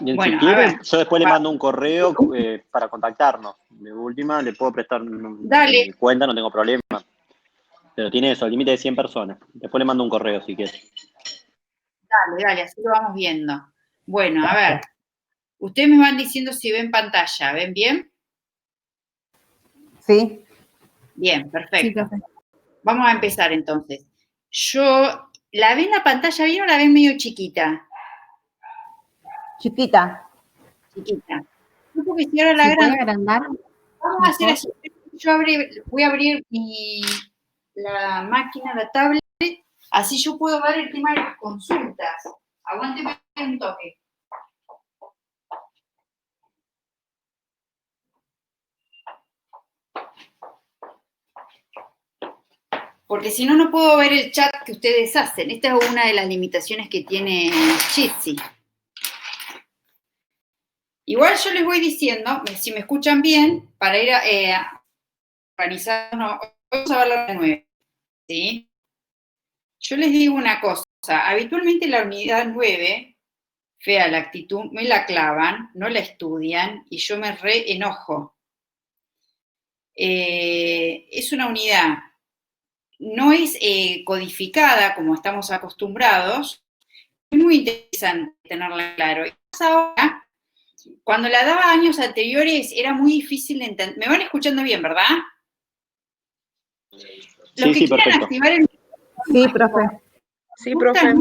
Bien, Bueno, si quiere, a ver, yo después le mando un correo para contactarnos. De última, le puedo prestar dale, mi cuenta, no tengo problema. Pero tiene eso, el límite de 100 personas. Después le mando un correo si quiere. dale, así lo vamos viendo. Bueno, a ver, ustedes me van diciendo si ven pantalla, ¿ven bien? Sí. Bien, perfecto. Sí, profe. Vamos a empezar entonces. ¿La ven la pantalla bien o la ven medio chiquita? Chiquita. Chiquita. No, porque si ahora la ¿Se puede grande. agrandar? Vamos a hacer así. Voy a abrir la máquina, la tablet, así yo puedo ver el tema de las consultas. Aguánteme un toque. Porque si no, no puedo ver el chat que ustedes hacen. Esta es una de las limitaciones que tiene Jitsi. Igual yo les voy diciendo, si me escuchan bien, para ir organizando, vamos a ver la 9, ¿sí? Yo les digo una cosa, habitualmente la unidad 9, fea la actitud, me la clavan, no la estudian y yo me re enojo. Es una unidad, no es codificada como estamos acostumbrados, es muy interesante tenerla claro. Y ahora, cuando la daba años anteriores, era muy difícil de entender. ¿Me van escuchando bien, verdad? Los que quieran perfecto. activar el Sí, profe. Sí, profe.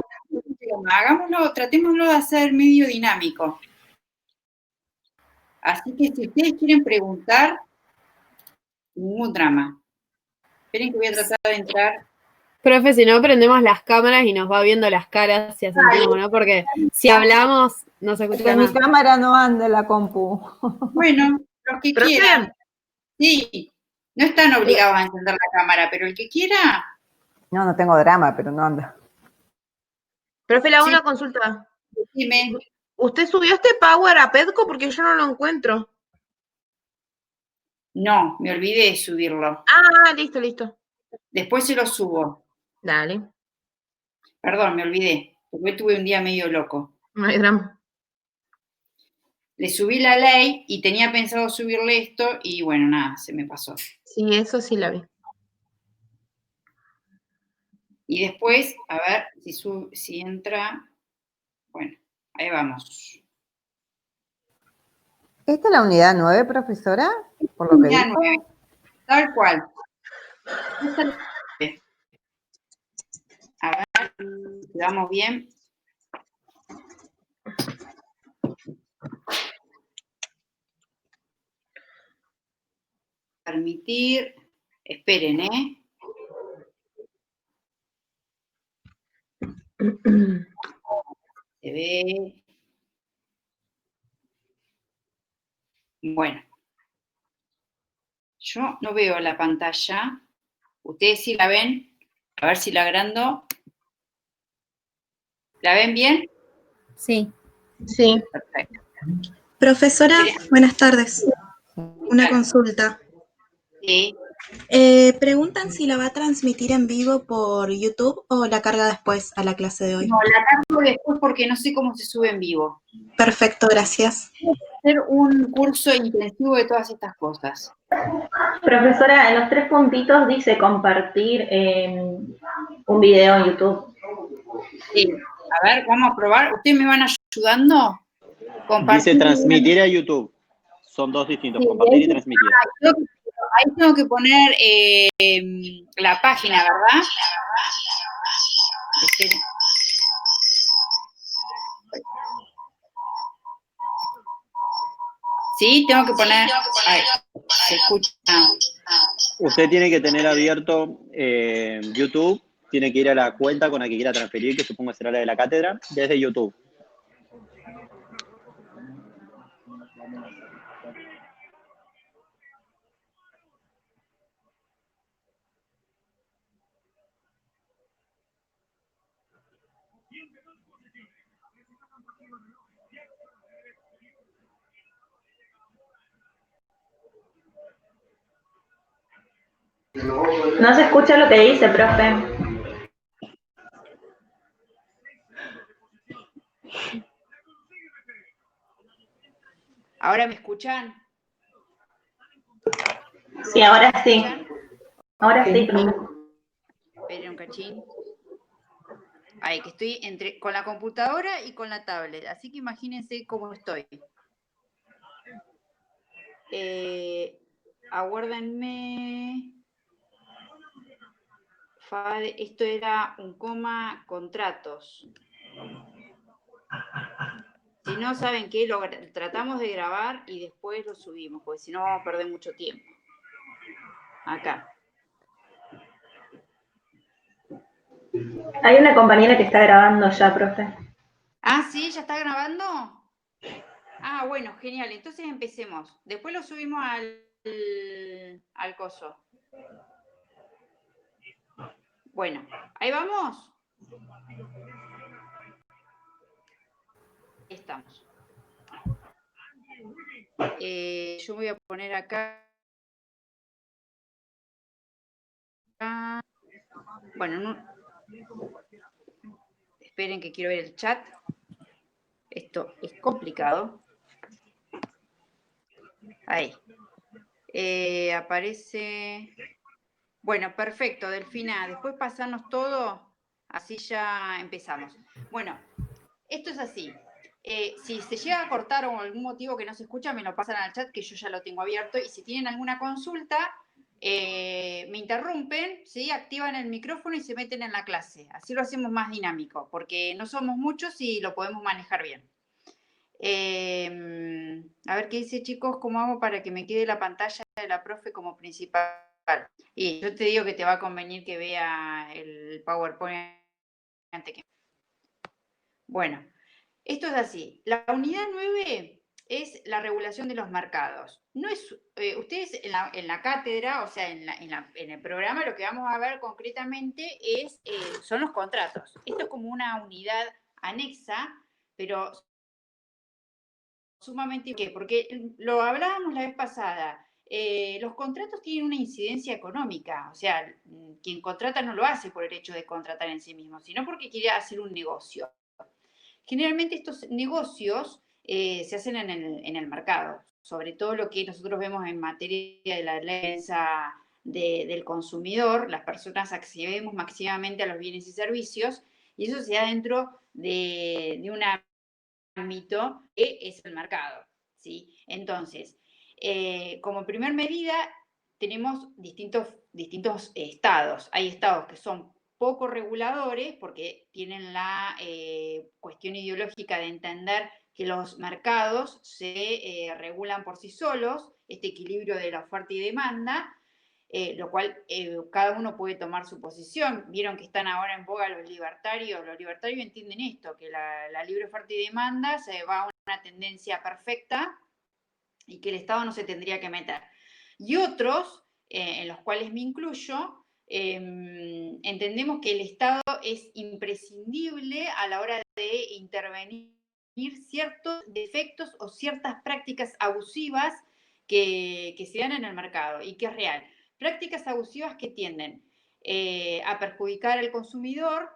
hagámoslo, tratémoslo de hacer medio dinámico. Así que si ustedes quieren preguntar, ningún drama. Esperen que voy a tratar de entrar. Profe, si no prendemos las cámaras y nos va viendo las caras si asentimos, ¿no? Porque si hablamos, no se escucha Que mi nada. cámara no anda la compu. Bueno, los que Profe. quieran. Sí, no están obligados a encender la cámara, pero el que quiera. No, no tengo drama, pero no anda. Profe, le hago Sí. una consulta. Dime. ¿Usted subió este Power a Pedco? Porque yo no lo encuentro. No, me olvidé de subirlo. Ah, listo. Después se lo subo. Dale. Perdón, me olvidé, porque hoy tuve un día medio loco. No hay drama. Le subí la ley y tenía pensado subirle esto y bueno, nada, se me pasó. Sí, eso sí la vi. Y después, a ver si entra. Bueno, ahí vamos. ¿Esta es la unidad 9, profesora? Por lo que Unidad dijo. 9, tal cual. A ver, quedamos bien. Permitir. Esperen, ¿eh? Se ve. Bueno. Yo no veo la pantalla. ¿Ustedes sí la ven? A ver si la agrando. ¿La ven bien? Sí. Sí. Perfecto. Profesora, buenas tardes. Una consulta. Sí. Preguntan si la va a transmitir en vivo por YouTube o la carga después a la clase de hoy. No, la cargo después porque no sé cómo se sube en vivo. Perfecto, gracias. Hacer un curso intensivo de todas estas cosas. Profesora, en los 3 puntitos dice compartir un video en YouTube. Sí. A ver, vamos a probar. ¿Ustedes me van ayudando? Dice transmitir a YouTube. Son dos distintos, Sí, compartir y transmitir. Ahí tengo que poner la página, ¿verdad? Esperen. Sí, tengo que poner. Ay, se escucha. Usted tiene que tener abierto YouTube, tiene que ir a la cuenta con la que quiera transferir, que supongo será la de la cátedra, desde YouTube. No se escucha lo que dice, profe. ¿Ahora me escuchan? Sí, ahora ¿Me sí. escuchan? Ahora sí, profe. Esperen un cachín. Ahí, que estoy con la computadora y con la tablet, así que imagínense cómo estoy. Aguárdenme. Esto era un coma contratos. Si no saben qué, lo tratamos de grabar y después lo subimos, porque si no vamos a perder mucho tiempo. Acá. Hay una compañera que está grabando ya, profe. Ah, ¿sí? ¿Ya está grabando? Ah, bueno, genial. Entonces empecemos. Después lo subimos al coso. Bueno, ahí vamos. Ahí estamos. Yo voy a poner acá. Bueno, esperen que quiero ver el chat. Esto es complicado. Ahí. Aparece. Bueno, perfecto, Delfina. Después pasarnos todo, así ya empezamos. Bueno, esto es así. Si se llega a cortar o algún motivo que no se escucha, me lo pasan al chat, que yo ya lo tengo abierto. Y si tienen alguna consulta, me interrumpen, ¿sí? Activan el micrófono y se meten en la clase. Así lo hacemos más dinámico, porque no somos muchos y lo podemos manejar bien. A ver qué dice, chicos, ¿cómo hago para que me quede la pantalla de la profe como principal? Y yo te digo que te va a convenir que vea el PowerPoint antes que... Bueno, esto es así. La unidad 9 es la regulación de los mercados. No es, ustedes en la cátedra, o sea, en el programa, lo que vamos a ver concretamente son los contratos. Esto es como una unidad anexa, pero sumamente... ¿Qué? Porque lo hablábamos la vez pasada. Los contratos tienen una incidencia económica, o sea, quien contrata no lo hace por el hecho de contratar en sí mismo, sino porque quiere hacer un negocio. Generalmente estos negocios se hacen en el mercado, sobre todo lo que nosotros vemos en materia de la defensa del consumidor, las personas accedemos máximamente a los bienes y servicios, y eso se da dentro de una ámbito que es el mercado, ¿sí? Entonces, como primer medida, tenemos distintos estados. Hay estados que son poco reguladores porque tienen la cuestión ideológica de entender que los mercados se regulan por sí solos, este equilibrio de la oferta y demanda, lo cual cada uno puede tomar su posición. Vieron que están ahora en boga los libertarios entienden esto, que la libre oferta y demanda se va a una tendencia perfecta y que el Estado no se tendría que meter. Y otros, en los cuales me incluyo, entendemos que el Estado es imprescindible a la hora de intervenir ciertos defectos o ciertas prácticas abusivas que se dan en el mercado y que es real. Prácticas abusivas que tienden a perjudicar al consumidor,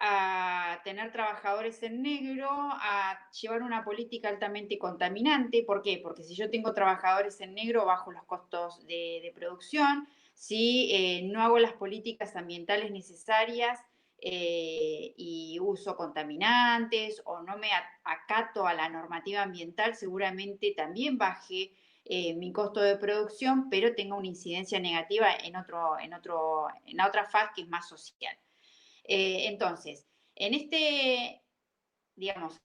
a tener trabajadores en negro, a llevar una política altamente contaminante. ¿Por qué? Porque si yo tengo trabajadores en negro, bajo los costos de producción. Si no hago las políticas ambientales necesarias y uso contaminantes o no me acato a la normativa ambiental, seguramente también baje mi costo de producción, pero tenga una incidencia negativa en la otra faz que es más social. Entonces, en este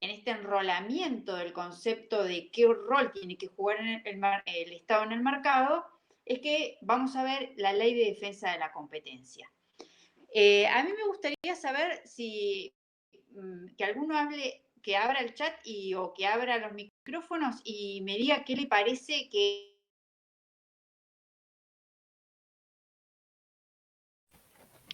enrolamiento del concepto de qué rol tiene que jugar el Estado en el mercado, es que vamos a ver la ley de defensa de la competencia. A mí me gustaría saber si que alguno que abra el chat o que abra los micrófonos y me diga qué le parece que...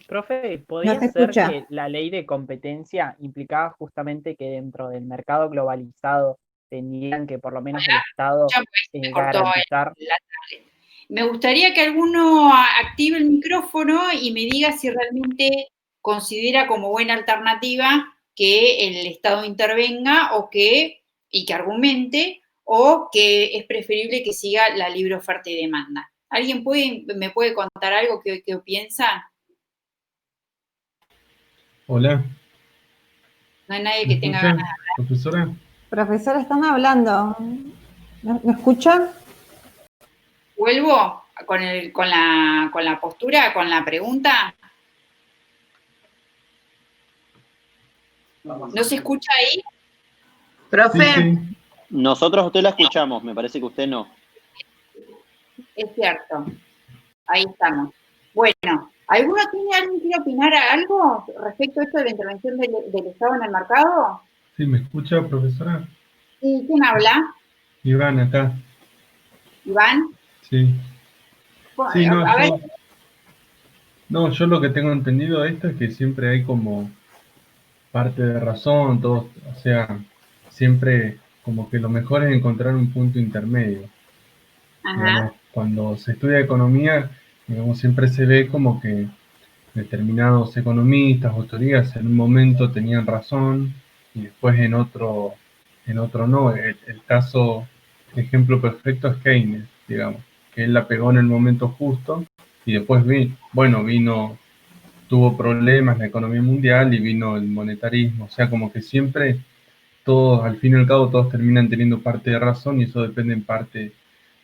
Profe, No ¿podría se ser escucha. que la ley de competencia implicaba justamente que dentro del mercado globalizado tendrían que por lo menos el Estado Me cortó garantizar? la tablet. Me gustaría que alguno active el micrófono y me diga si realmente considera como buena alternativa que el Estado intervenga y que argumente, o que es preferible que siga la libre oferta y demanda. ¿Alguien me puede contar algo que piensa? Hola, No hay nadie ¿me que tenga escucha, ganas. profesora? Profesora, están hablando. ¿Me escucha? ¿Vuelvo con la postura, con la pregunta? ¿No se escucha ahí? Profe, Sí. Nosotros a usted la escuchamos, me parece que usted no. Es cierto. Ahí estamos. Bueno, ¿alguien quiere opinar algo respecto a esto de la intervención del Estado en el mercado? Sí, ¿me escucha, profesora? Sí, ¿quién habla? Iván, acá. ¿Iván? Sí. Sí, no, A ver, yo lo que tengo entendido de esto es que siempre hay como parte de razón, todos, o sea, siempre como que lo mejor es encontrar un punto intermedio. Digamos, ajá. cuando se estudia economía, digamos, siempre se ve como que determinados economistas o teorías en un momento tenían razón y después en otro no. El caso, el ejemplo perfecto es Keynes, digamos, que él la pegó en el momento justo y después tuvo problemas la economía mundial y vino el monetarismo. O sea, como que siempre todos, al fin y al cabo, todos terminan teniendo parte de razón y eso depende en parte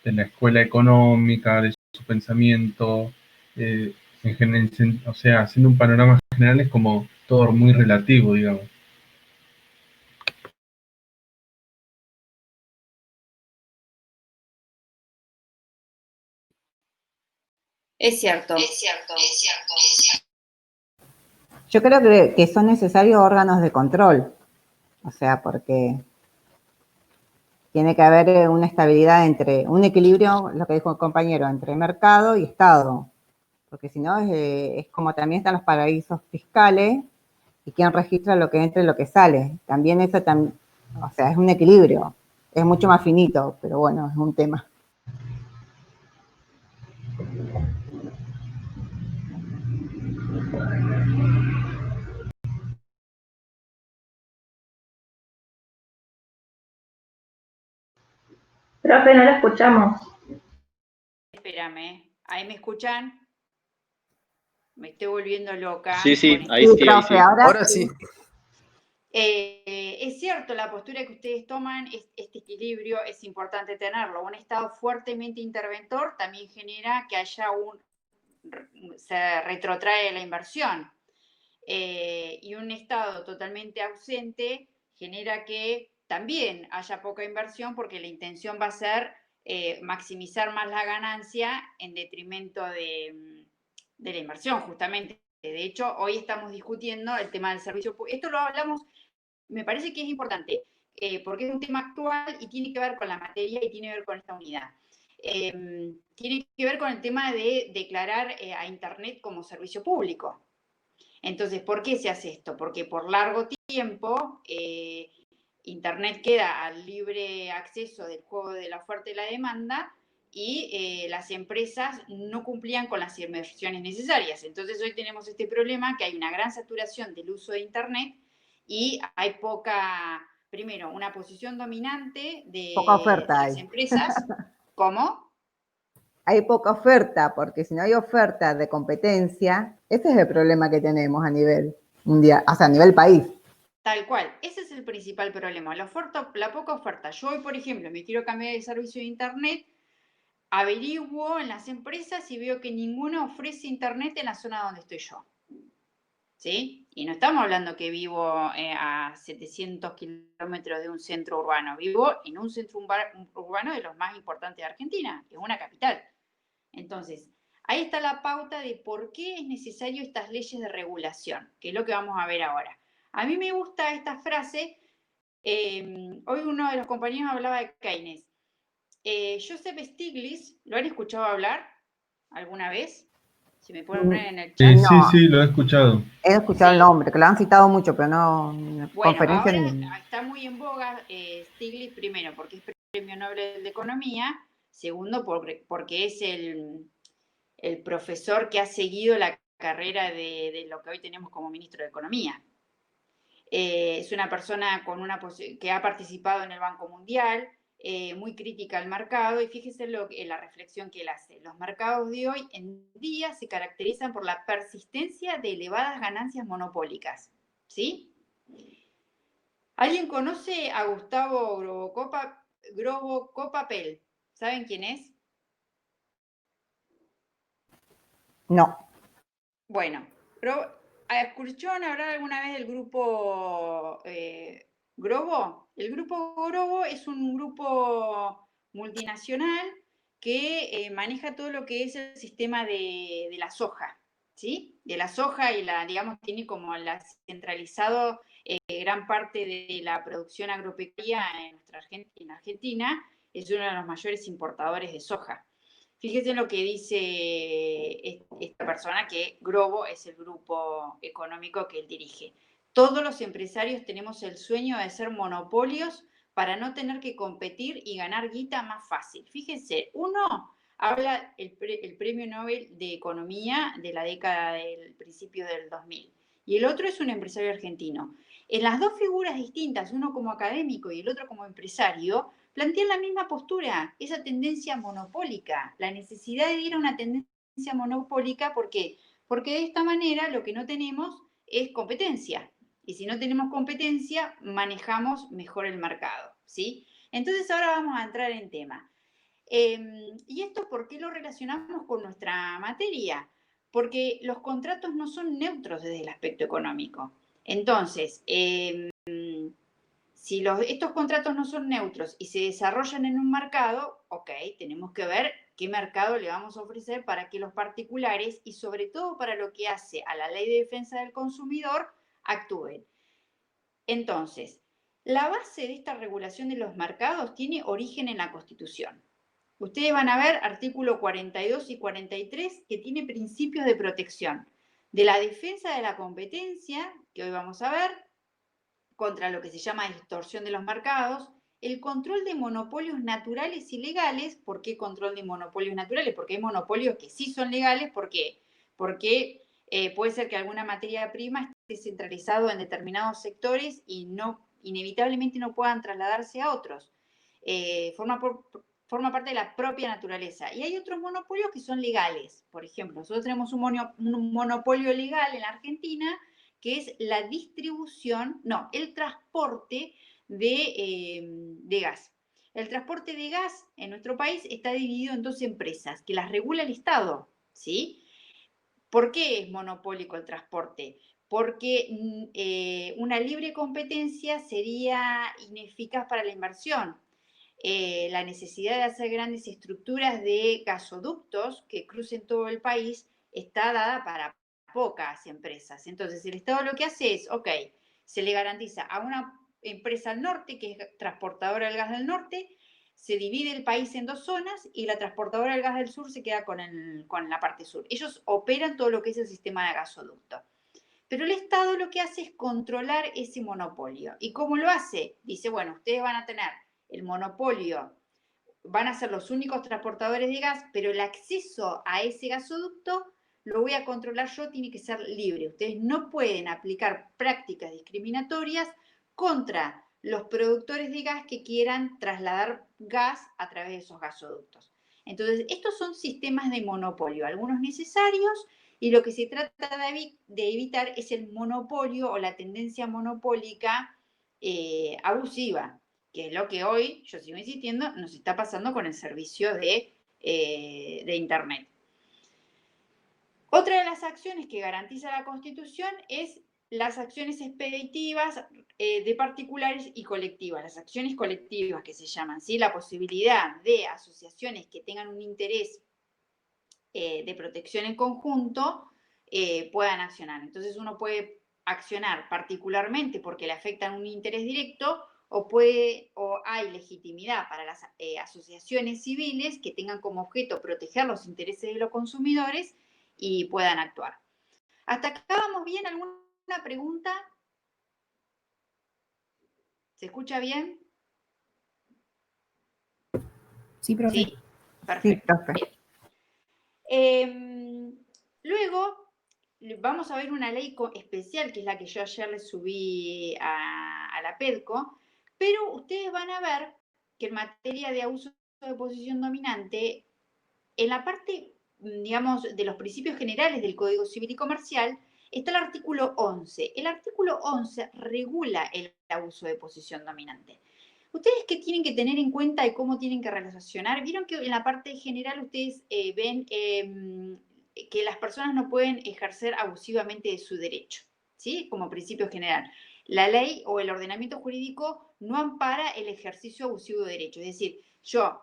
de la escuela económica, de su pensamiento, eh, o sea, haciendo un panorama general es como todo muy relativo, digamos. Es cierto. Yo creo que son necesarios órganos de control. O sea, porque tiene que haber una estabilidad un equilibrio, lo que dijo el compañero, entre mercado y Estado. Porque si no, es como también están los paraísos fiscales y quién registra lo que entra y lo que sale. También eso, o sea, es un equilibrio. Es mucho más finito, pero bueno, es un tema. Profe, no la escuchamos. Espérame, ¿ahí me escuchan? Me estoy volviendo loca. Sí, sí, con ahí esto. sí, ahí sí. Ahora sí. Es cierto, la postura que ustedes toman, este equilibrio es importante tenerlo. Un Estado fuertemente interventor también genera que haya se retrotrae la inversión. Y un Estado totalmente ausente genera que también haya poca inversión porque la intención va a ser maximizar más la ganancia en detrimento de la inversión, justamente. De hecho, hoy estamos discutiendo el tema del servicio público. Esto lo hablamos, me parece que es importante, porque es un tema actual y tiene que ver con la materia y tiene que ver con esta unidad. Tiene que ver con el tema de declarar a Internet como servicio público. Entonces, ¿por qué se hace esto? Porque por largo tiempo Internet queda al libre acceso del juego de la oferta y la demanda y las empresas no cumplían con las inversiones necesarias. Entonces, hoy tenemos este problema que hay una gran saturación del uso de Internet y hay primero, una posición dominante Poca de oferta las hay. empresas. ¿Cómo? Hay poca oferta, porque si no hay oferta de competencia, ese es el problema que tenemos a nivel mundial, o sea, a nivel país. Tal cual, ese es el principal problema, la poca oferta. Yo hoy, por ejemplo, me quiero cambiar de servicio de Internet, averiguo en las empresas y veo que ninguna ofrece Internet en la zona donde estoy yo. ¿Sí? Y no estamos hablando que vivo a 700 kilómetros de un centro urbano, vivo en un centro urbano de los más importantes de Argentina, es una capital. Entonces, ahí está la pauta de por qué es necesario estas leyes de regulación, que es lo que vamos a ver ahora. A mí me gusta esta frase, hoy uno de los compañeros hablaba de Keynes. Joseph Stiglitz, ¿lo han escuchado hablar alguna vez? Si me pueden poner en el chat. Sí, No, sí, lo he escuchado. he escuchado el Sí. nombre, que lo han citado mucho, pero no en Bueno, conferencia ahora ni... está muy en boga Stiglitz, primero porque es premio Nobel de Economía, segundo porque es el profesor que ha seguido la carrera de lo que hoy tenemos como ministro de Economía. Es una persona que ha participado en el Banco Mundial, muy crítica al mercado, y fíjese la reflexión que él hace. Los mercados de hoy en día se caracterizan por la persistencia de elevadas ganancias monopólicas, ¿sí? ¿Alguien conoce a Gustavo Grobo Copapel? ¿Saben quién es? No. Bueno, ¿escucharon hablar alguna vez del grupo Grobo? El grupo Grobo es un grupo multinacional que maneja todo lo que es el sistema de la soja, ¿sí? De la soja y digamos, tiene como centralizado gran parte de la producción agropecuaria en Argentina, es uno de los mayores importadores de soja. Fíjese en lo que dice esta persona, que Grobo es el grupo económico que él dirige. Todos los empresarios tenemos el sueño de ser monopolios para no tener que competir y ganar guita más fácil. Fíjense, uno habla el premio Nobel de Economía de la década del principio del 2000 y el otro es un empresario argentino. En las dos figuras distintas, uno como académico y el otro como empresario, plantean la misma postura, esa tendencia monopólica, la necesidad de ir a una tendencia monopólica. ¿Por qué? Porque de esta manera lo que no tenemos es competencia. Y si no tenemos competencia, manejamos mejor el mercado, ¿sí? Entonces ahora vamos a entrar en tema. ¿Y esto por qué lo relacionamos con nuestra materia? Porque los contratos no son neutros desde el aspecto económico. Entonces, si estos contratos no son neutros y se desarrollan en un mercado, ok, tenemos que ver qué mercado le vamos a ofrecer para que los particulares, y sobre todo para lo que hace a la Ley de Defensa del Consumidor, actúen. Entonces, la base de esta regulación de los mercados tiene origen en la Constitución. Ustedes van a ver artículo 42 y 43 que tiene principios de protección de la defensa de la competencia, que hoy vamos a ver, contra lo que se llama distorsión de los mercados, el control de monopolios naturales y legales. ¿Por qué control de monopolios naturales? Porque hay monopolios que sí son legales. ¿Por qué? Porque puede ser que alguna materia prima esté centralizado en determinados sectores y inevitablemente no puedan trasladarse a otros. Forma parte de la propia naturaleza. Y hay otros monopolios que son legales. Por ejemplo, nosotros tenemos un monopolio legal en la Argentina, que es el transporte de gas. El transporte de gas en nuestro país está dividido en dos empresas que las regula el Estado, ¿sí? ¿Por qué es monopólico el transporte? Porque una libre competencia sería ineficaz para la inversión. La necesidad de hacer grandes estructuras de gasoductos que crucen todo el país está dada para pocas empresas. Entonces, el Estado lo que hace es, ok, se le garantiza a una empresa al norte, que es transportadora del gas del norte, se divide el país en dos zonas y la transportadora del gas del sur se queda con la parte sur. Ellos operan todo lo que es el sistema de gasoducto. Pero el Estado lo que hace es controlar ese monopolio. ¿Y cómo lo hace? Dice, bueno, ustedes van a tener el monopolio, van a ser los únicos transportadores de gas, pero el acceso a ese gasoducto lo voy a controlar yo, tiene que ser libre. Ustedes no pueden aplicar prácticas discriminatorias contra los productores de gas que quieran trasladar gas a través de esos gasoductos. Entonces, estos son sistemas de monopolio, algunos necesarios, y lo que se trata de evitar es el monopolio o la tendencia monopólica abusiva, que es lo que hoy, yo sigo insistiendo, nos está pasando con el servicio de Internet. Otra de las acciones que garantiza la Constitución es las acciones expeditivas de particulares y colectivas, las acciones colectivas que se llaman, ¿sí? La posibilidad de asociaciones que tengan un interés de protección en conjunto puedan accionar. Entonces uno puede accionar particularmente porque le afectan un interés directo, o hay legitimidad para las asociaciones civiles que tengan como objeto proteger los intereses de los consumidores y puedan actuar. ¿Hasta acá vamos bien? ¿Alguna pregunta? ¿Se escucha bien? Sí, profe. Sí, perfecto. Sí, profe. Luego vamos a ver una ley especial, que es la que yo ayer les subí a la PEDCO, pero ustedes van a ver que en materia de abuso de posición dominante, en la parte, digamos, de los principios generales del Código Civil y Comercial, está el artículo 11. El artículo 11 regula el abuso de posición dominante. Ustedes qué tienen que tener en cuenta y cómo tienen que relacionar. Vieron que en la parte general ustedes ven que las personas no pueden ejercer abusivamente de su derecho, ¿sí? Como principio general. La ley o el ordenamiento jurídico no ampara el ejercicio abusivo de derecho. Es decir, yo,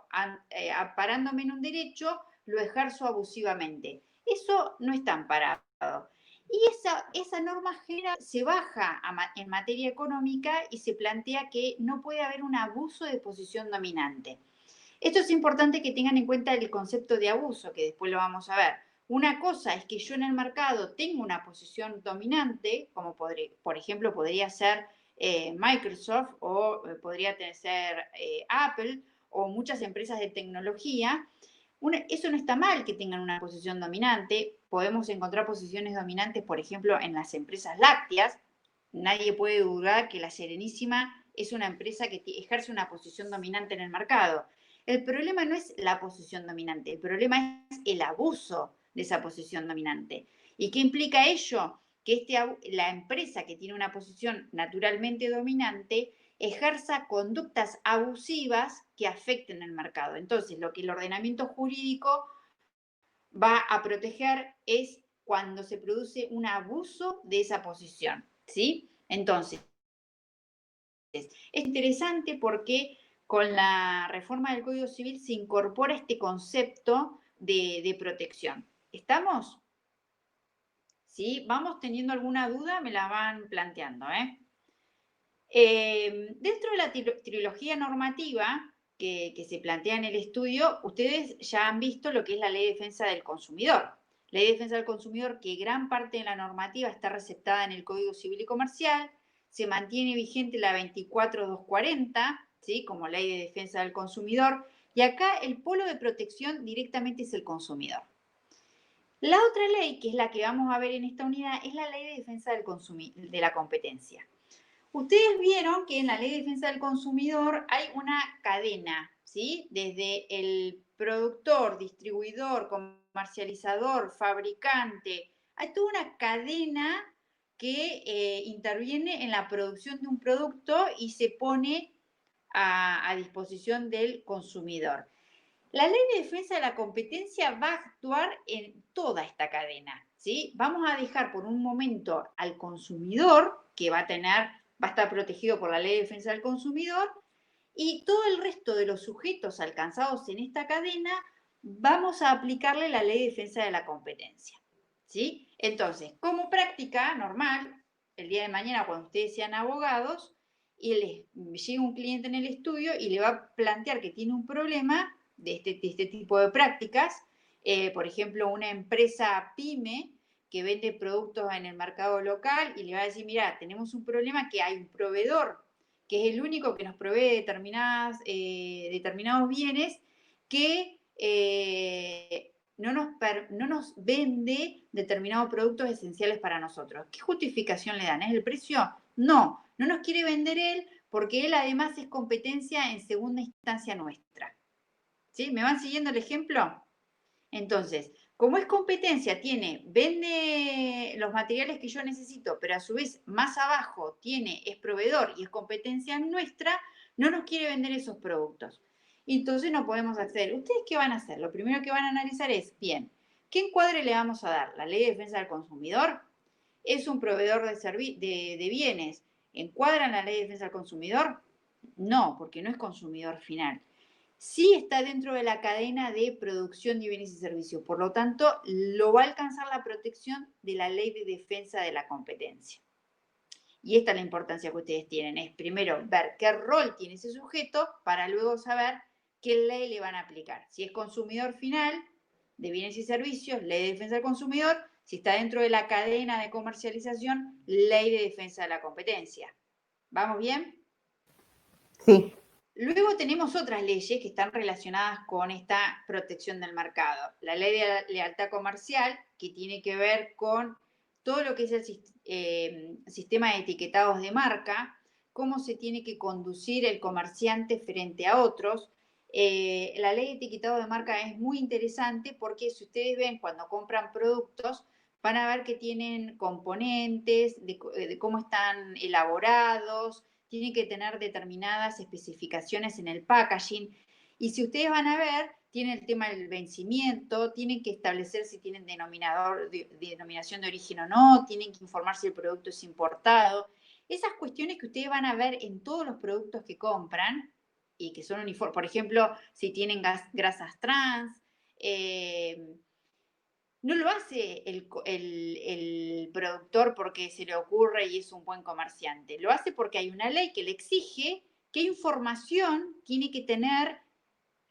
amparándome en un derecho, lo ejerzo abusivamente. Eso no está amparado. Y esa norma general se baja en materia económica y se plantea que no puede haber un abuso de posición dominante. Esto es importante que tengan en cuenta el concepto de abuso, que después lo vamos a ver. Una cosa es que yo en el mercado tengo una posición dominante, como por ejemplo podría ser Microsoft o podría ser Apple o muchas empresas de tecnología. Eso no está mal que tengan una posición dominante. Podemos encontrar posiciones dominantes, por ejemplo, en las empresas lácteas. Nadie puede dudar que la Serenísima es una empresa que ejerce una posición dominante en el mercado. El problema no es la posición dominante, el problema es el abuso de esa posición dominante. ¿Y qué implica ello? Que la empresa que tiene una posición naturalmente dominante ejerza conductas abusivas que afecten el mercado. Entonces, lo que el ordenamiento jurídico va a proteger es cuando se produce un abuso de esa posición, ¿sí? Entonces, es interesante porque con la reforma del Código Civil se incorpora este concepto de protección. ¿Estamos? ¿Sí? ¿Vamos teniendo alguna duda? Me la van planteando, ¿eh? Dentro de la trilogía normativa que se plantea en el estudio, ustedes ya han visto lo que es la Ley de Defensa del Consumidor. Ley de Defensa del Consumidor, que gran parte de la normativa está receptada en el Código Civil y Comercial, se mantiene vigente la 24240, ¿sí? Como Ley de Defensa del Consumidor, y acá el polo de protección directamente es el consumidor. La otra ley, que es la que vamos a ver en esta unidad, es la Ley de Defensa de la Competencia. Ustedes vieron que en la Ley de Defensa del Consumidor hay una cadena, ¿sí? Desde el productor, distribuidor, comercializador, fabricante. Hay toda una cadena que interviene en la producción de un producto y se pone a disposición del consumidor. La Ley de Defensa de la Competencia va a actuar en toda esta cadena, ¿sí? Vamos a dejar por un momento al consumidor, que va a estar protegido por la Ley de Defensa del Consumidor, y todo el resto de los sujetos alcanzados en esta cadena, vamos a aplicarle la Ley de Defensa de la Competencia, ¿sí? Entonces, como práctica normal, el día de mañana cuando ustedes sean abogados y les llega un cliente en el estudio y le va a plantear que tiene un problema de este tipo de prácticas, por ejemplo, una empresa pyme que vende productos en el mercado local y le va a decir, mira, tenemos un problema que hay un proveedor que es el único que nos provee determinados bienes que no nos vende determinados productos esenciales para nosotros. ¿Qué justificación le dan? ¿Es el precio? No nos quiere vender él porque él además es competencia en segunda instancia nuestra. ¿Sí? ¿Me van siguiendo el ejemplo? Entonces, como es competencia, vende los materiales que yo necesito, pero a su vez más abajo es proveedor y es competencia nuestra, no nos quiere vender esos productos. Entonces no podemos acceder. ¿Ustedes qué van a hacer? Lo primero que van a analizar es, bien, ¿qué encuadre le vamos a dar? ¿La Ley de Defensa del Consumidor? ¿Es un proveedor de bienes? ¿Encuadra en la Ley de Defensa del Consumidor? No, porque no es consumidor final. Sí está dentro de la cadena de producción de bienes y servicios. Por lo tanto, lo va a alcanzar la protección de la Ley de Defensa de la Competencia. Y esta es la importancia que ustedes tienen. Es primero ver qué rol tiene ese sujeto para luego saber qué ley le van a aplicar. Si es consumidor final de bienes y servicios, Ley de Defensa del Consumidor. Si está dentro de la cadena de comercialización, Ley de Defensa de la Competencia. ¿Vamos bien? Sí. Luego tenemos otras leyes que están relacionadas con esta protección del mercado. La Ley de Lealtad Comercial, que tiene que ver con todo lo que es el sistema de etiquetados de marca. cómo se tiene que conducir el comerciante frente a otros. La ley de etiquetado de marca es muy interesante porque si ustedes ven cuando compran productos, van a ver que tienen componentes, de cómo están elaborados, tienen que tener determinadas especificaciones en el packaging. Y si ustedes van a ver, tienen el tema del vencimiento, tienen que establecer si tienen denominación de origen o no, tienen que informar si el producto es importado. Esas cuestiones que ustedes van a ver en todos los productos que compran y que son uniformes, por ejemplo, si tienen grasas trans, no lo hace el productor porque se le ocurre y es un buen comerciante. Lo hace porque hay una ley que le exige qué información tiene que tener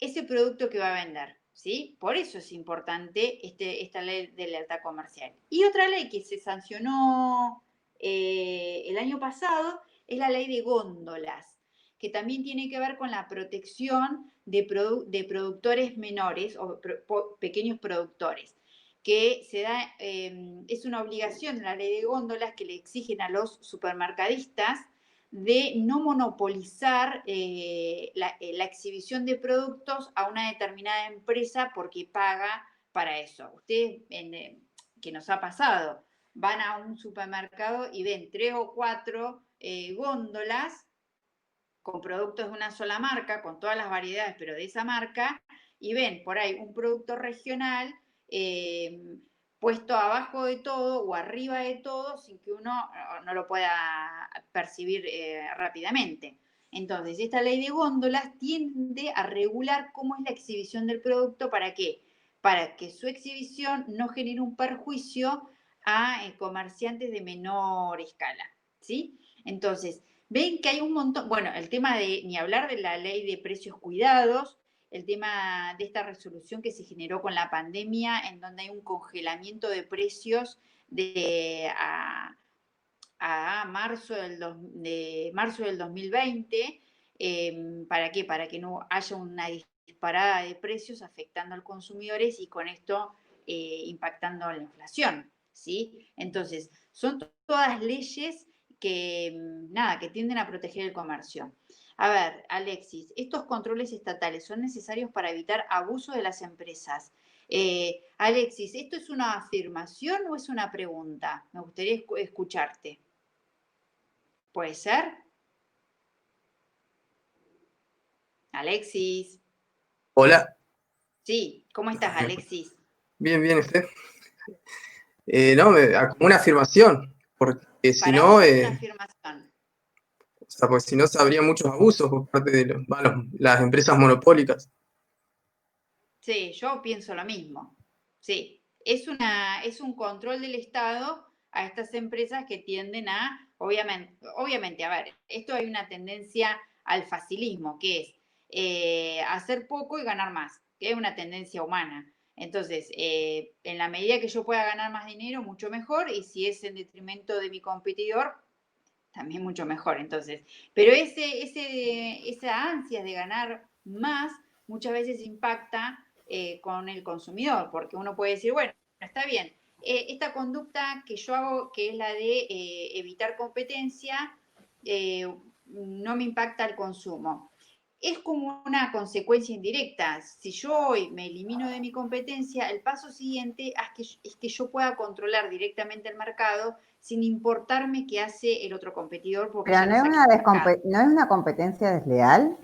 ese producto que va a vender, ¿sí? Por eso es importante esta ley de lealtad comercial. Y otra ley que se sancionó el año pasado es la ley de góndolas, que también tiene que ver con la protección de productores menores o pequeños productores, que se da, es una obligación de la ley de góndolas que le exigen a los supermercadistas de no monopolizar la exhibición de productos a una determinada empresa porque paga para eso. Ustedes, que nos ha pasado, van a un supermercado y ven 3 o 4 góndolas con productos de una sola marca, con todas las variedades, pero de esa marca, y ven por ahí un producto regional puesto abajo de todo o arriba de todo sin que uno no lo pueda percibir rápidamente. Entonces, esta ley de góndolas tiende a regular cómo es la exhibición del producto. ¿Para qué? Para que su exhibición no genere un perjuicio a comerciantes de menor escala, ¿sí? Entonces, ven que hay un montón, bueno, el tema de, ni hablar de la ley de precios cuidados, el tema de esta resolución que se generó con la pandemia, en donde hay un congelamiento de precios a marzo del 2020. ¿Para qué? Para que no haya una disparada de precios afectando a los consumidores y con esto impactando la inflación, ¿sí? Entonces, son todas leyes que, nada, que tienden a proteger el comercio. A ver, Alexis, ¿estos controles estatales son necesarios para evitar abuso de las empresas? Alexis, ¿esto es una afirmación o es una pregunta? Me gustaría escucharte. ¿Puede ser? Alexis. Hola. Sí, ¿cómo estás, Alexis? Bien, bien, usted. No, como una afirmación, porque si no, Para vos es una afirmación. o sea, pues si no, habría muchos abusos por parte de las empresas monopólicas. Sí, yo pienso lo mismo. Sí, es un control del Estado a estas empresas que tienden a, obviamente, a ver, esto hay una tendencia al facilismo, que es hacer poco y ganar más, que es una tendencia humana. Entonces, en la medida que yo pueda ganar más dinero, mucho mejor, y si es en detrimento de mi competidor, también mucho mejor. Entonces, pero esa ansia de ganar más muchas veces impacta con el consumidor, porque uno puede decir, bueno, está bien, esta conducta que yo hago, que es la de evitar competencia, no me impacta el consumo. Es como una consecuencia indirecta. Si yo hoy me elimino de mi competencia, el paso siguiente es que yo pueda controlar directamente el mercado sin importarme qué hace el otro competidor. Porque Pero ¿no es una competencia desleal?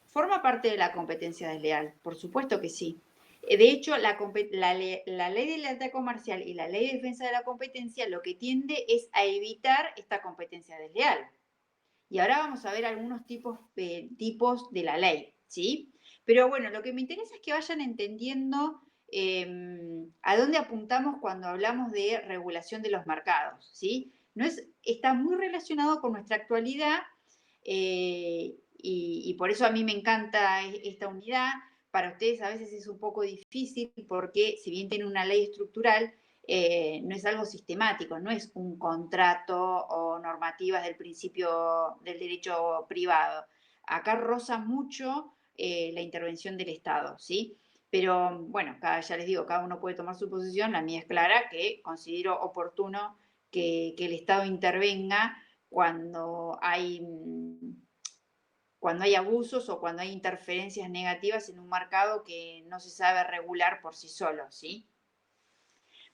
Forma parte de la competencia desleal, por supuesto que sí. De hecho, la ley de lealtad comercial y la ley de defensa de la competencia lo que tiende es a evitar esta competencia desleal. Y ahora vamos a ver algunos tipos de la ley, ¿sí? Pero bueno, lo que me interesa es que vayan entendiendo a dónde apuntamos cuando hablamos de regulación de los mercados, ¿sí? Está muy relacionado con nuestra actualidad y por eso a mí me encanta esta unidad. Para ustedes a veces es un poco difícil porque si bien tiene una ley estructural, no es algo sistemático, no es un contrato o normativas del principio del derecho privado. Acá roza mucho la intervención del Estado, ¿sí? Pero bueno, ya les digo, cada uno puede tomar su posición. La mía es clara, que considero oportuno que el Estado intervenga cuando hay abusos o cuando hay interferencias negativas en un mercado que no se sabe regular por sí solo, ¿sí?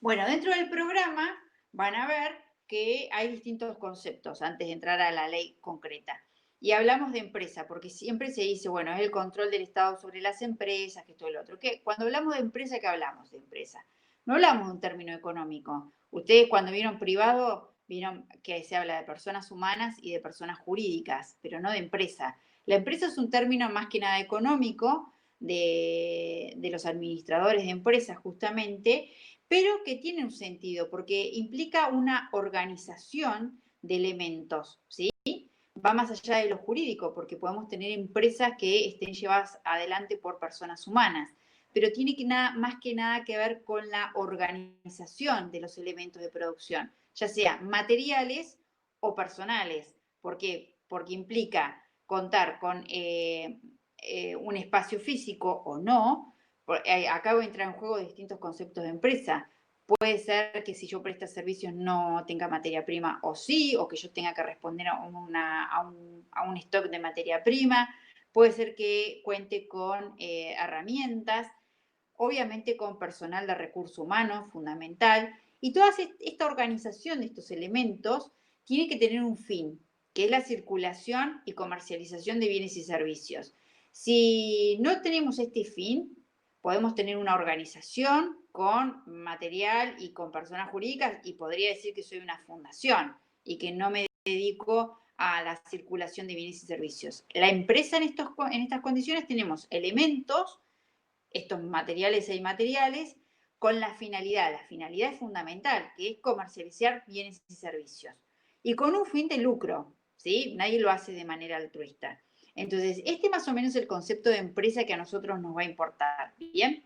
Bueno, dentro del programa van a ver que hay distintos conceptos antes de entrar a la ley concreta. Y hablamos de empresa, porque siempre se dice, bueno, es el control del Estado sobre las empresas, que todo lo otro. ¿Qué? Cuando hablamos de empresa, ¿qué hablamos de empresa? No hablamos de un término económico. Ustedes cuando vieron privado, vieron que se habla de personas humanas y de personas jurídicas, pero no de empresa. La empresa es un término más que nada económico de los administradores de empresas, justamente, pero que tiene un sentido, porque implica una organización de elementos, ¿sí? Va más allá de lo jurídico, porque podemos tener empresas que estén llevadas adelante por personas humanas, pero tiene más que nada que ver con la organización de los elementos de producción, ya sea materiales o personales. ¿Por qué? Porque implica contar con un espacio físico o no. Acá voy a entrar en juego distintos conceptos de empresa. Puede ser que si yo presto servicios no tenga materia prima o sí, o que yo tenga que responder a un stock de materia prima. Puede ser que cuente con herramientas, obviamente con personal de recursos humanos, fundamental. Y toda esta organización de estos elementos tiene que tener un fin, que es la circulación y comercialización de bienes y servicios. Si no tenemos este fin, podemos tener una organización con material y con personas jurídicas y podría decir que soy una fundación y que no me dedico a la circulación de bienes y servicios. La empresa en estas condiciones tenemos elementos, estos materiales e inmateriales, con la finalidad es fundamental, que es comercializar bienes y servicios. Y con un fin de lucro, ¿sí? Nadie lo hace de manera altruista. Entonces, este más o menos es el concepto de empresa que a nosotros nos va a importar, ¿bien?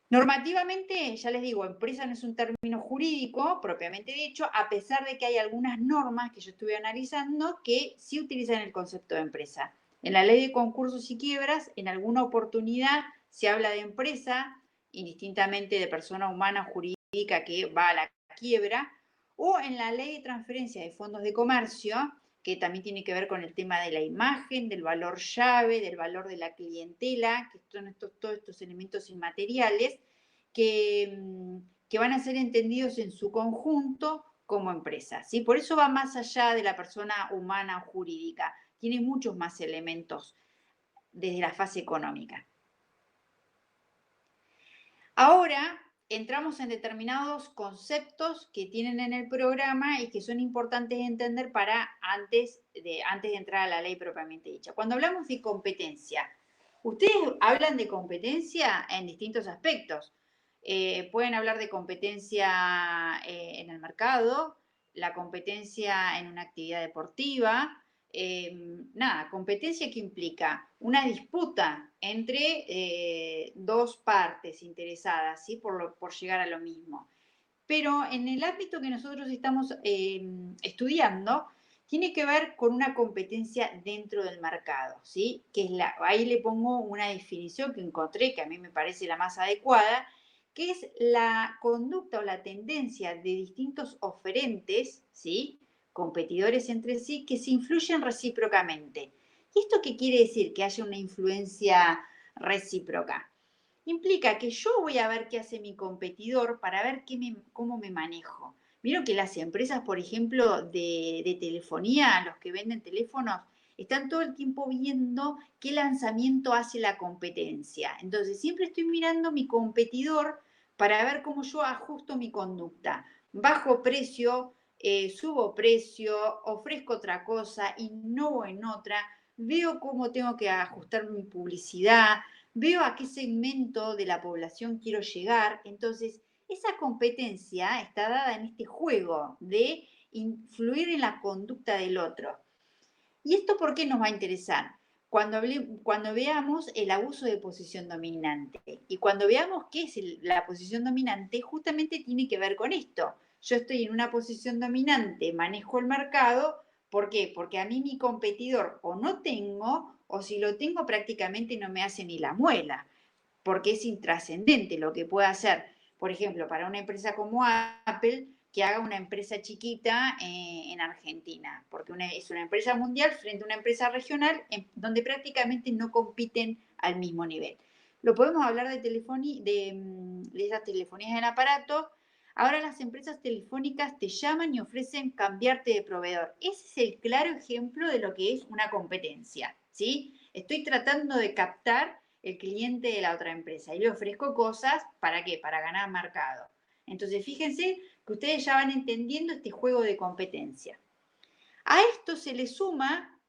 Normativamente, ya les digo, empresa no es un término jurídico propiamente dicho, a pesar de que hay algunas normas que yo estuve analizando que sí utilizan el concepto de empresa. En la ley de concursos y quiebras, en alguna oportunidad se habla de empresa, indistintamente de persona humana o jurídica que va a la quiebra, o en la ley de transferencia de fondos de comercio, que también tiene que ver con el tema de la imagen, del valor llave, del valor de la clientela, que son todos estos elementos inmateriales que van a ser entendidos en su conjunto como empresa, ¿sí? Por eso va más allá de la persona humana o jurídica, tiene muchos más elementos desde la fase económica. Ahora entramos en determinados conceptos que tienen en el programa y que son importantes de entender para antes de entrar a la ley propiamente dicha. Cuando hablamos de competencia, ustedes hablan de competencia en distintos aspectos. Pueden hablar de competencia en el mercado, la competencia en una actividad deportiva, competencia que implica una disputa entre dos partes interesadas, ¿sí? por llegar a lo mismo. Pero en el ámbito que nosotros estamos estudiando, tiene que ver con una competencia dentro del mercado, ¿sí? Que es ahí le pongo una definición que encontré, que a mí me parece la más adecuada, que es la conducta o la tendencia de distintos oferentes, ¿sí? Competidores entre sí, que se influyen recíprocamente. ¿Y esto qué quiere decir? Que haya una influencia recíproca. Implica que yo voy a ver qué hace mi competidor para ver cómo me manejo. Vieron que las empresas, por ejemplo, de telefonía, los que venden teléfonos, están todo el tiempo viendo qué lanzamiento hace la competencia. Entonces, siempre estoy mirando mi competidor para ver cómo yo ajusto mi conducta. Bajo precio, subo precio, ofrezco otra cosa, innovo en otra, veo cómo tengo que ajustar mi publicidad, veo a qué segmento de la población quiero llegar. Entonces, esa competencia está dada en este juego de influir en la conducta del otro. ¿Y esto por qué nos va a interesar? Cuando veamos el abuso de posición dominante y cuando veamos qué es la posición dominante, justamente tiene que ver con esto. Yo estoy en una posición dominante, manejo el mercado, ¿por qué? Porque a mí mi competidor o no tengo, o si lo tengo prácticamente no me hace ni la muela, porque es intrascendente lo que puede hacer. Por ejemplo, para una empresa como Apple, que haga una empresa chiquita en Argentina, porque es una empresa mundial frente a una empresa regional donde prácticamente no compiten al mismo nivel. Lo podemos hablar de esas telefonías en aparato. Ahora las empresas telefónicas te llaman y ofrecen cambiarte de proveedor. Ese es el claro ejemplo de lo que es una competencia, ¿sí? Estoy tratando de captar el cliente de la otra empresa y le ofrezco cosas, ¿para qué? Para ganar mercado. Entonces, fíjense que ustedes ya van entendiendo este juego de competencia. A esto se le suma,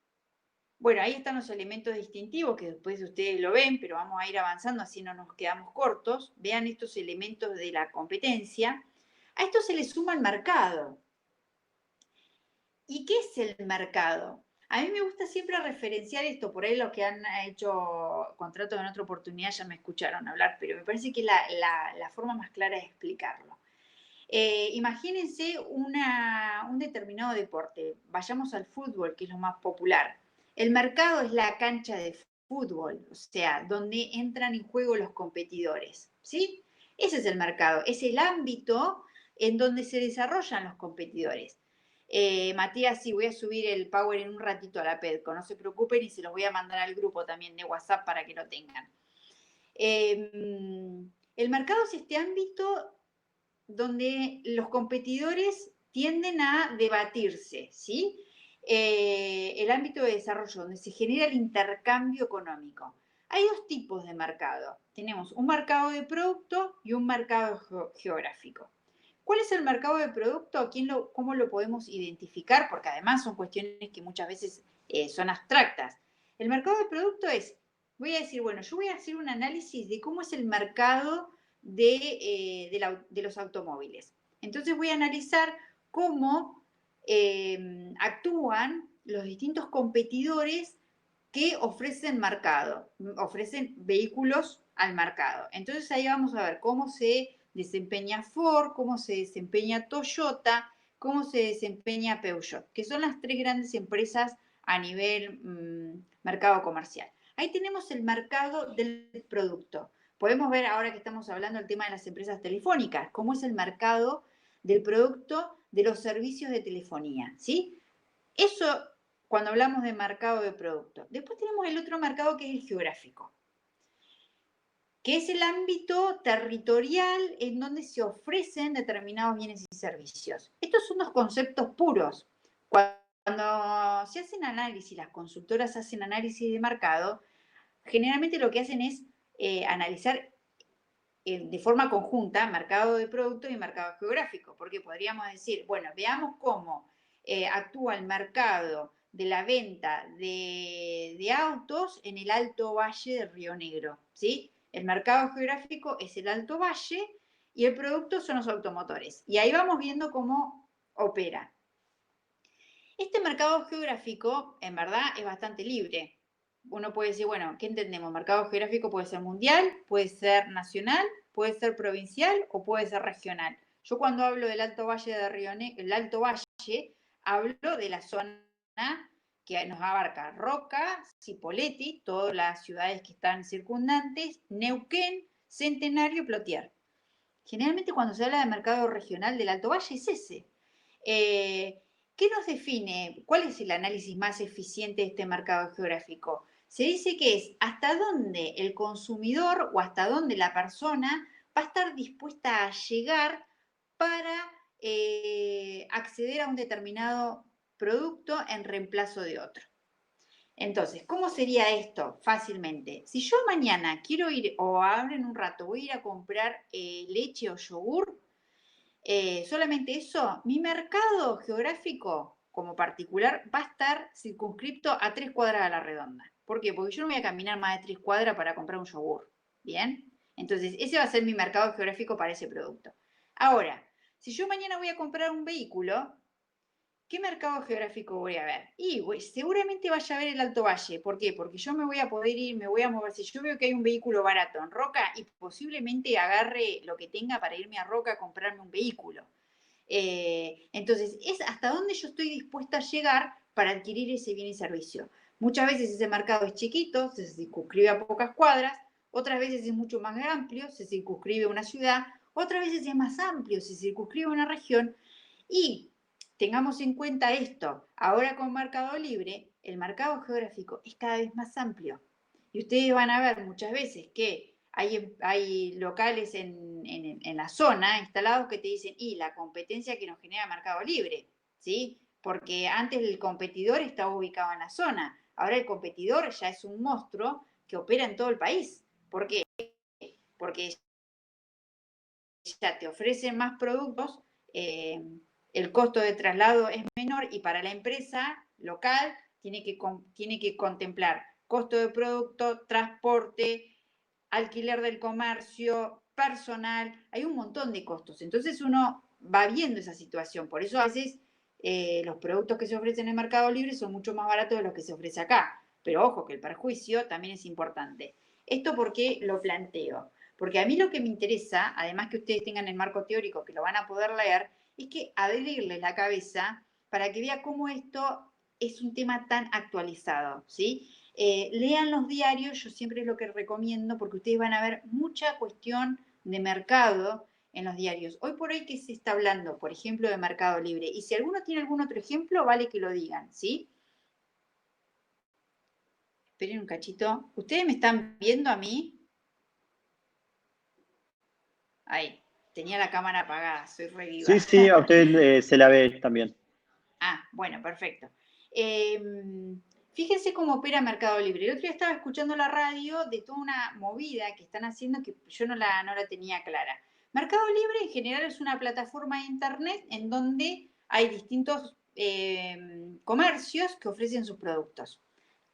bueno, ahí están los elementos distintivos que después ustedes lo ven, pero vamos a ir avanzando, así no nos quedamos cortos. Vean estos elementos de la competencia. A esto se le suma el mercado. ¿Y qué es el mercado? A mí me gusta siempre referenciar esto, por ahí los que han hecho contratos en otra oportunidad ya me escucharon hablar, pero me parece que es la forma más clara de explicarlo. Imagínense un determinado deporte, vayamos al fútbol, que es lo más popular. El mercado es la cancha de fútbol, o sea, donde entran en juego los competidores, ¿sí? Ese es el mercado, es el ámbito en donde se desarrollan los competidores. Matías, sí, voy a subir el Power en un ratito a la PEDCO, no se preocupen y se los voy a mandar al grupo también de WhatsApp para que lo tengan. El mercado es este ámbito donde los competidores tienden a debatirse, ¿sí? El ámbito de desarrollo, donde se genera el intercambio económico. Hay dos tipos de mercado. Tenemos un mercado de producto y un mercado geográfico. ¿Cuál es el mercado de producto? ¿Cómo lo podemos identificar? Porque además son cuestiones que muchas veces son abstractas. El mercado de producto es, voy a decir, bueno, yo voy a hacer un análisis de cómo es el mercado de los automóviles. Entonces voy a analizar cómo actúan los distintos competidores que ofrecen vehículos al mercado. Entonces ahí vamos a ver cómo se desempeña Ford, cómo se desempeña Toyota, cómo se desempeña Peugeot, que son las tres grandes empresas a nivel mercado comercial. Ahí tenemos el mercado del producto. Podemos ver ahora que estamos hablando del tema de las empresas telefónicas, cómo es el mercado del producto de los servicios de telefonía, ¿sí? Eso cuando hablamos de mercado de producto. Después tenemos el otro mercado que es el geográfico, que es el ámbito territorial en donde se ofrecen determinados bienes y servicios. Estos son dos conceptos puros. Cuando se hacen análisis, las consultoras hacen análisis de mercado, generalmente lo que hacen es analizar de forma conjunta mercado de producto y mercado geográfico, porque podríamos decir, bueno, veamos cómo actúa el mercado de la venta de autos en el Alto Valle de Río Negro, ¿sí? El mercado geográfico es el Alto Valle y el producto son los automotores. Y ahí vamos viendo cómo opera. Este mercado geográfico, en verdad, es bastante libre. Uno puede decir, bueno, ¿qué entendemos? Mercado geográfico puede ser mundial, puede ser nacional, puede ser provincial o puede ser regional. Yo cuando hablo del Alto Valle de Río Negro, el Alto Valle, hablo de la zona que nos abarca Roca, Cipolletti, todas las ciudades que están circundantes, Neuquén, Centenario y Plotier. Generalmente cuando se habla de mercado regional del Alto Valle es ese. ¿Qué nos define? ¿Cuál es el análisis más eficiente de este mercado geográfico? Se dice que es hasta dónde el consumidor o hasta dónde la persona va a estar dispuesta a llegar para acceder a un determinado producto en reemplazo de otro. Entonces, ¿cómo sería esto? Fácilmente. Si yo mañana quiero ir, o ahora en un rato, voy a ir a comprar leche o yogur, solamente eso, mi mercado geográfico como particular va a estar circunscripto a 3 cuadras a la redonda. ¿Por qué? Porque yo no voy a caminar más de 3 cuadras para comprar un yogur. ¿Bien? Entonces, ese va a ser mi mercado geográfico para ese producto. Ahora, si yo mañana voy a comprar un vehículo, ¿qué mercado geográfico voy a ver? Y seguramente vaya a ver el Alto Valle. ¿Por qué? Porque yo me voy a poder ir, me voy a mover. Si yo veo que hay un vehículo barato en Roca y posiblemente agarre lo que tenga para irme a Roca a comprarme un vehículo. Entonces, es hasta dónde yo estoy dispuesta a llegar para adquirir ese bien y servicio. Muchas veces ese mercado es chiquito, se circunscribe a pocas cuadras, otras veces es mucho más amplio, se circunscribe a una ciudad, otras veces es más amplio, se circunscribe a una región. Y tengamos en cuenta esto, ahora con Mercado Libre, el mercado geográfico es cada vez más amplio. Y ustedes van a ver muchas veces que hay locales en la zona instalados que te dicen, y la competencia que nos genera Mercado Libre, ¿sí? Porque antes el competidor estaba ubicado en la zona, ahora el competidor ya es un monstruo que opera en todo el país. ¿Por qué? Porque ya te ofrecen más productos, el costo de traslado es menor y para la empresa local tiene que contemplar costo de producto, transporte, alquiler del comercio, personal, hay un montón de costos. Entonces uno va viendo esa situación. Por eso a veces los productos que se ofrecen en Mercado Libre son mucho más baratos de los que se ofrece acá. Pero ojo que el perjuicio también es importante. ¿Esto por qué lo planteo? Porque a mí lo que me interesa, además que ustedes tengan el marco teórico que lo van a poder leer, es que abrirles la cabeza para que vea cómo esto es un tema tan actualizado, ¿sí? Lean los diarios, yo siempre es lo que recomiendo, porque ustedes van a ver mucha cuestión de mercado en los diarios. Hoy por hoy, ¿qué se está hablando? Por ejemplo, de Mercado Libre. Y si alguno tiene algún otro ejemplo, vale que lo digan, ¿sí? Esperen un cachito. ¿Ustedes me están viendo a mí? Ahí, tenía la cámara apagada, soy re viva. Sí, sí, a usted se la ve también. Ah, bueno, perfecto. Fíjense cómo opera Mercado Libre. El otro día estaba escuchando la radio de toda una movida que están haciendo que yo no la tenía clara. Mercado Libre en general es una plataforma de internet en donde hay distintos comercios que ofrecen sus productos.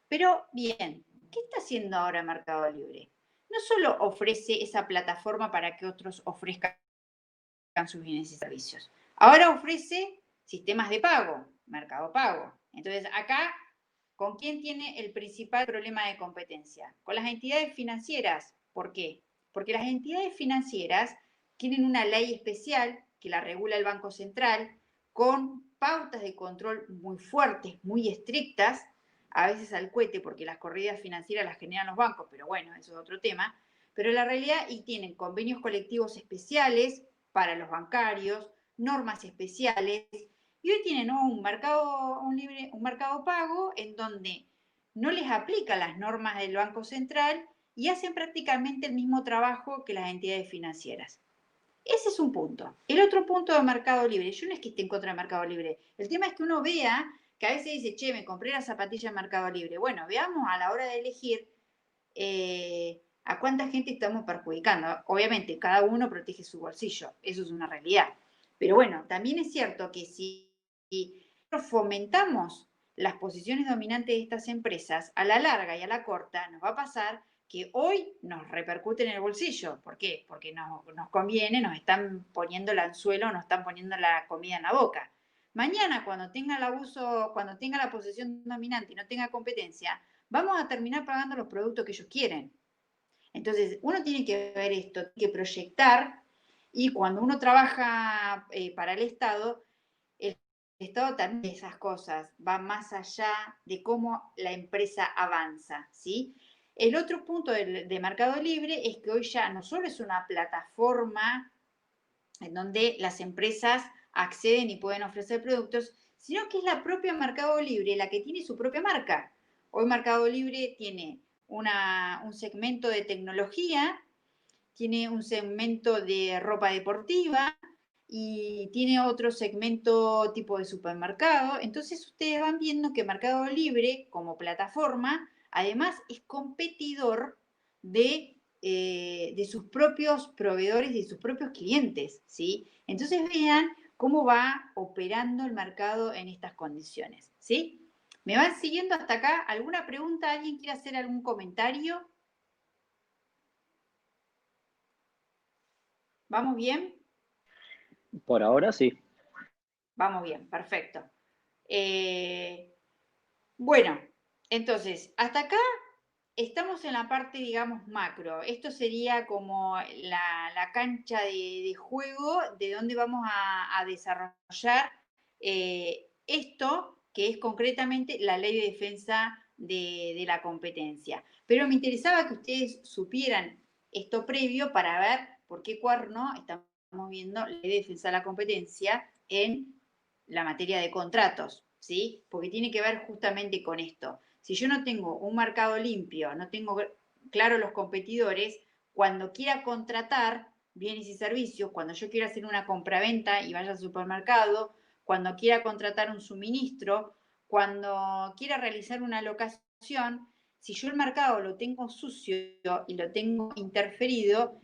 Pero bien, ¿qué está haciendo ahora Mercado Libre? No solo ofrece esa plataforma para que otros ofrezcan sus bienes y servicios. Ahora ofrece sistemas de pago, Mercado Pago. Entonces, acá, ¿con quién tiene el principal problema de competencia? Con las entidades financieras. ¿Por qué? Porque las entidades financieras tienen una ley especial que la regula el Banco Central con pautas de control muy fuertes, muy estrictas, a veces al cohete, porque las corridas financieras las generan los bancos, pero bueno, eso es otro tema. Pero la realidad, y tienen convenios colectivos especiales para los bancarios, normas especiales, y hoy tienen un mercado pago en donde no les aplican las normas del Banco Central y hacen prácticamente el mismo trabajo que las entidades financieras. Ese es un punto. El otro punto de Mercado Libre, yo no es que esté en contra de Mercado Libre, el tema es que uno vea que a veces dice, che, me compré la zapatilla en Mercado Libre. Bueno, veamos a la hora de elegir a cuánta gente estamos perjudicando. Obviamente, cada uno protege su bolsillo, eso es una realidad. Pero bueno, también es cierto que si fomentamos las posiciones dominantes de estas empresas, a la larga y a la corta nos va a pasar que hoy nos repercute en el bolsillo. ¿Por qué? Porque nos conviene, nos están poniendo el anzuelo, nos están poniendo la comida en la boca. Mañana, cuando tenga el abuso, cuando tenga la posesión dominante y no tenga competencia, vamos a terminar pagando los productos que ellos quieren. Entonces, uno tiene que ver esto, tiene que proyectar, y cuando uno trabaja para el Estado también esas cosas, va más allá de cómo la empresa avanza, ¿sí? El otro punto de Mercado Libre es que hoy ya no solo es una plataforma en donde las empresas acceden y pueden ofrecer productos, sino que es la propia Mercado Libre la que tiene su propia marca. Hoy Mercado Libre tiene un segmento de tecnología, tiene un segmento de ropa deportiva y tiene otro segmento tipo de supermercado. Entonces ustedes van viendo que Mercado Libre como plataforma además es competidor de sus propios proveedores y de sus propios clientes, ¿sí? Entonces vean cómo va operando el mercado en estas condiciones, ¿sí? ¿Me van siguiendo hasta acá? ¿Alguna pregunta? ¿Alguien quiere hacer algún comentario? ¿Vamos bien? Por ahora sí. Vamos bien, perfecto. Bueno, entonces, hasta acá estamos en la parte, digamos, macro. Esto sería como la cancha de juego de donde vamos a desarrollar esto, que es concretamente la ley de defensa de la competencia. Pero me interesaba que ustedes supieran esto previo para ver por qué cuerno estamos viendo la ley de defensa de la competencia en la materia de contratos, ¿sí? Porque tiene que ver justamente con esto. Si yo no tengo un mercado limpio, no tengo claro los competidores, cuando quiera contratar bienes y servicios, cuando yo quiera hacer una compraventa y vaya al supermercado, cuando quiera contratar un suministro, cuando quiera realizar una locación, si yo el mercado lo tengo sucio y lo tengo interferido,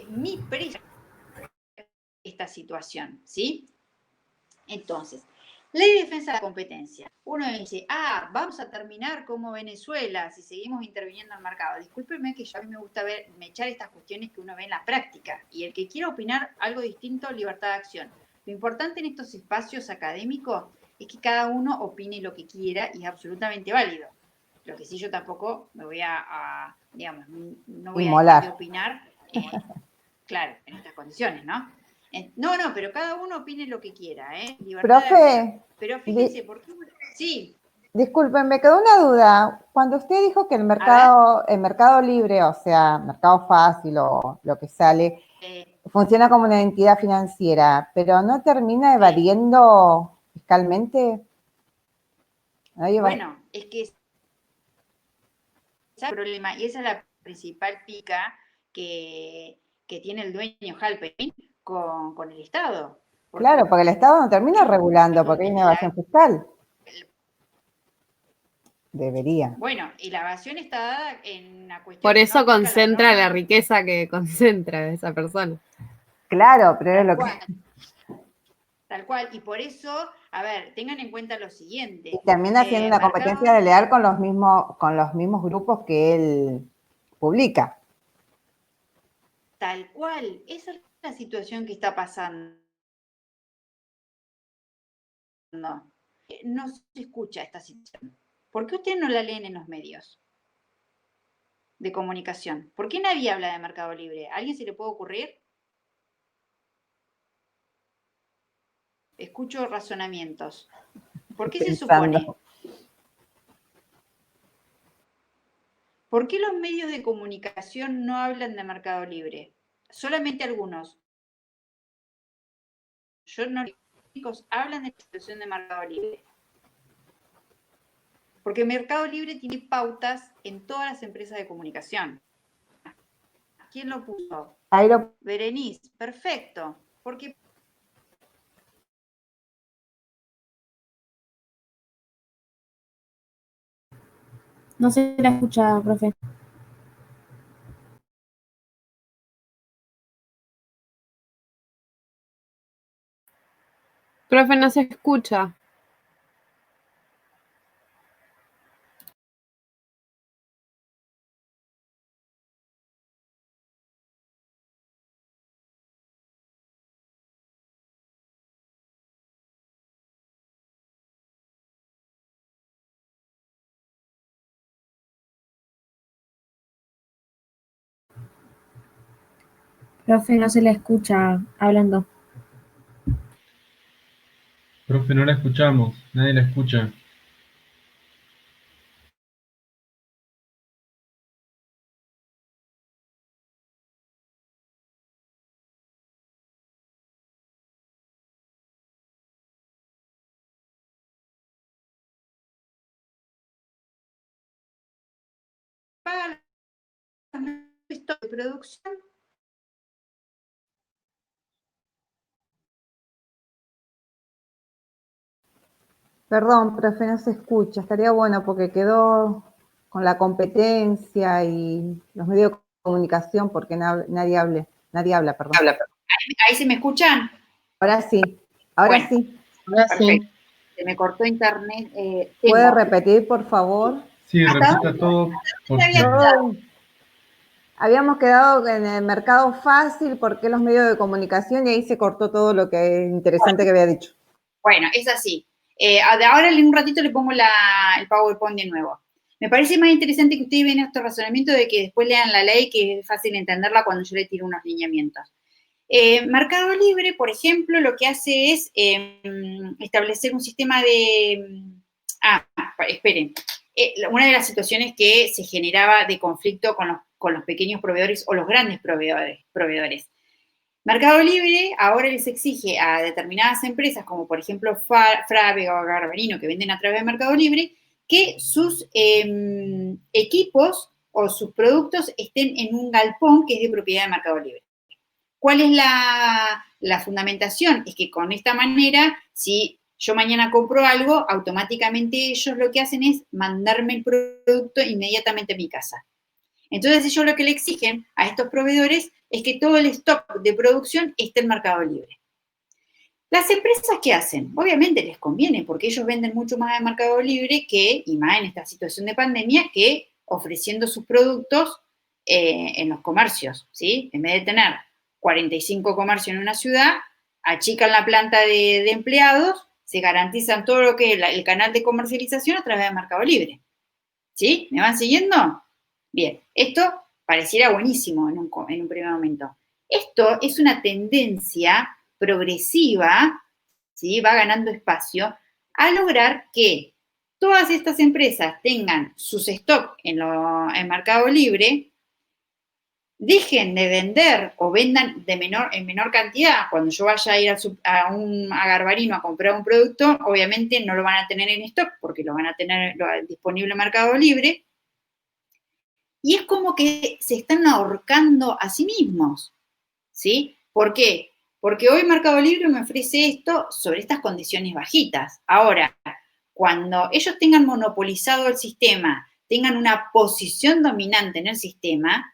mi precio esta situación, ¿sí? Entonces, ley de defensa de la competencia. Uno dice, vamos a terminar como Venezuela si seguimos interviniendo en el mercado. Discúlpeme que a mí me gusta echar estas cuestiones que uno ve en la práctica. Y el que quiera opinar algo distinto, libertad de acción. Lo importante en estos espacios académicos es que cada uno opine lo que quiera y es absolutamente válido. Lo que sí yo tampoco me voy digamos, no voy a dejar de opinar, claro, en estas condiciones, ¿no? No, pero cada uno opine lo que quiera, ¿eh? Libertad de acción. Pero fíjense, ¿por qué? Sí. Disculpen, me quedó una duda. Cuando usted dijo que el mercado libre, o sea, mercado fácil o lo que sale, funciona como una entidad financiera, pero ¿no termina evadiendo fiscalmente? Bueno, es que ese es el problema y esa es la principal pica que tiene el dueño Halperin con el Estado. Claro, porque el Estado no termina regulando porque hay una evasión fiscal. Debería. Bueno, y la evasión está dada en una cuestión. Por eso concentra la riqueza que concentra esa persona. Claro, pero es lo que. Tal cual, y por eso, a ver, tengan en cuenta lo siguiente. Y termina haciendo una competencia desleal con los mismos grupos que él publica. Tal cual, esa es la situación que está pasando. No se escucha esta situación. ¿Por qué ustedes no la leen en los medios de comunicación? ¿Por qué nadie habla de Mercado Libre? ¿A alguien se le puede ocurrir? Escucho razonamientos. ¿Por qué se supone? ¿Por qué los medios de comunicación no hablan de Mercado Libre? Solamente algunos. Hablan de la situación de Mercado Libre. Porque Mercado Libre tiene pautas en todas las empresas de comunicación. ¿Quién lo puso? Berenice, perfecto. Porque no se la escucha, profe. Profe, no se escucha. Profe, no se la escucha hablando. Profe, no la escuchamos, nadie la escucha. esto de producción. Perdón, profe, no se escucha. Estaría bueno porque quedó con la competencia y los medios de comunicación porque nadie habla, perdón. ¿Ahí se me escuchan? Ahora sí, ahora sí. Perfecto. Se me cortó internet. ¿Puede repetir, por favor? Sí, repita todo. Habíamos quedado en el mercado fácil porque los medios de comunicación y ahí se cortó todo lo que es interesante que había dicho. Bueno, es así. Ahora en un ratito le pongo el PowerPoint de nuevo. Me parece más interesante que ustedes vean estos razonamientos de que después lean la ley, que es fácil entenderla cuando yo le tiro unos lineamientos. Mercado Libre, por ejemplo, lo que hace es establecer un sistema de... esperen. una de las situaciones que se generaba de conflicto con los pequeños proveedores o los grandes proveedores. Mercado Libre ahora les exige a determinadas empresas, como por ejemplo Frávega o Garbarino, que venden a través de Mercado Libre, que sus equipos o sus productos estén en un galpón que es de propiedad de Mercado Libre. ¿Cuál es la fundamentación? Es que con esta manera, si yo mañana compro algo, automáticamente ellos lo que hacen es mandarme el producto inmediatamente a mi casa. Entonces ellos lo que le exigen a estos proveedores es que todo el stock de producción esté en Mercado Libre. ¿Las empresas qué hacen? Obviamente les conviene, porque ellos venden mucho más en Mercado Libre y más en esta situación de pandemia, que ofreciendo sus productos en los comercios, ¿sí? En vez de tener 45 comercios en una ciudad, achican la planta de empleados, se garantizan todo lo que es el canal de comercialización a través de Mercado Libre. ¿Sí? ¿Me van siguiendo? Bien, esto pareciera buenísimo en un primer momento. Esto es una tendencia progresiva, ¿sí? Va ganando espacio, a lograr que todas estas empresas tengan sus stocks en Mercado Libre, dejen de vender o vendan en menor cantidad. Cuando yo vaya a ir a Garbarino a comprar un producto, obviamente no lo van a tener en stock porque lo van a tener disponible en Mercado Libre. Y es como que se están ahorcando a sí mismos, ¿sí? ¿Por qué? Porque hoy Mercado Libre me ofrece esto sobre estas condiciones bajitas. Ahora, cuando ellos tengan monopolizado el sistema, tengan una posición dominante en el sistema,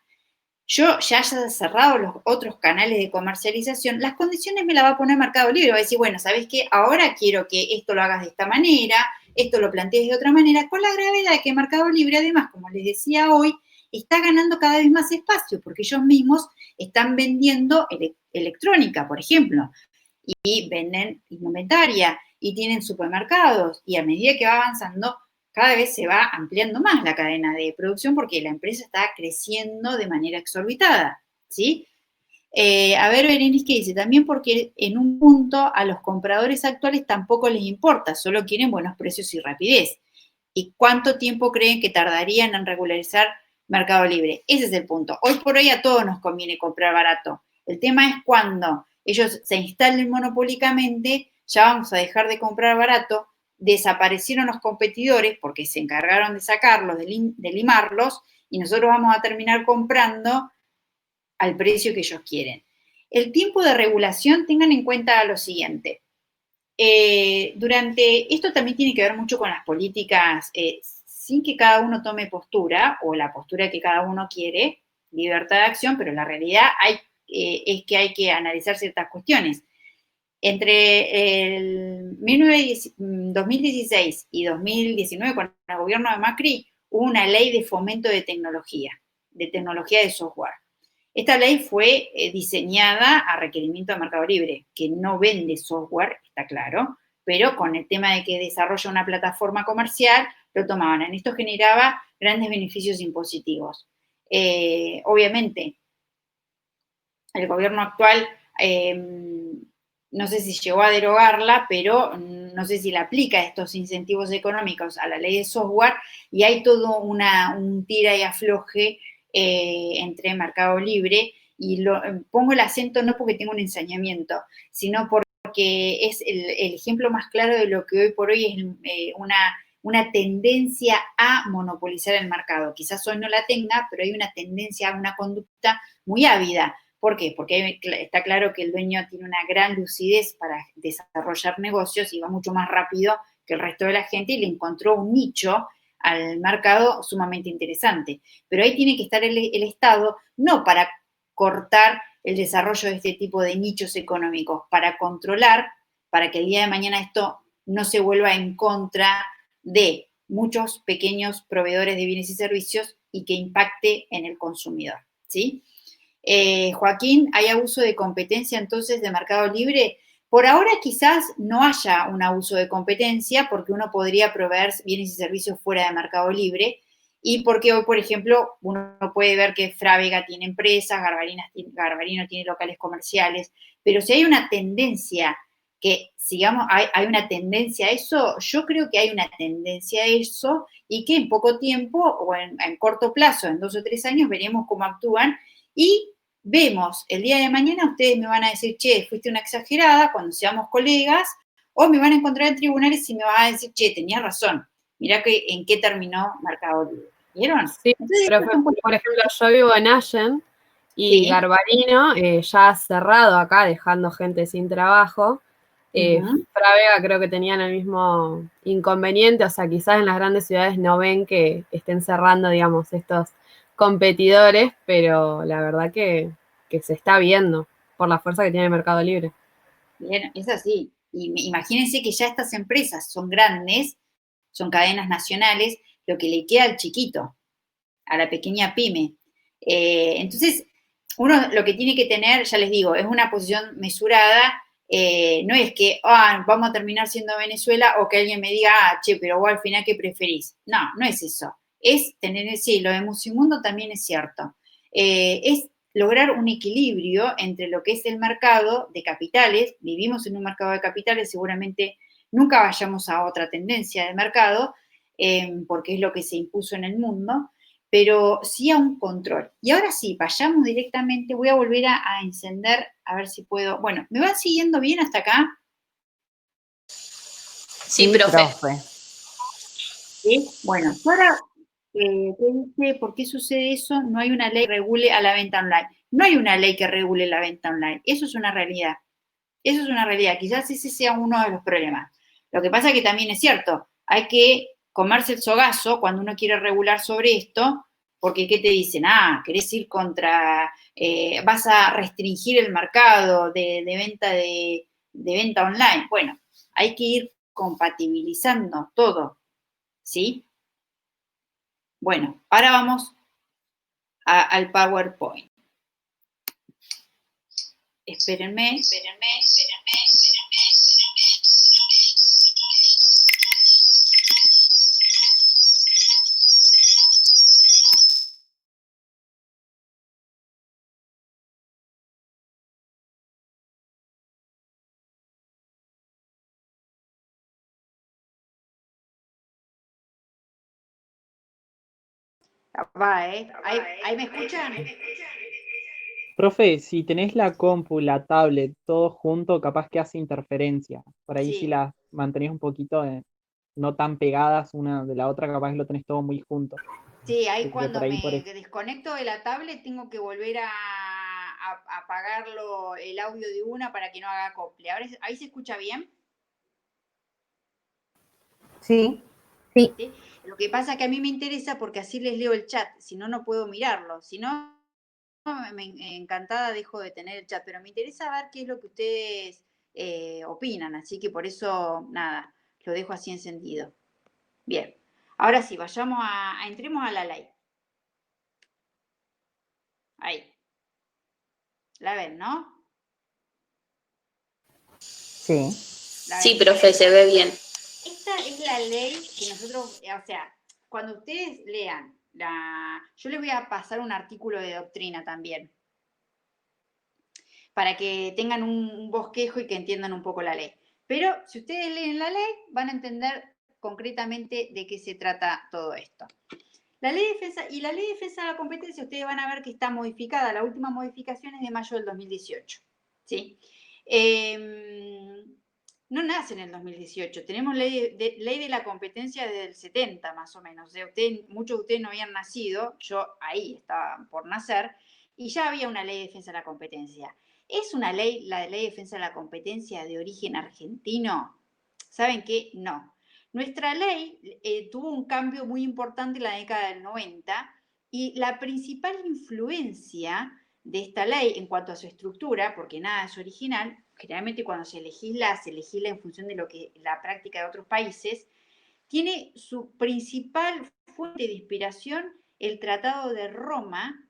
yo ya haya cerrado los otros canales de comercialización, las condiciones me las va a poner Mercado Libre. Va a decir, bueno, ¿sabes qué? Ahora quiero que esto lo hagas de esta manera, esto lo plantees de otra manera, con la gravedad de que Mercado Libre, además, como les decía hoy, está ganando cada vez más espacio, porque ellos mismos están vendiendo electrónica, por ejemplo, y venden indumentaria, y tienen supermercados, y a medida que va avanzando, cada vez se va ampliando más la cadena de producción porque la empresa está creciendo de manera exorbitada, ¿sí? A ver, Berenice, ¿qué dice? También porque en un punto a los compradores actuales tampoco les importa, solo quieren buenos precios y rapidez. ¿Y cuánto tiempo creen que tardarían en regularizar Mercado Libre? Ese es el punto. Hoy por hoy a todos nos conviene comprar barato. El tema es cuando ellos se instalen monopólicamente, ya vamos a dejar de comprar barato, desaparecieron los competidores porque se encargaron de sacarlos, de limarlos, y nosotros vamos a terminar comprando al precio que ellos quieren. El tiempo de regulación, tengan en cuenta lo siguiente. Esto también tiene que ver mucho con las políticas, sin que cada uno tome postura, o la postura que cada uno quiere, libertad de acción, pero la realidad es que hay que analizar ciertas cuestiones. Entre el 2016 y 2019, con el gobierno de Macri, hubo una ley de fomento de tecnología de software. Esta ley fue diseñada a requerimiento de Mercado Libre, que no vende software, está claro, pero con el tema de que desarrolla una plataforma comercial, lo tomaban. En esto generaba grandes beneficios impositivos. Obviamente, el gobierno actual, no sé si llegó a derogarla, pero no sé si le aplica estos incentivos económicos a la ley de software, y hay todo un tira y afloje entre Mercado Libre, y pongo el acento no porque tengo un ensañamiento, sino porque es el ejemplo más claro de lo que hoy por hoy es una tendencia a monopolizar el mercado. Quizás hoy no la tenga, pero hay una tendencia a una conducta muy ávida. ¿Por qué? Porque está claro que el dueño tiene una gran lucidez para desarrollar negocios y va mucho más rápido que el resto de la gente, y le encontró un nicho al mercado sumamente interesante. Pero ahí tiene que estar el Estado, no para cortar el desarrollo de este tipo de nichos económicos, para controlar, para que el día de mañana esto no se vuelva en contra de muchos pequeños proveedores de bienes y servicios y que impacte en el consumidor, ¿sí? Joaquín, ¿hay abuso de competencia entonces de Mercado Libre? Por ahora quizás no haya un abuso de competencia porque uno podría proveer bienes y servicios fuera de Mercado Libre, y porque hoy, por ejemplo, uno puede ver que Frávega tiene empresas, Garbarino tiene locales comerciales, pero si hay una tendencia que sigamos, hay una tendencia a eso, yo creo que hay una tendencia a eso y que en poco tiempo o en corto plazo, en 2 o 3 años, veremos cómo actúan y vemos el día de mañana, ustedes me van a decir, che, fuiste una exagerada cuando seamos colegas, o me van a encontrar en tribunales y me van a decir, che, tenías razón, mirá que, en qué terminó Mercado Libre. ¿Vieron? Sí, Entonces, pero por ejemplo, yo vivo en Allen y Sí. Garbarino ya ha cerrado acá, dejando gente sin trabajo. Frávega creo que tenían el mismo inconveniente, o sea, quizás en las grandes ciudades no ven que estén cerrando, digamos, estos competidores, pero la verdad que se está viendo por la fuerza que tiene el Mercado Libre. Bien, es así. Y imagínense que ya estas empresas son grandes, son cadenas nacionales, lo que le queda al chiquito, a la pequeña pyme. Entonces, uno lo que tiene que tener, ya les digo, es una posición mesurada. No es que vamos a terminar siendo Venezuela o que alguien me diga, che, pero vos al final, ¿qué preferís? No, no es eso. Es tener, sí, lo de Musimundo también es cierto. Es lograr un equilibrio entre lo que es el mercado de capitales. Vivimos en un mercado de capitales, seguramente nunca vayamos a otra tendencia de mercado, porque es lo que se impuso en el mundo, pero sí a un control. Y ahora sí, vayamos directamente, voy a volver a encender, a ver si puedo. Bueno, ¿me van siguiendo bien hasta acá? Sí, profe. ¿Sí? Bueno, ahora, ¿qué dice? ¿Por qué sucede eso? No hay una ley que regule a la venta online. No hay una ley que regule la venta online. Eso es una realidad. Eso es una realidad. Quizás ese sea uno de los problemas. Lo que pasa es que también es cierto, hay que comerse el sogazo cuando uno quiere regular sobre esto, porque ¿qué te dicen? Querés ir contra, vas a restringir el mercado de venta online. Bueno, hay que ir compatibilizando todo, ¿sí? Bueno, ahora vamos al PowerPoint. Espérenme. ¿Ahí me escuchan? Profe, si tenés la compu, la tablet, todo junto, capaz que hace interferencia. Por ahí Sí. si las mantenés un poquito no tan pegadas una de la otra, capaz que lo tenés todo muy junto. Sí, ahí Así que cuando por ahí, me desconecto de la tablet tengo que volver a apagarlo el audio de una para que no haga acople. Ahora, ¿ahí se escucha bien? Sí. Sí. ¿Sí? Lo que pasa es que a mí me interesa porque así les leo el chat, si no, no puedo mirarlo. Si no, encantada dejo de tener el chat, pero me interesa ver qué es lo que ustedes opinan, así que por eso, nada, lo dejo así encendido. Bien, ahora sí, vayamos entremos a la ley. Ahí. ¿La ven, no? Sí. Sí, profe, se ve bien. Esta es la ley que nosotros, o sea, cuando ustedes lean, yo les voy a pasar un artículo de doctrina también, para que tengan un bosquejo y que entiendan un poco la ley. Pero si ustedes leen la ley, van a entender concretamente de qué se trata todo esto. La ley de defensa de la competencia, ustedes van a ver que está modificada. La última modificación es de mayo del 2018. ¿Sí? No nace en el 2018. Tenemos ley de la competencia desde el 70, más o menos. Muchos de ustedes no habían nacido. Yo ahí estaba por nacer. Y ya había una ley de defensa de la competencia. ¿Es una ley, la de ley de defensa de la competencia, de origen argentino? ¿Saben qué? No. Nuestra ley tuvo un cambio muy importante en la década del 90 y la principal influencia de esta ley en cuanto a su estructura, porque nada es original, generalmente cuando se legisla en función de lo que la práctica de otros países, tiene su principal fuente de inspiración el Tratado de Roma,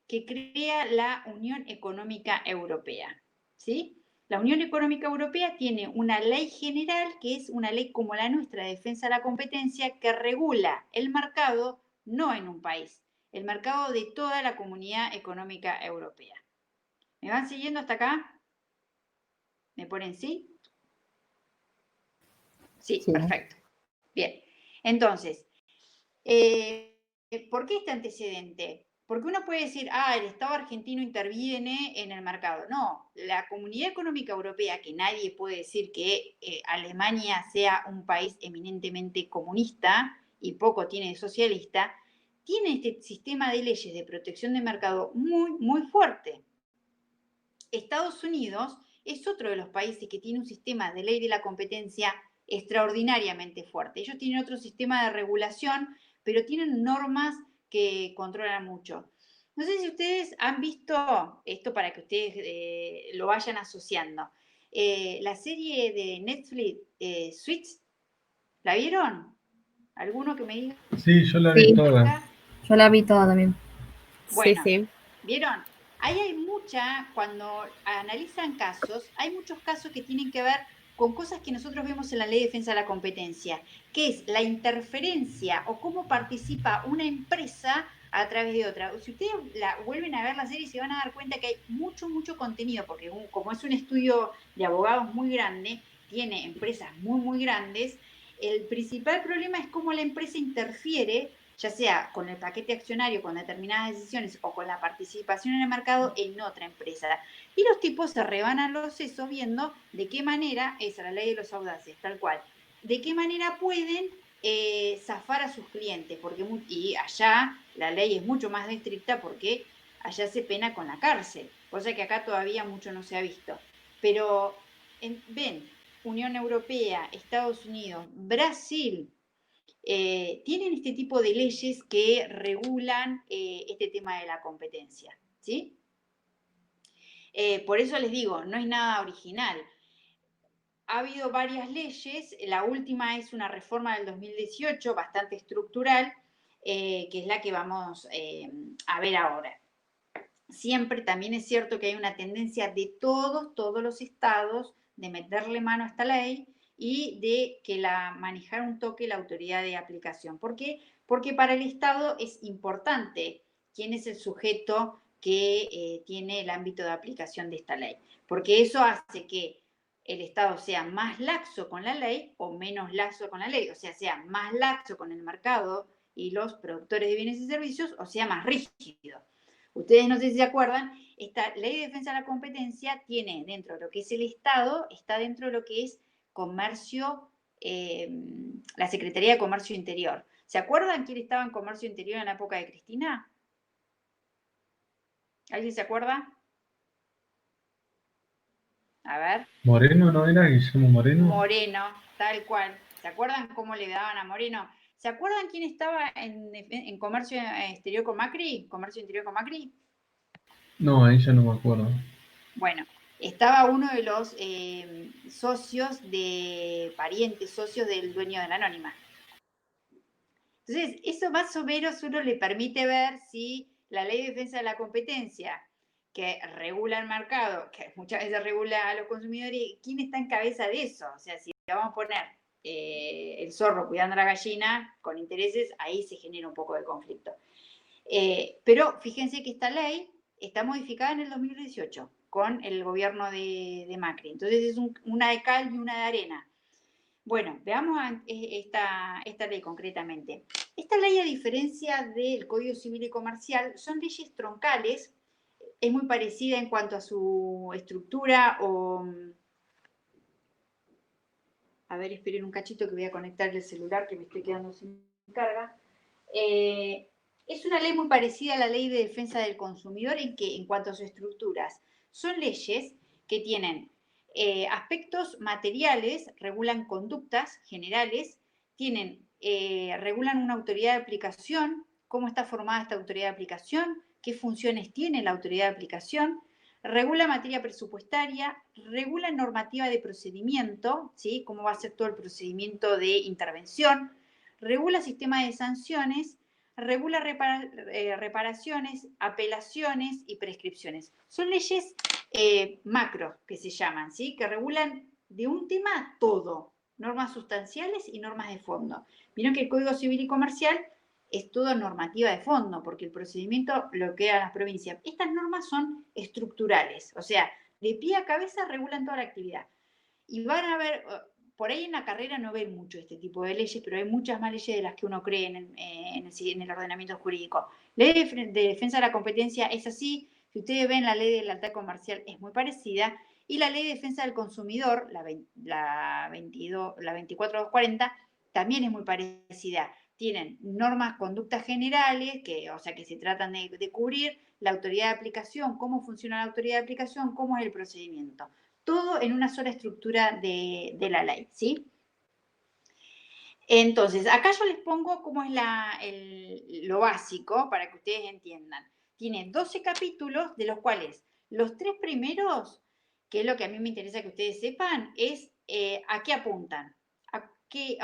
que crea la Unión Económica Europea, ¿sí? La Unión Económica Europea tiene una ley general, que es una ley como la nuestra de defensa de la competencia, que regula el mercado, no en un país, el mercado de toda la Comunidad Económica Europea. ¿Me van siguiendo hasta acá? ¿Me ponen sí? Sí, Sí. perfecto. Bien. Entonces, ¿por qué este antecedente? Porque uno puede decir, el Estado argentino interviene en el mercado. No, la Comunidad Económica Europea, que nadie puede decir que Alemania sea un país eminentemente comunista y poco tiene de socialista, tiene este sistema de leyes de protección de mercado muy, muy fuerte. Estados Unidos es otro de los países que tiene un sistema de ley de la competencia extraordinariamente fuerte. Ellos tienen otro sistema de regulación, pero tienen normas que controlan mucho. No sé si ustedes han visto, esto para que ustedes lo vayan asociando, la serie de Netflix, Suits, ¿la vieron? ¿Alguno que me diga? Sí, yo la vi Sí, toda. yo la vi toda también. Bueno, Sí, sí. ¿vieron? Ahí hay cuando analizan casos, hay muchos casos que tienen que ver con cosas que nosotros vemos en la Ley de Defensa de la Competencia, que es la interferencia o cómo participa una empresa a través de otra. Si ustedes vuelven a ver la serie, se van a dar cuenta que hay mucho, mucho contenido, porque como es un estudio de abogados muy grande, tiene empresas muy, muy grandes, el principal problema es cómo la empresa interfiere, ya sea con el paquete accionario, con determinadas decisiones o con la participación en el mercado en otra empresa. Y los tipos se rebanan los sesos viendo de qué manera, esa es la ley de los audaces, tal cual, de qué manera pueden zafar a sus clientes, y allá la ley es mucho más estricta porque allá se pena con la cárcel, cosa que acá todavía mucho no se ha visto. Pero ven, Unión Europea, Estados Unidos, Brasil, tienen este tipo de leyes que regulan este tema de la competencia, ¿sí? Por eso les digo, no es nada original. Ha habido varias leyes, la última es una reforma del 2018, bastante estructural, que es la que vamos a ver ahora. Siempre también es cierto que hay una tendencia de todos los estados de meterle mano a esta ley y de que manejar un toque la autoridad de aplicación. ¿Por qué? Porque para el Estado es importante quién es el sujeto que tiene el ámbito de aplicación de esta ley, porque eso hace que el Estado sea más laxo con la ley o menos laxo con la ley, o sea más laxo con el mercado y los productores de bienes y servicios, o sea más rígido. Ustedes no sé si se acuerdan, esta ley de defensa de la competencia tiene dentro de lo que es el Estado, está dentro de lo que es comercio, la Secretaría de Comercio Interior. ¿Se acuerdan quién estaba en Comercio Interior en la época de Cristina? ¿Alguien se acuerda? A ver. ¿Moreno no era Guillermo Moreno? Moreno, tal cual. ¿Se acuerdan cómo le daban a Moreno? ¿Se acuerdan quién estaba en Comercio Exterior con Macri? ¿Comercio Interior con Macri? No, ahí ya no me acuerdo. Bueno, estaba uno de los parientes socios del dueño de la Anónima. Entonces, eso más o menos uno le permite ver si la Ley de Defensa de la Competencia, que regula el mercado, que muchas veces regula a los consumidores, ¿quién está en cabeza de eso? O sea, si le vamos a poner el zorro cuidando a la gallina con intereses, ahí se genera un poco de conflicto. Pero fíjense que esta ley está modificada en el 2018 con el gobierno de Macri. Entonces es una de cal y una de arena. Bueno, veamos esta ley concretamente. Esta ley, a diferencia del Código Civil y Comercial, son leyes troncales, es muy parecida en cuanto a su estructura o... A ver, esperen un cachito que voy a conectar el celular que me estoy quedando sin carga. Es una ley muy parecida a la Ley de Defensa del Consumidor en cuanto a sus estructuras. Son leyes que tienen aspectos materiales, regulan conductas generales, regulan una autoridad de aplicación, cómo está formada esta autoridad de aplicación, qué funciones tiene la autoridad de aplicación, regula materia presupuestaria, regula normativa de procedimiento, ¿sí? Cómo va a ser todo el procedimiento de intervención, regula sistema de sanciones, regula reparaciones, apelaciones y prescripciones. Son leyes macro que se llaman, ¿sí? Que regulan de un tema todo, normas sustanciales y normas de fondo. Vieron que el Código Civil y Comercial es toda normativa de fondo, porque el procedimiento lo queda a las provincias. Estas normas son estructurales, o sea, de pie a cabeza regulan toda la actividad. Y van a ver, por ahí en la carrera no ven mucho este tipo de leyes, pero hay muchas más leyes de las que uno cree en el ordenamiento jurídico. Ley de defensa de la competencia es así. Si ustedes ven la ley de lealtad comercial es muy parecida. Y la ley de defensa del consumidor, la 24240, también es muy parecida. Tienen normas, conductas generales, o sea, que se tratan de cubrir, la autoridad de aplicación, cómo funciona la autoridad de aplicación, cómo es el procedimiento. Todo en una sola estructura de la ley, ¿sí? Entonces, acá yo les pongo cómo es lo básico para que ustedes entiendan. Tiene 12 capítulos, de los cuales los 3 primeros, que es lo que a mí me interesa que ustedes sepan, es a qué apuntan. ¿Qué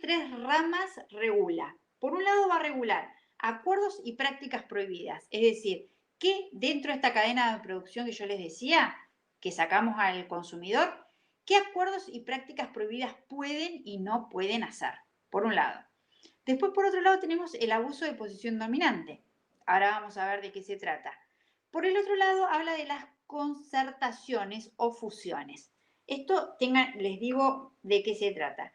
3 ramas regula? Por un lado va a regular acuerdos y prácticas prohibidas, es decir, que dentro de esta cadena de producción que yo les decía, que sacamos al consumidor, ¿qué acuerdos y prácticas prohibidas pueden y no pueden hacer? Por un lado. Después, por otro lado, tenemos el abuso de posición dominante. Ahora vamos a ver de qué se trata. Por el otro lado, habla de las concertaciones o fusiones. Esto, les digo de qué se trata.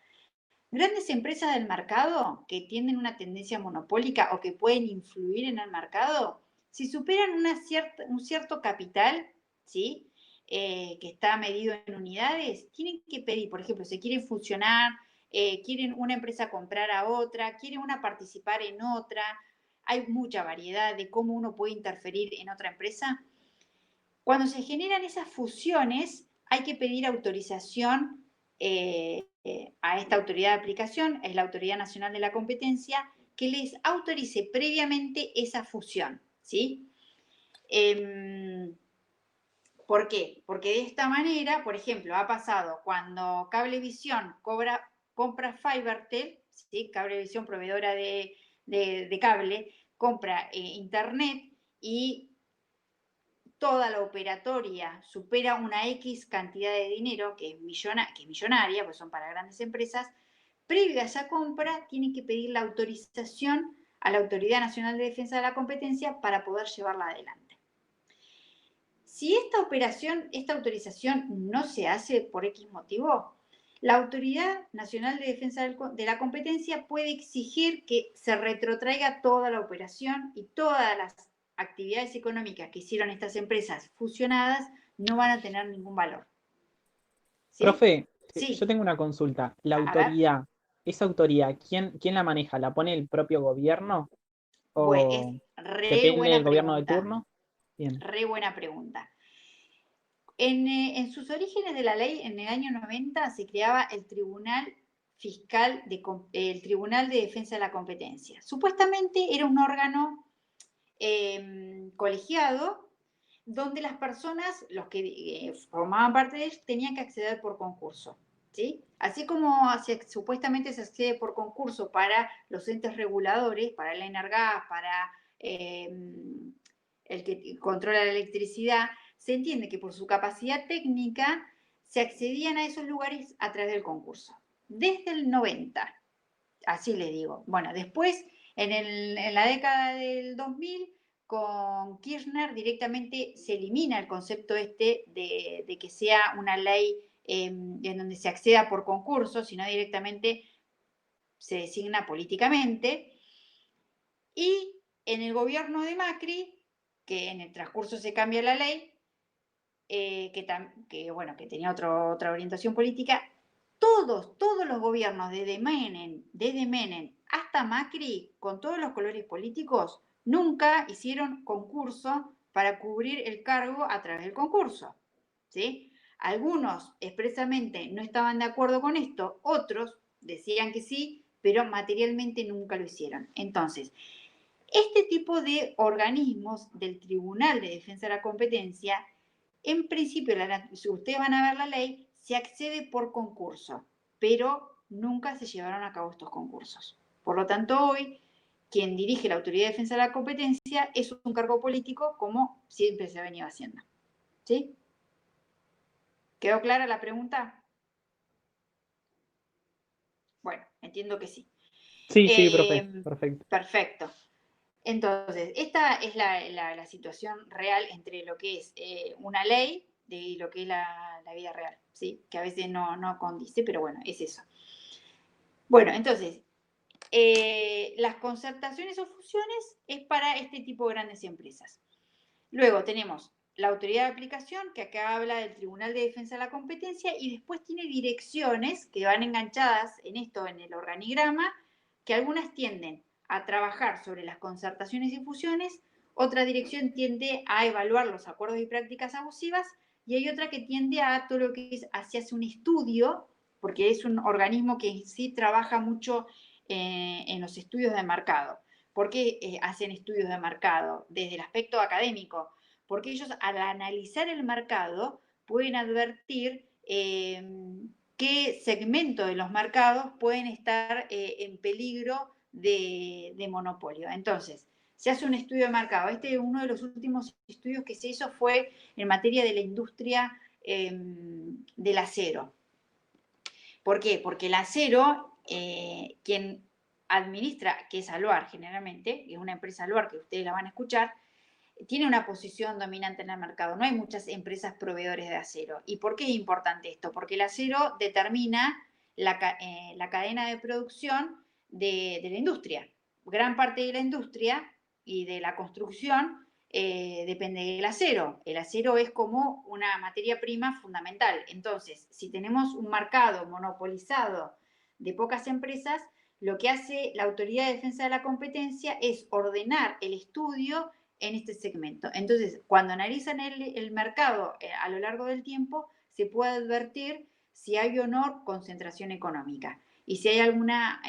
Grandes empresas del mercado que tienen una tendencia monopólica o que pueden influir en el mercado, si superan un cierto capital, ¿sí? Que está medido en unidades, tienen que pedir, por ejemplo, si quieren fusionar, quieren una empresa comprar a otra, quieren una participar en otra, hay mucha variedad de cómo uno puede interferir en otra empresa. Cuando se generan esas fusiones, hay que pedir autorización a esta autoridad de aplicación, es la Autoridad Nacional de la Competencia, que les autorice previamente esa fusión, ¿sí? ¿Por qué? Porque de esta manera, por ejemplo, ha pasado cuando Cablevisión compra Fibertel, ¿sí? Cablevisión, proveedora de cable, compra internet y toda la operatoria supera una X cantidad de dinero, que es millonaria, pues son para grandes empresas, previa a esa compra, tiene que pedir la autorización a la Autoridad Nacional de Defensa de la Competencia para poder llevarla adelante. Si esta autorización no se hace por X motivo, la Autoridad Nacional de Defensa de la Competencia puede exigir que se retrotraiga toda la operación y todas las actividades económicas que hicieron estas empresas fusionadas no van a tener ningún valor. ¿Sí? Profe, sí. Yo tengo una consulta. La autoridad, esa autoridad, ¿quién la maneja? ¿La pone el propio gobierno? ¿O bueno, es depende del gobierno de turno? Bien. Re buena pregunta. En sus orígenes de la ley, en el año 90, se creaba el Tribunal Fiscal, el Tribunal de Defensa de la Competencia. Supuestamente era un órgano colegiado donde las personas, los que formaban parte de él, tenían que acceder por concurso, ¿sí? Así como supuestamente se accede por concurso para los entes reguladores, para el ENARGAS, para el que controla la electricidad, se entiende que por su capacidad técnica se accedían a esos lugares a través del concurso. Desde el 90, así les digo. Bueno, después, en la década del 2000, con Kirchner directamente se elimina el concepto de que sea una ley en donde se acceda por concurso, sino directamente se designa políticamente. Y en el gobierno de Macri, que en el transcurso se cambia la ley, que tenía otra orientación política, todos los gobiernos, desde Menem hasta Macri, con todos los colores políticos, nunca hicieron concurso para cubrir el cargo a través del concurso, ¿sí? Algunos expresamente no estaban de acuerdo con esto, otros decían que sí, pero materialmente nunca lo hicieron. Entonces, este tipo de organismos del Tribunal de Defensa de la Competencia, en principio, si ustedes van a ver la ley, se accede por concurso, pero nunca se llevaron a cabo estos concursos. Por lo tanto, hoy, quien dirige la Autoridad de Defensa de la Competencia es un cargo político, como siempre se ha venido haciendo. ¿Sí? ¿Quedó clara la pregunta? Bueno, entiendo que sí. Sí, profe, perfecto. Perfecto. Entonces, esta es la situación real entre lo que es una ley y lo que es la vida real. ¿sí? Que a veces no condice, pero bueno, es eso. Bueno, entonces, las concertaciones o fusiones es para este tipo de grandes empresas. Luego tenemos la autoridad de aplicación, que acá habla del Tribunal de Defensa de la Competencia, y después tiene direcciones que van enganchadas en esto, en el organigrama, que algunas tienden a trabajar sobre las concertaciones y fusiones, otra dirección tiende a evaluar los acuerdos y prácticas abusivas, y hay otra que tiende a todo lo que es hacia un estudio, porque es un organismo que sí trabaja mucho en los estudios de mercado. ¿Por qué hacen estudios de mercado? Desde el aspecto académico, porque ellos al analizar el mercado pueden advertir qué segmentos de los mercados pueden estar en peligro de monopolio. Entonces, se hace un estudio de mercado. Uno de los últimos estudios que se hizo fue en materia de la industria del acero. ¿Por qué? Porque el acero, quien administra, que es Aluar generalmente, que es una empresa Aluar que ustedes la van a escuchar, tiene una posición dominante en el mercado. No hay muchas empresas proveedores de acero. ¿Y por qué es importante esto? Porque el acero determina la cadena de producción de la industria. Gran parte de la industria y de la construcción depende del acero. El acero es como una materia prima fundamental. Entonces, si tenemos un mercado monopolizado de pocas empresas, lo que hace la Autoridad de Defensa de la Competencia es ordenar el estudio en este segmento. Entonces, cuando analizan el mercado a lo largo del tiempo, se puede advertir si hay o no concentración económica y si hay alguna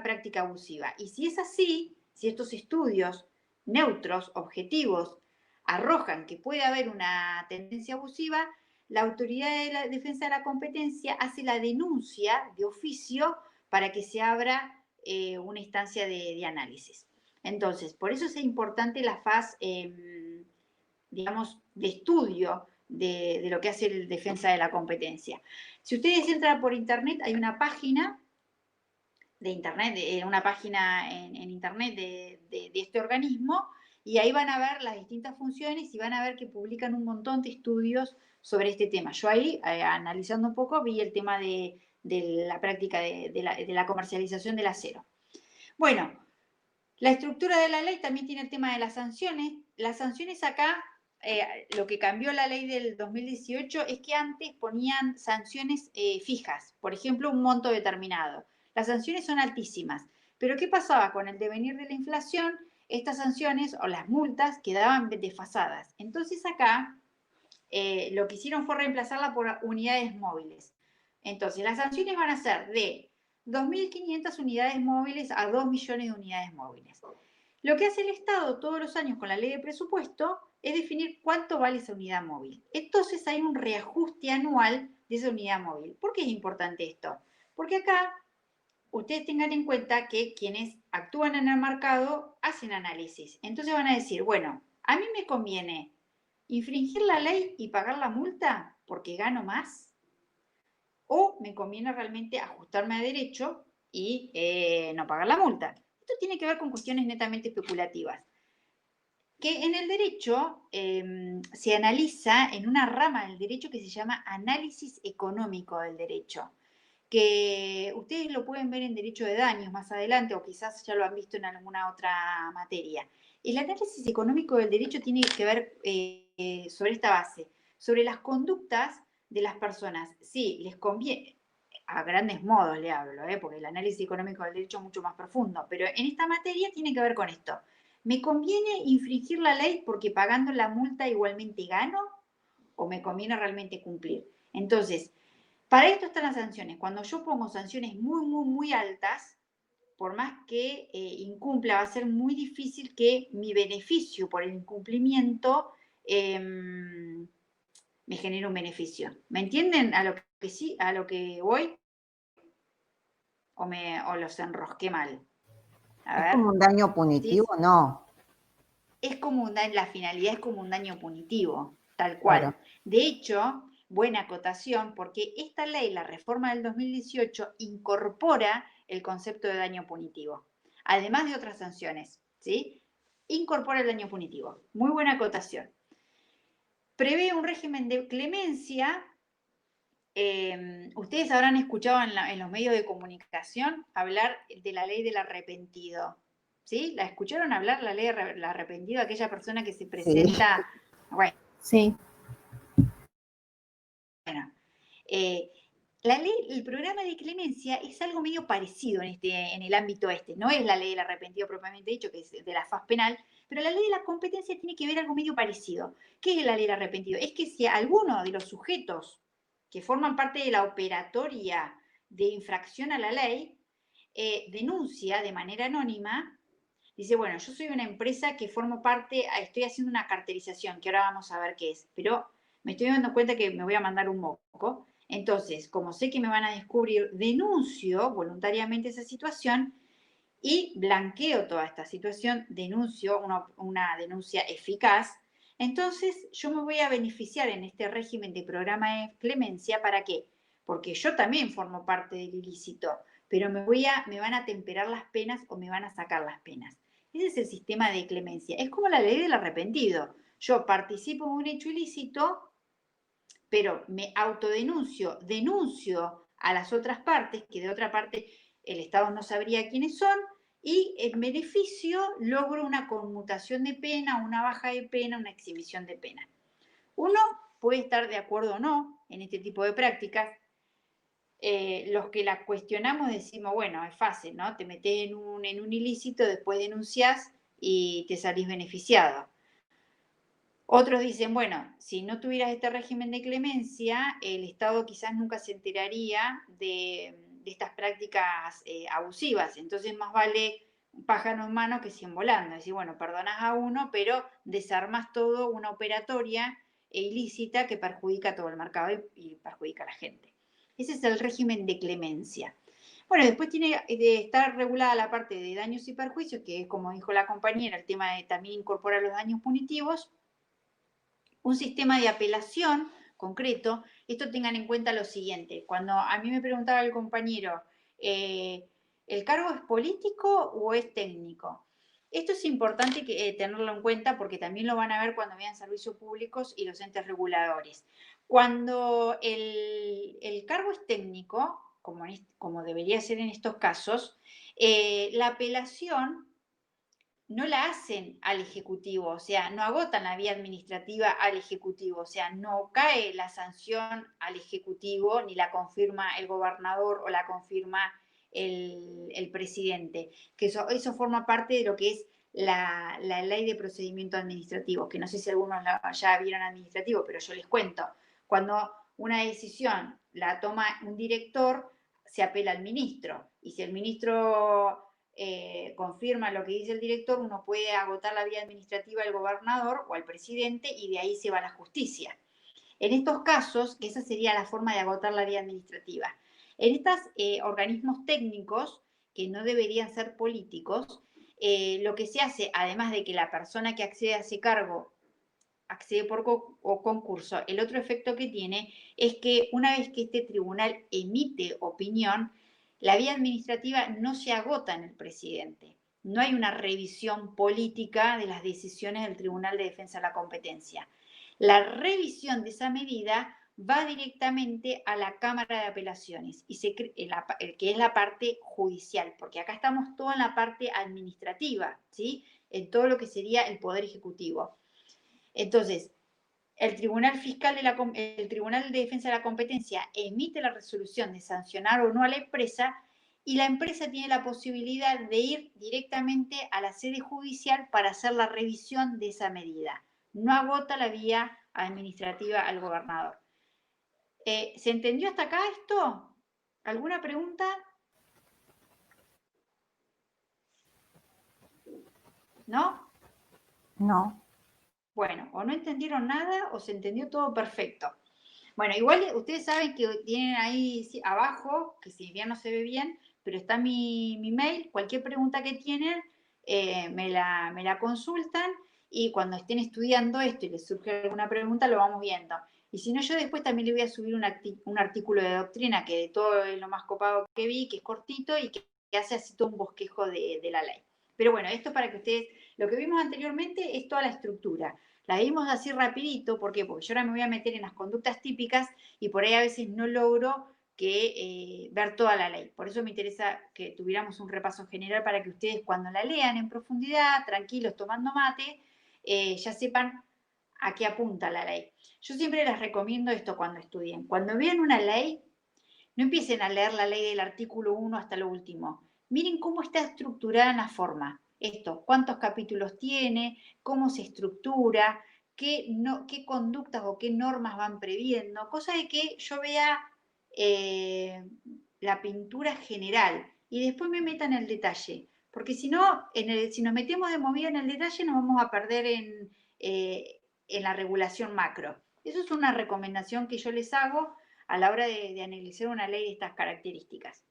práctica abusiva. Y si es así, si estos estudios neutros, objetivos, arrojan que puede haber una tendencia abusiva, la Autoridad de la Defensa de la Competencia hace la denuncia de oficio para que se abra una instancia de análisis. Entonces, por eso es importante la fase, digamos, de estudio de lo que hace el Defensa de la Competencia. Si ustedes entran por internet, hay una página de internet, una página en internet de este organismo, y ahí van a ver las distintas funciones y van a ver que publican un montón de estudios sobre este tema. Yo ahí, analizando un poco, vi el tema de la práctica de la comercialización del acero. Bueno, la estructura de la ley también tiene el tema de las sanciones. Las sanciones acá, lo que cambió la ley del 2018 es que antes ponían sanciones fijas, por ejemplo, un monto determinado. Las sanciones son altísimas, pero ¿qué pasaba? Con el devenir de la inflación, estas sanciones o las multas quedaban desfasadas. Entonces acá lo que hicieron fue reemplazarla por unidades móviles. Entonces las sanciones van a ser de 2.500 unidades móviles a 2 millones de unidades móviles. Lo que hace el Estado todos los años con la ley de presupuesto es definir cuánto vale esa unidad móvil. Entonces hay un reajuste anual de esa unidad móvil. ¿Por qué es importante esto? Porque acá ustedes tengan en cuenta que quienes actúan en el mercado hacen análisis. Entonces van a decir, bueno, a mí me conviene infringir la ley y pagar la multa porque gano más, o me conviene realmente ajustarme a derecho y no pagar la multa. Esto tiene que ver con cuestiones netamente especulativas. Que en el derecho se analiza en una rama del derecho que se llama análisis económico del derecho, que ustedes lo pueden ver en derecho de daños más adelante, o quizás ya lo han visto en alguna otra materia. El análisis económico del derecho tiene que ver sobre esta base, sobre las conductas de las personas. Sí, les conviene, a grandes modos le hablo, porque el análisis económico del derecho es mucho más profundo, pero en esta materia tiene que ver con esto. ¿Me conviene infringir la ley porque pagando la multa igualmente gano? ¿O me conviene realmente cumplir? Entonces, para esto están las sanciones. Cuando yo pongo sanciones muy, muy, muy altas, por más que incumpla, va a ser muy difícil que mi beneficio por el incumplimiento me genere un beneficio. ¿Me entienden a lo que sí, a lo que voy? ¿O los enrosqué mal? ¿Es como un daño punitivo? ¿Sí? No. Es como la finalidad es como un daño punitivo, tal cual. Claro. De hecho, buena acotación, porque esta ley, la reforma del 2018, incorpora el concepto de daño punitivo, además de otras sanciones, ¿sí? Incorpora el daño punitivo. Muy buena acotación. Prevé un régimen de clemencia ustedes habrán escuchado en los medios de comunicación hablar de la ley del arrepentido. ¿Sí? ¿La escucharon hablar, la ley del arrepentido? Aquella persona que se presenta... Bueno. Sí. Bueno, la ley, el programa de clemencia es algo medio parecido en el ámbito este. No es la ley del arrepentido propiamente dicho, que es de la faz penal, pero la ley de la competencia tiene que ver algo medio parecido. ¿Qué es la ley del arrepentido? Es que si alguno de los sujetos que forman parte de la operatoria de infracción a la ley denuncia de manera anónima, dice, bueno, yo soy una empresa que formo parte, estoy haciendo una carterización, que ahora vamos a ver qué es, pero me estoy dando cuenta que me voy a mandar un moco. Entonces, como sé que me van a descubrir, denuncio voluntariamente esa situación y blanqueo toda esta situación, denuncio una denuncia eficaz. Entonces, yo me voy a beneficiar en este régimen de programa de clemencia. ¿Para qué? Porque yo también formo parte del ilícito, pero me van a temperar las penas o me van a sacar las penas. Ese es el sistema de clemencia. Es como la ley del arrepentido. Yo participo en un hecho ilícito, pero me autodenuncio, denuncio a las otras partes, que de otra parte el Estado no sabría quiénes son, y en beneficio logro una conmutación de pena, una baja de pena, una exhibición de pena. Uno puede estar de acuerdo o no en este tipo de prácticas. Los que la cuestionamos decimos, bueno, es fácil, ¿no? Te metes en un ilícito, después denunciás y te salís beneficiado. Otros dicen, bueno, si no tuvieras este régimen de clemencia, el Estado quizás nunca se enteraría de estas prácticas abusivas. Entonces más vale un pájaro en mano que 100 volando. Es decir, bueno, perdonas a uno, pero desarmas todo una operatoria ilícita que perjudica a todo el mercado y perjudica a la gente. Ese es el régimen de clemencia. Bueno, después tiene de estar regulada la parte de daños y perjuicios, que es, como dijo la compañera, el tema de también incorporar los daños punitivos. Un sistema de apelación concreto. Esto tengan en cuenta lo siguiente. Cuando a mí me preguntaba el compañero, ¿el cargo es político o es técnico? Esto es importante tenerlo en cuenta porque también lo van a ver cuando vean servicios públicos y los entes reguladores. Cuando el cargo es técnico, como debería ser en estos casos, la apelación no la hacen al Ejecutivo, o sea, no agotan la vía administrativa al Ejecutivo, o sea, no cae la sanción al Ejecutivo, ni la confirma el gobernador o la confirma el presidente, que eso forma parte de lo que es la ley de procedimiento administrativo, que no sé si algunos ya vieron administrativo, pero yo les cuento. Cuando una decisión la toma un director, se apela al ministro, y si el ministro confirma lo que dice el director, uno puede agotar la vía administrativa al gobernador o al presidente y de ahí se va a la justicia. En estos casos, que esa sería la forma de agotar la vía administrativa. En estos organismos técnicos, que no deberían ser políticos, lo que se hace, además de que la persona que accede a ese cargo accede por concurso, el otro efecto que tiene es que una vez que este tribunal emite opinión, la vía administrativa no se agota en el presidente. No hay una revisión política de las decisiones del Tribunal de Defensa de la Competencia. La revisión de esa medida va directamente a la Cámara de Apelaciones, que es la parte judicial, porque acá estamos todo en la parte administrativa, ¿sí? En todo lo que sería el Poder Ejecutivo. Entonces, el Tribunal de Defensa de la Competencia emite la resolución de sancionar o no a la empresa y la empresa tiene la posibilidad de ir directamente a la sede judicial para hacer la revisión de esa medida. No agota la vía administrativa al gobernador. ¿Se entendió hasta acá esto? ¿Alguna pregunta? ¿No? No. Bueno, o no entendieron nada o se entendió todo perfecto. Bueno, igual ustedes saben que tienen ahí abajo, que si bien no se ve bien, pero está mi mail, cualquier pregunta que tienen me la consultan y cuando estén estudiando esto y les surge alguna pregunta lo vamos viendo. Y si no, yo después también le voy a subir un artículo de doctrina que de todo es lo más copado que vi, que es cortito y que hace así todo un bosquejo de la ley. Pero bueno, esto para que ustedes, lo que vimos anteriormente es toda la estructura. La vimos así rapidito, ¿por qué? Porque yo ahora me voy a meter en las conductas típicas y por ahí a veces no logro ver toda la ley. Por eso me interesa que tuviéramos un repaso general para que ustedes cuando la lean en profundidad, tranquilos, tomando mate, ya sepan a qué apunta la ley. Yo siempre les recomiendo esto cuando estudien. Cuando vean una ley, no empiecen a leer la ley del artículo 1 hasta lo último. Miren cómo está estructurada en la forma. Esto, cuántos capítulos tiene, cómo se estructura, qué conductas o qué normas van previendo, cosa de que yo vea la pintura general y después me meta en el detalle. Porque si no, si nos metemos de movida en el detalle, nos vamos a perder en la regulación macro. Eso es una recomendación que yo les hago a la hora de analizar una ley de estas características.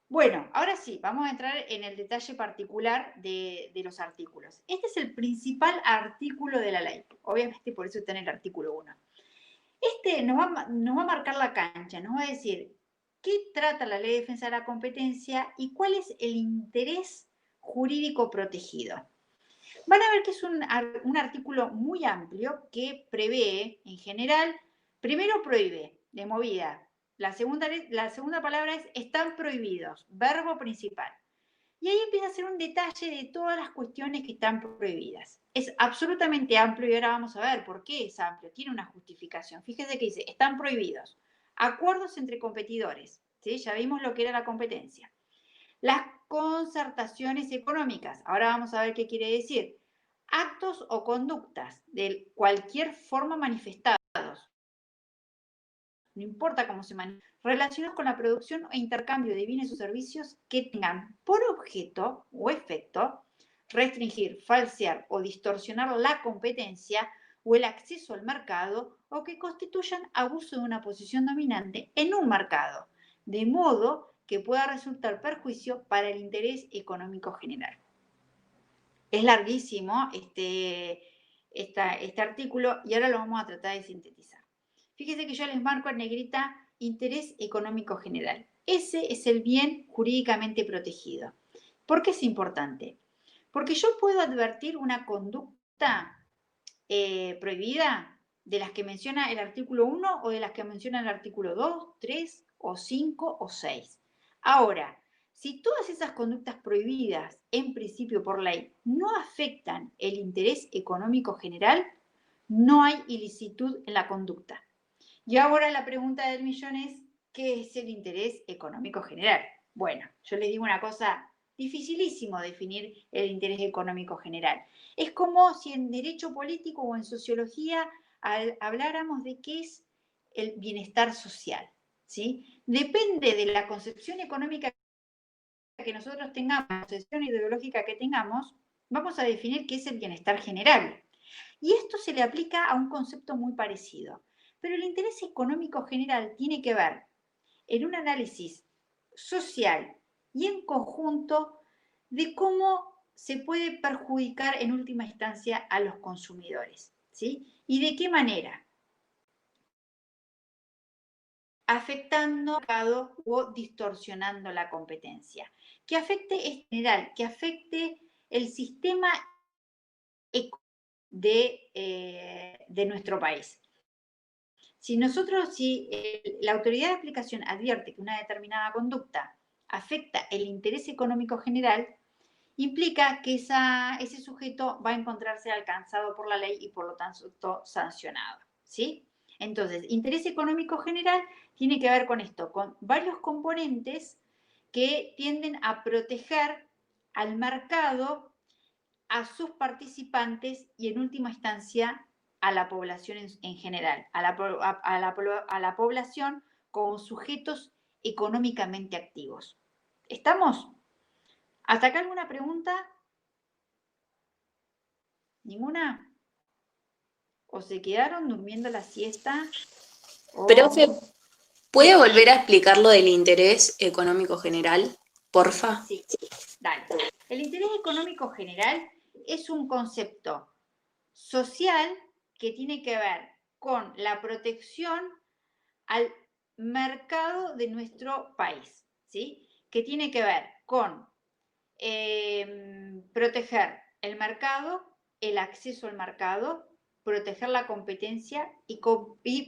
Bueno, ahora sí, vamos a entrar en el detalle particular de los artículos. Este es el principal artículo de la ley. Obviamente por eso está en el artículo 1. Este nos va a marcar la cancha, nos va a decir qué trata la Ley de Defensa de la Competencia y cuál es el interés jurídico protegido. Van a ver que es un artículo muy amplio que prevé, en general, primero prohíbe, de movida. La segunda palabra es están prohibidos, verbo principal. Y ahí empieza a hacer un detalle de todas las cuestiones que están prohibidas. Es absolutamente amplio y ahora vamos a ver por qué es amplio. Tiene una justificación. Fíjese que dice, están prohibidos. Acuerdos entre competidores. ¿Sí? Ya vimos lo que era la competencia. Las concertaciones económicas. Ahora vamos a ver qué quiere decir. Actos o conductas de cualquier forma manifestados. No importa cómo se manifiesta, relacionados con la producción e intercambio de bienes o servicios que tengan por objeto o efecto restringir, falsear o distorsionar la competencia o el acceso al mercado o que constituyan abuso de una posición dominante en un mercado, de modo que pueda resultar perjuicio para el interés económico general. Es larguísimo este artículo y ahora lo vamos a tratar de sintetizar. Fíjense que yo les marco en negrita interés económico general. Ese es el bien jurídicamente protegido. ¿Por qué es importante? Porque yo puedo advertir una conducta prohibida de las que menciona el artículo 1 o de las que menciona el artículo 2, 3 o 5 o 6. Ahora, si todas esas conductas prohibidas en principio por ley no afectan el interés económico general, no hay ilicitud en la conducta. Y ahora la pregunta del millón es, ¿qué es el interés económico general? Bueno, yo les digo una cosa, dificilísimo definir el interés económico general. Es como si en derecho político o en sociología habláramos de qué es el bienestar social, ¿sí? Depende de la concepción económica que nosotros tengamos, la concepción ideológica que tengamos, vamos a definir qué es el bienestar general. Y esto se le aplica a un concepto muy parecido. Pero el interés económico general tiene que ver en un análisis social y en conjunto de cómo se puede perjudicar en última instancia a los consumidores, ¿sí? ¿Y de qué manera? Afectando el mercado o distorsionando la competencia. Que afecte en general, que afecte el sistema de nuestro país. Si la autoridad de aplicación advierte que una determinada conducta afecta el interés económico general, implica que ese sujeto va a encontrarse alcanzado por la ley y por lo tanto sancionado, ¿sí? Entonces, interés económico general tiene que ver con esto, con varios componentes que tienden a proteger al mercado, a sus participantes y en última instancia a la población en general, a la población como sujetos económicamente activos. ¿Estamos? ¿Hasta acá alguna pregunta? ¿Ninguna? ¿O se quedaron durmiendo la siesta? Profe, ¿puede volver a explicar lo del interés económico general, porfa? Sí, dale. El interés económico general es un concepto social que tiene que ver con la protección al mercado de nuestro país, ¿sí? Que tiene que ver con proteger el mercado el acceso al mercado, proteger la competencia y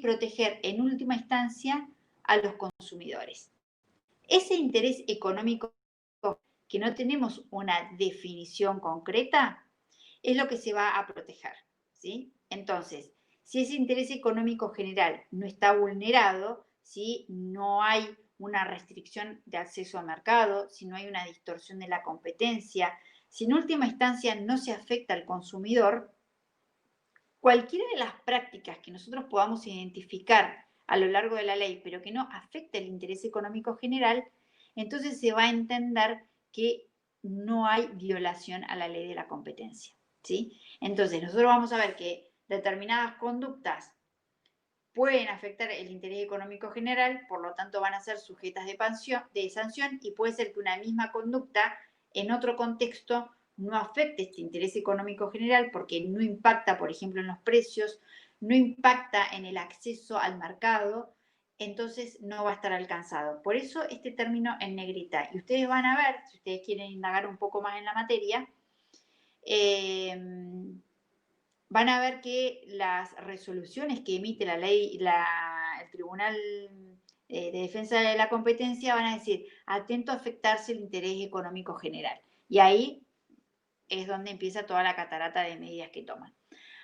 proteger en última instancia a los consumidores. Ese interés económico que no tenemos una definición concreta es lo que se va a proteger, ¿sí? Entonces, si ese interés económico general no está vulnerado, si no hay una restricción de acceso al mercado, si no hay una distorsión de la competencia, si en última instancia no se afecta al consumidor, cualquiera de las prácticas que nosotros podamos identificar a lo largo de la ley, pero que no afecte el interés económico general, entonces se va a entender que no hay violación a la ley de la competencia, ¿sí? Entonces, nosotros vamos a ver que determinadas conductas pueden afectar el interés económico general, por lo tanto van a ser sujetas de sanción y puede ser que una misma conducta en otro contexto no afecte este interés económico general porque no impacta, por ejemplo, en los precios, no impacta en el acceso al mercado, entonces no va a estar alcanzado. Por eso este término en negrita. Y ustedes van a ver, si ustedes quieren indagar un poco más en la materia, van a ver que las resoluciones que emite la ley, el Tribunal de Defensa de la Competencia van a decir, atento a afectarse el interés económico general. Y ahí es donde empieza toda la catarata de medidas que toman.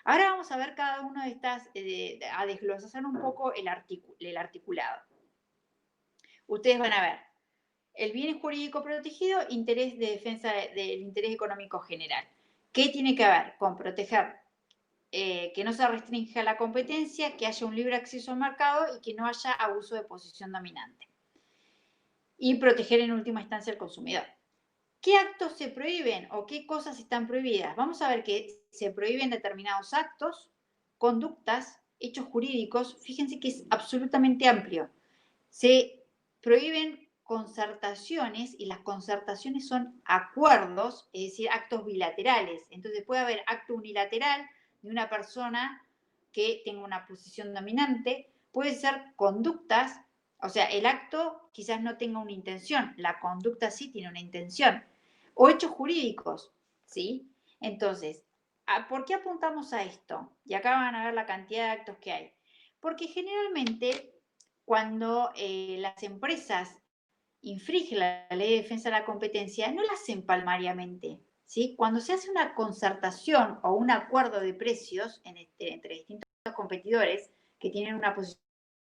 Ahora vamos a ver cada una de estas, a desglosar un poco el articulado. Ustedes van a ver el bien jurídico protegido, interés de defensa del interés económico general. ¿Qué tiene que ver con proteger que no se restrinja la competencia, que haya un libre acceso al mercado y que no haya abuso de posición dominante? Y proteger en última instancia al consumidor. ¿Qué actos se prohíben o qué cosas están prohibidas? Vamos a ver que se prohíben determinados actos, conductas, hechos jurídicos. Fíjense que es absolutamente amplio. Se prohíben concertaciones y las concertaciones son acuerdos, es decir, actos bilaterales. Entonces puede haber acto unilateral de una persona que tenga una posición dominante, puede ser conductas, o sea, el acto quizás no tenga una intención, la conducta sí tiene una intención, o hechos jurídicos, ¿sí? Entonces, ¿por qué apuntamos a esto? Y acá van a ver la cantidad de actos que hay. Porque generalmente cuando las empresas infringen la ley de defensa de la competencia, no la hacen palmariamente, ¿sí? Cuando se hace una concertación o un acuerdo de precios entre distintos competidores que tienen una posición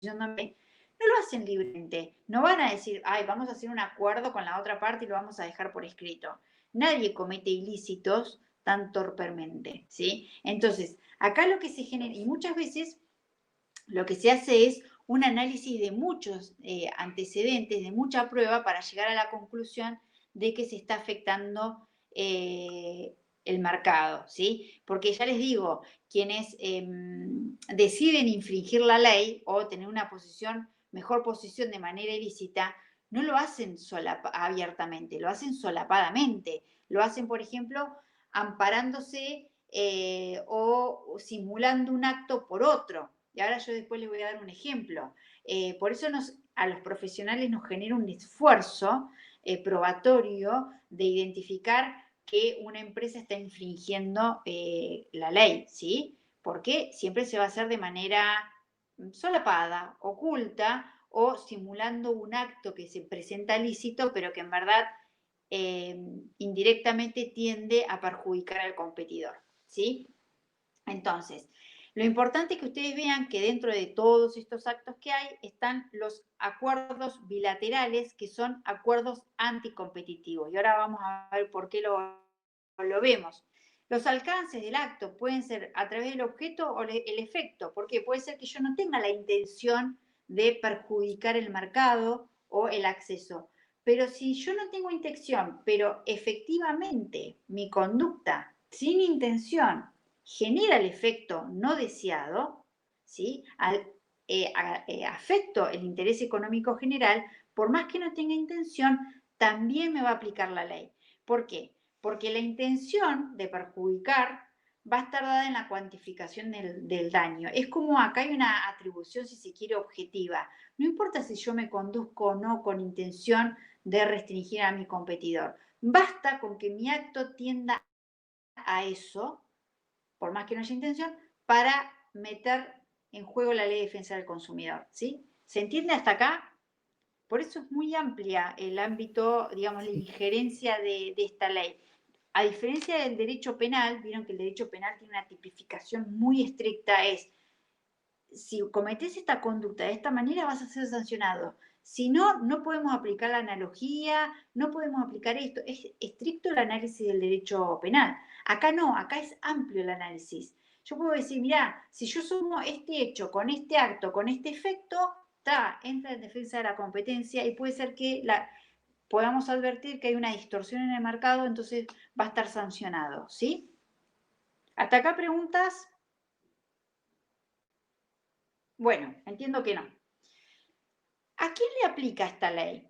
dominante, no lo hacen libremente. No van a decir, ay, vamos a hacer un acuerdo con la otra parte y lo vamos a dejar por escrito. Nadie comete ilícitos tan torpemente, ¿sí? Entonces, acá lo que se genera, y muchas veces lo que se hace es un análisis de muchos antecedentes, de mucha prueba para llegar a la conclusión de que se está afectando el mercado, ¿sí? Porque ya les digo, quienes deciden infringir la ley o tener una mejor posición de manera ilícita, no lo hacen abiertamente, lo hacen solapadamente. Lo hacen, por ejemplo, amparándose o simulando un acto por otro. Y ahora yo después les voy a dar un ejemplo. Por eso a los profesionales nos genera un esfuerzo probatorio de identificar que una empresa está infringiendo la ley, ¿sí? Porque siempre se va a hacer de manera solapada, oculta o simulando un acto que se presenta lícito, pero que en verdad indirectamente tiende a perjudicar al competidor, ¿sí? Entonces, lo importante es que ustedes vean que dentro de todos estos actos que hay están los acuerdos bilaterales, que son acuerdos anticompetitivos. Y ahora vamos a ver por qué lo vemos. Los alcances del acto pueden ser a través del objeto o el efecto, porque puede ser que yo no tenga la intención de perjudicar el mercado o el acceso. Pero si yo no tengo intención, pero efectivamente mi conducta sin intención genera el efecto no deseado, ¿sí? Afecto el interés económico general, por más que no tenga intención, también me va a aplicar la ley. ¿Por qué? Porque la intención de perjudicar va a estar dada en la cuantificación del daño. Es como acá hay una atribución, si se quiere, objetiva. No importa si yo me conduzco o no con intención de restringir a mi competidor. Basta con que mi acto tienda a eso por más que no haya intención, para meter en juego la ley de defensa del consumidor, ¿sí? ¿Se entiende hasta acá? Por eso es muy amplia el ámbito, digamos, la injerencia de esta ley. A diferencia del derecho penal, vieron que el derecho penal tiene una tipificación muy estricta, es si cometés esta conducta de esta manera vas a ser sancionado. Si no, no podemos aplicar la analogía, no podemos aplicar esto. Es estricto el análisis del derecho penal. Acá no, acá es amplio el análisis. Yo puedo decir, mirá, si yo sumo este hecho con este acto, con este efecto, entra en defensa de la competencia y puede ser que podamos advertir que hay una distorsión en el mercado, entonces va a estar sancionado, ¿sí? ¿Hasta acá preguntas? Bueno, entiendo que no. ¿A quién le aplica esta ley?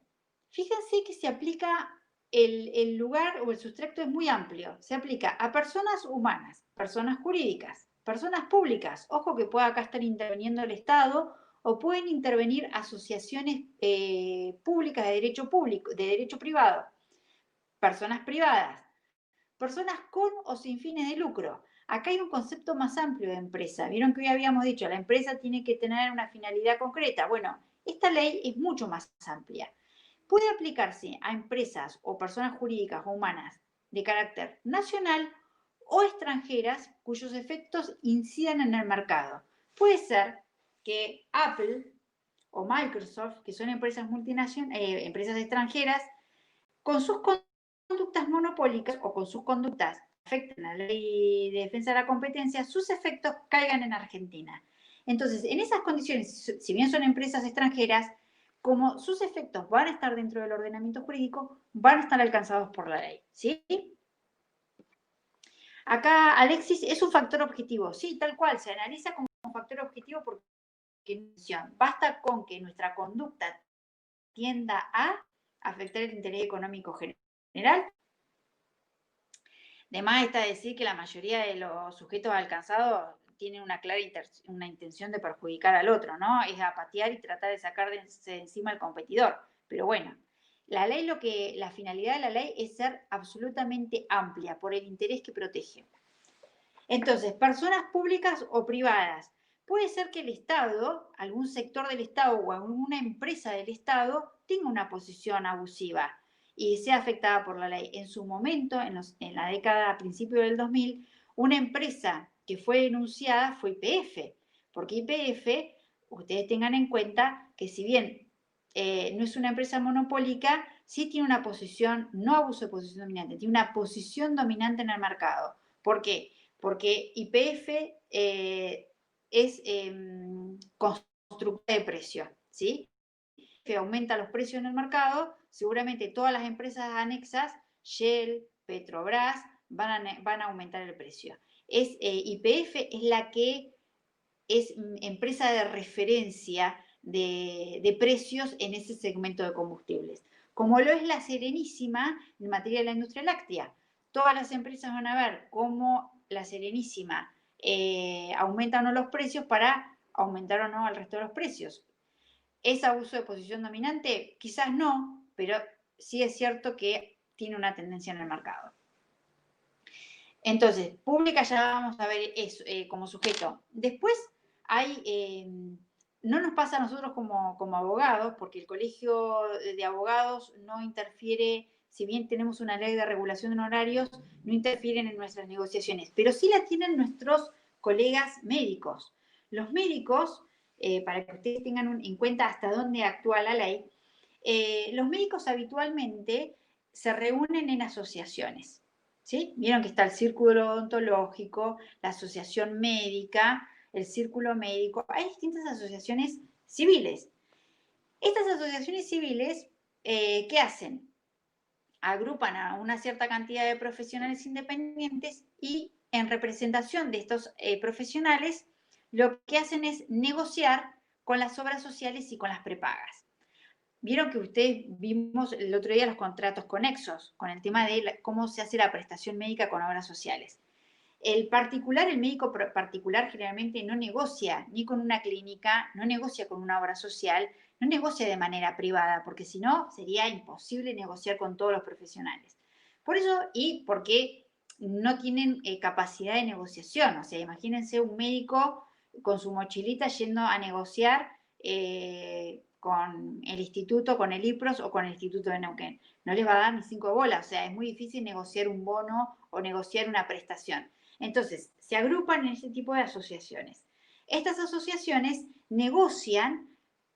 Fíjense que se aplica, el lugar o el sustracto es muy amplio. Se aplica a personas humanas, personas jurídicas, personas públicas. Ojo que puede acá estar interviniendo el Estado o pueden intervenir asociaciones públicas de derecho público, de derecho privado, personas privadas, personas con o sin fines de lucro. Acá hay un concepto más amplio de empresa. Vieron que hoy habíamos dicho, la empresa tiene que tener una finalidad concreta. Bueno, esta ley es mucho más amplia. Puede aplicarse a empresas o personas jurídicas o humanas de carácter nacional o extranjeras cuyos efectos incidan en el mercado. Puede ser que Apple o Microsoft, que son empresas multinacionales, empresas extranjeras, con sus conductas monopólicas o con sus conductas afecten a la ley de defensa de la competencia, sus efectos caigan en Argentina. Entonces, en esas condiciones, si bien son empresas extranjeras, como sus efectos van a estar dentro del ordenamiento jurídico, van a estar alcanzados por la ley, ¿sí? Acá, Alexis, es un factor objetivo, sí, tal cual, se analiza como un factor objetivo porque basta con que nuestra conducta tienda a afectar el interés económico general. De más está decir que la mayoría de los sujetos alcanzados tienen una clara una intención de perjudicar al otro, ¿no? Es apatear y tratar de sacar de encima al competidor. Pero bueno, la ley, la finalidad de la ley es ser absolutamente amplia por el interés que protege. Entonces, personas públicas o privadas. Puede ser que el Estado, algún sector del Estado o alguna empresa del Estado tenga una posición abusiva y sea afectada por la ley. En su momento, en la década a principios del 2000, una empresa que fue denunciada fue YPF, porque YPF, ustedes tengan en cuenta que si bien no es una empresa monopólica, sí tiene una posición, no abuso de posición dominante, tiene una posición dominante en el mercado. ¿Por qué? Porque YPF es constructora de precio, ¿sí? Que aumenta los precios en el mercado, seguramente todas las empresas anexas, Shell, Petrobras, van a aumentar el precio. YPF es la que es empresa de referencia de precios en ese segmento de combustibles. Como lo es la Serenísima en materia de la industria láctea. Todas las empresas van a ver cómo la Serenísima aumenta o no los precios para aumentar o no el resto de los precios. ¿Es abuso de posición dominante? Quizás no, pero sí es cierto que tiene una tendencia en el mercado. Entonces, pública ya vamos a ver eso como sujeto. Después no nos pasa a nosotros como abogados, porque el colegio de abogados no interfiere, si bien tenemos una ley de regulación de honorarios, no interfieren en nuestras negociaciones, pero sí la tienen nuestros colegas médicos. Los médicos, para que ustedes tengan en cuenta hasta dónde actúa la ley, los médicos habitualmente se reúnen en asociaciones, ¿sí? Vieron que está el círculo odontológico, la asociación médica, el círculo médico, hay distintas asociaciones civiles. Estas asociaciones civiles, ¿qué hacen? Agrupan a una cierta cantidad de profesionales independientes y en representación de estos profesionales, lo que hacen es negociar con las obras sociales y con las prepagas. Vieron que ustedes vimos el otro día los contratos conexos, con el tema de cómo se hace la prestación médica con obras sociales. El médico particular generalmente no negocia ni con una clínica, no negocia con una obra social, no negocia de manera privada, porque si no sería imposible negociar con todos los profesionales. Por eso, y porque no tienen capacidad de negociación. O sea, imagínense un médico con su mochilita yendo a negociar con el instituto, con el IPROS o con el Instituto de Neuquén. No les va a dar ni 5 bolas, o sea, es muy difícil negociar un bono o negociar una prestación. Entonces, se agrupan en ese tipo de asociaciones. Estas asociaciones negocian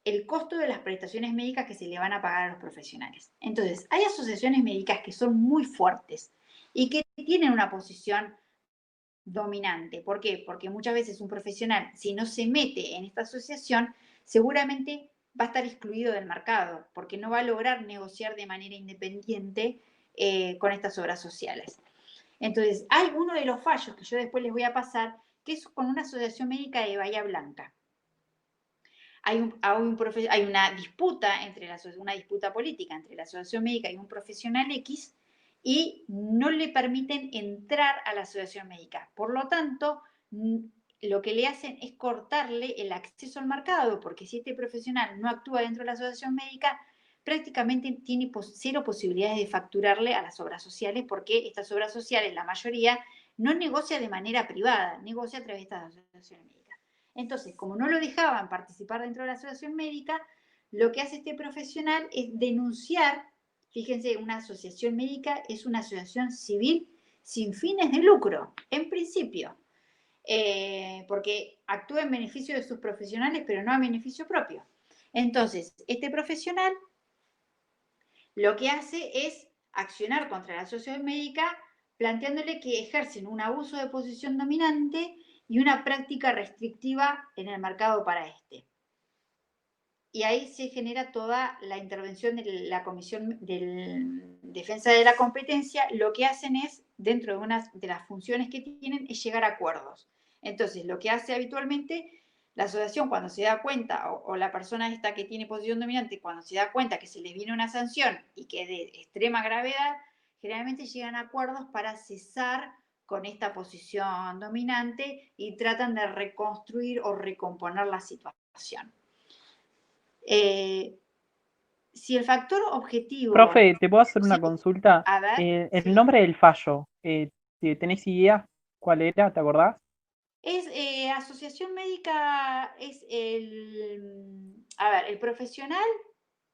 el costo de las prestaciones médicas que se le van a pagar a los profesionales. Entonces, hay asociaciones médicas que son muy fuertes y que tienen una posición dominante. ¿Por qué? Porque muchas veces un profesional, si no se mete en esta asociación, seguramente va a estar excluido del mercado, porque no va a lograr negociar de manera independiente con estas obras sociales. Entonces, hay uno de los fallos que yo después les voy a pasar, que es con una asociación médica de Bahía Blanca. Hay una disputa una disputa política entre la asociación médica y un profesional X, y no le permiten entrar a la asociación médica. Por lo tanto, lo que le hacen es cortarle el acceso al mercado, porque si este profesional no actúa dentro de la asociación médica, prácticamente tiene cero posibilidades de facturarle a las obras sociales, porque estas obras sociales, la mayoría, no negocia de manera privada, negocia a través de estas asociaciones médicas. Entonces, como no lo dejaban participar dentro de la asociación médica, lo que hace este profesional es denunciar. Fíjense, una asociación médica es una asociación civil sin fines de lucro, en principio, porque actúa en beneficio de sus profesionales, pero no a beneficio propio. Entonces, este profesional lo que hace es accionar contra la asociación médica, planteándole que ejercen un abuso de posición dominante y una práctica restrictiva en el mercado para este. Y ahí se genera toda la intervención de la Comisión de Defensa de la Competencia. Lo que hacen es, dentro de una de las funciones que tienen, es llegar a acuerdos. Entonces, lo que hace habitualmente la asociación, cuando se da cuenta, o la persona esta que tiene posición dominante, cuando se da cuenta que se les viene una sanción y que es de extrema gravedad, generalmente llegan a acuerdos para cesar con esta posición dominante y tratan de reconstruir o recomponer la situación. Si el factor objetivo... Profe, ¿te puedo hacer una consulta? A ver, El nombre del fallo, ¿tenés idea cuál era? ¿Te acordás? es asociación médica, es a ver, el profesional,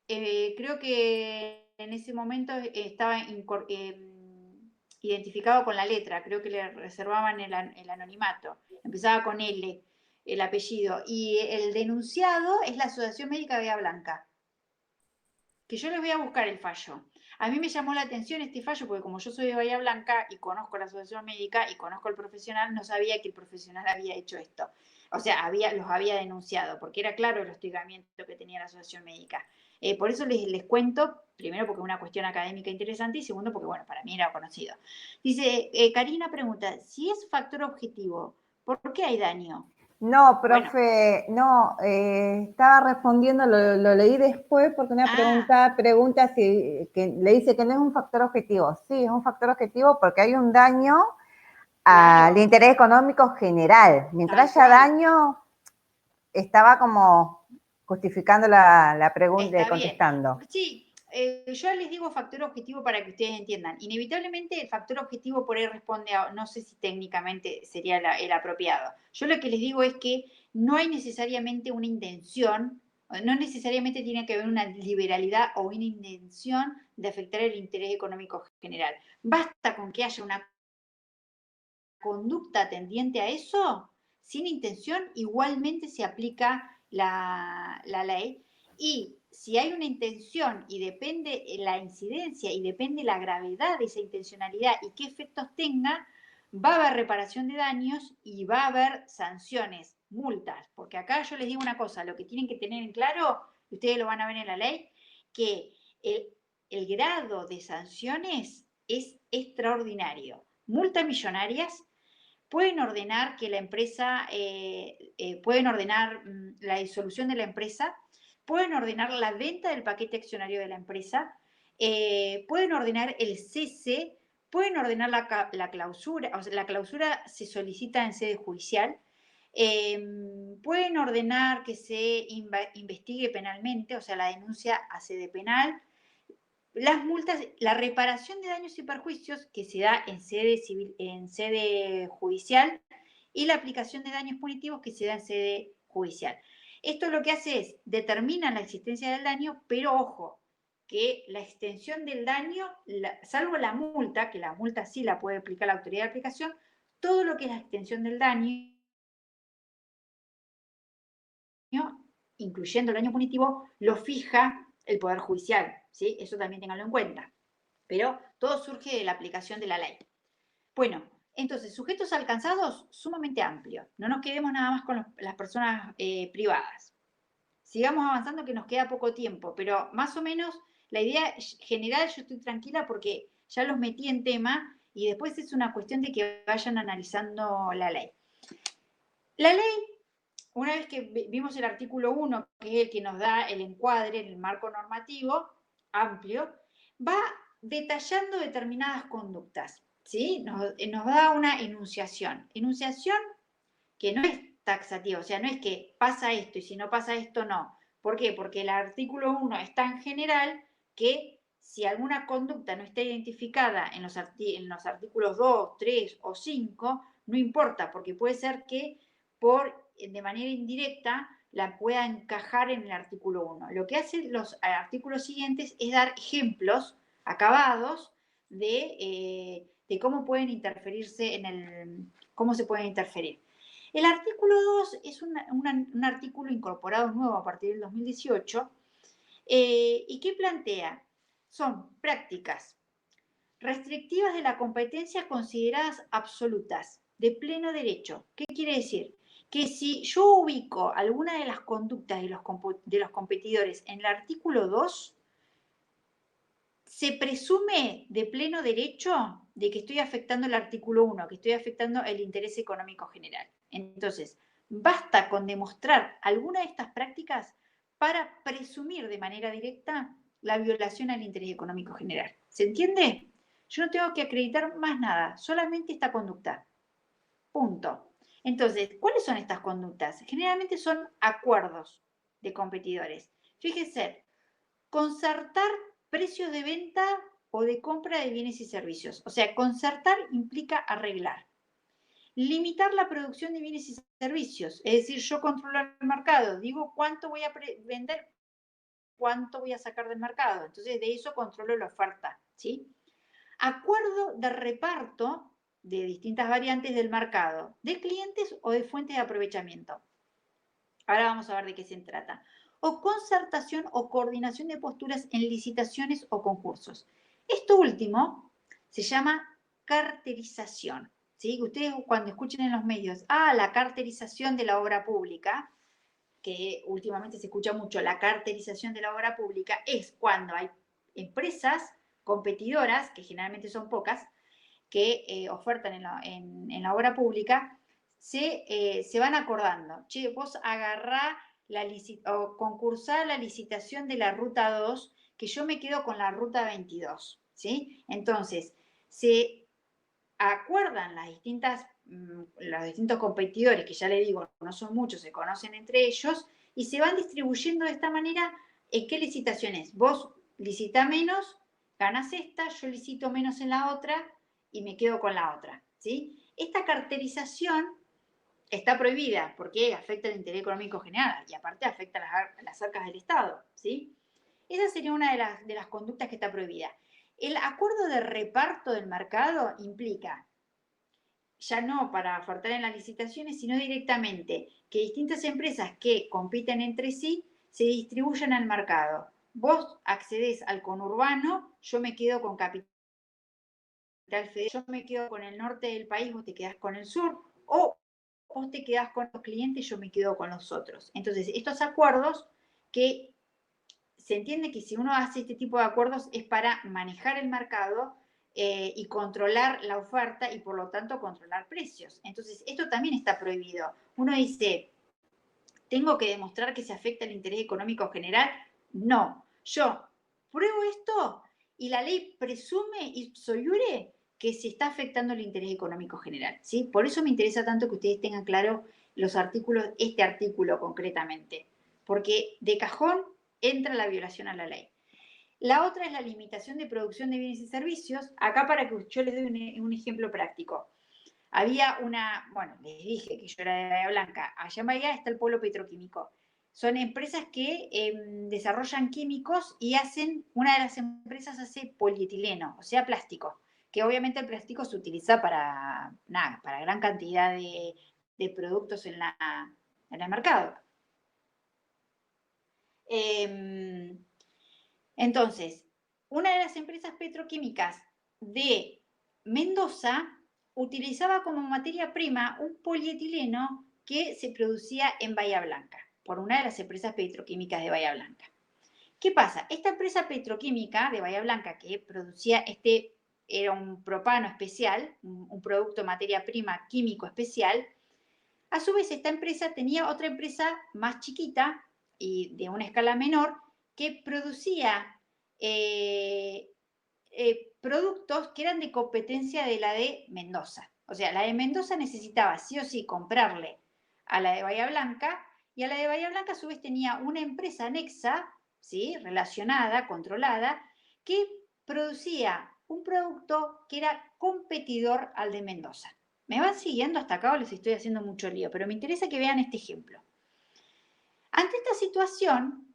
creo que en ese momento estaba identificado con la letra, creo que le reservaban el anonimato, empezaba con L, el apellido, y el denunciado es la Asociación Médica Bahía Blanca, que yo les voy a buscar el fallo. A mí me llamó la atención este fallo porque como yo soy de Bahía Blanca y conozco la asociación médica y conozco al profesional, no sabía que el profesional había hecho esto. O sea, los había denunciado, porque era claro el hostigamiento que tenía la asociación médica. Por eso les cuento, primero porque es una cuestión académica interesante y segundo porque, bueno, para mí era conocido. Dice, Karina pregunta, si es factor objetivo, ¿por qué hay daño? No, profe, no, estaba respondiendo, lo leí después porque una pregunta si que le dice que no es un factor objetivo. Sí, es un factor objetivo porque hay un daño al interés económico general. Mientras haya daño, estaba como justificando la pregunta, contestando. Sí, yo les digo factor objetivo para que ustedes entiendan. Inevitablemente el factor objetivo por ahí responde a, no sé si técnicamente sería el apropiado. Yo lo que les digo es que no hay necesariamente una intención, no necesariamente tiene que haber una liberalidad o una intención de afectar el interés económico general. Basta con que haya una conducta tendiente a eso, sin intención, igualmente se aplica la ley. Y si hay una intención y depende la incidencia y depende la gravedad de esa intencionalidad y qué efectos tenga, va a haber reparación de daños y va a haber sanciones, multas. Porque acá yo les digo una cosa, lo que tienen que tener en claro, y ustedes lo van a ver en la ley, que el grado de sanciones es extraordinario. Multas millonarias, pueden ordenar que la empresa, pueden ordenar la disolución de la empresa, pueden ordenar la venta del paquete accionario de la empresa, pueden ordenar el cese, pueden ordenar la clausura, o sea, la clausura se solicita en sede judicial, pueden ordenar que se investigue penalmente, o sea, la denuncia a sede penal, las multas, la reparación de daños y perjuicios que se da en sede judicial y la aplicación de daños punitivos que se da en sede judicial. Esto lo que hace es determina la existencia del daño, pero ojo, que la extensión del daño, salvo la multa, que la multa sí la puede aplicar la autoridad de aplicación, todo lo que es la extensión del daño, incluyendo el daño punitivo, lo fija el Poder Judicial, ¿sí? Eso también ténganlo en cuenta. Pero todo surge de la aplicación de la ley. Bueno, entonces, sujetos alcanzados, sumamente amplio. No nos quedemos nada más con las personas privadas. Sigamos avanzando que nos queda poco tiempo, pero más o menos la idea general, yo estoy tranquila porque ya los metí en tema y después es una cuestión de que vayan analizando la ley. La ley, una vez que vimos el artículo 1, que es el que nos da el encuadre en el marco normativo amplio, va detallando determinadas conductas, ¿sí? Nos da una enunciación. Enunciación que no es taxativa, o sea, no es que pasa esto y si no pasa esto, no. ¿Por qué? Porque el artículo 1 es tan general que si alguna conducta no está identificada en los artículos 2, 3 o 5, no importa, porque puede ser que de manera indirecta la pueda encajar en el artículo 1. Lo que hacen los artículos siguientes es dar ejemplos acabados de cómo pueden interferirse cómo se pueden interferir. El artículo 2 es un artículo incorporado nuevo a partir del 2018 y que plantea, son prácticas restrictivas de la competencia consideradas absolutas, de pleno derecho. ¿Qué quiere decir? Que si yo ubico alguna de las conductas de los competidores en el artículo 2, se presume de pleno derecho de que estoy afectando el artículo 1, que estoy afectando el interés económico general. Entonces, basta con demostrar alguna de estas prácticas para presumir de manera directa la violación al interés económico general. ¿Se entiende? Yo no tengo que acreditar más nada, solamente esta conducta. Punto. Entonces, ¿cuáles son estas conductas? Generalmente son acuerdos de competidores. Fíjese, concertar precios de venta o de compra de bienes y servicios. O sea, concertar implica arreglar. Limitar la producción de bienes y servicios. Es decir, yo controlo el mercado, digo cuánto voy a vender, cuánto voy a sacar del mercado. Entonces, de eso controlo la oferta, ¿sí? Acuerdo de reparto de distintas variantes del mercado, de clientes o de fuentes de aprovechamiento. Ahora vamos a ver de qué se trata. O concertación o coordinación de posturas en licitaciones o concursos. Esto último se llama carterización, ¿sí? Ustedes cuando escuchen en los medios, la carterización de la obra pública, que últimamente se escucha mucho, la carterización de la obra pública, es cuando hay empresas competidoras, que generalmente son pocas, que ofertan en la obra pública, se van acordando. Che, vos agarrá o concursá la licitación de la ruta 2, que yo me quedo con la ruta 22, ¿sí? Entonces, se acuerdan los distintos competidores, que ya les digo, no son muchos, se conocen entre ellos, y se van distribuyendo de esta manera en qué licitaciones. Vos licita menos, ganas esta, yo licito menos en la otra y me quedo con la otra, ¿sí? Esta carterización está prohibida porque afecta el interés económico general y aparte afecta las arcas del Estado, ¿sí? Esa sería una de las conductas que está prohibida. El acuerdo de reparto del mercado implica, ya no para ofertar en las licitaciones, sino directamente que distintas empresas que compiten entre sí se distribuyan al mercado. Vos accedés al conurbano, yo me quedo con Capital Federal, yo me quedo con el norte del país, vos te quedás con el sur, o vos te quedás con los clientes, yo me quedo con los otros. Entonces, estos acuerdos que se entiende que si uno hace este tipo de acuerdos es para manejar el mercado y controlar la oferta y por lo tanto controlar precios. Entonces, esto también está prohibido. Uno dice, ¿tengo que demostrar que se afecta el interés económico general? No. Yo pruebo esto y la ley presume ipso iure que se está afectando el interés económico general, ¿sí? Por eso me interesa tanto que ustedes tengan claro los artículos, este artículo concretamente, porque de cajón entra la violación a la ley. La otra es la limitación de producción de bienes y servicios. Acá para que yo les doy un ejemplo práctico. Había bueno, les dije que yo era de Bahía Blanca. Allá en Bahía está el polo petroquímico. Son empresas que desarrollan químicos y una de las empresas hace polietileno, o sea, plástico, que obviamente el plástico se utiliza para gran cantidad de productos en el mercado. Entonces, una de las empresas petroquímicas de Mendoza utilizaba como materia prima un polietileno que se producía en Bahía Blanca, por una de las empresas petroquímicas de Bahía Blanca. ¿Qué pasa? Esta empresa petroquímica de Bahía Blanca que producía era un propano especial, un producto materia prima químico especial. A su vez, esta empresa tenía otra empresa más chiquita y de una escala menor que producía productos que eran de competencia de la de Mendoza. O sea, la de Mendoza necesitaba sí o sí comprarle a la de Bahía Blanca, y a la de Bahía Blanca a su vez tenía una empresa anexa, ¿sí? Relacionada, controlada, que producía un producto que era competidor al de Mendoza. ¿Me van siguiendo hasta acá o les estoy haciendo mucho lío? Pero me interesa que vean este ejemplo. Ante esta situación,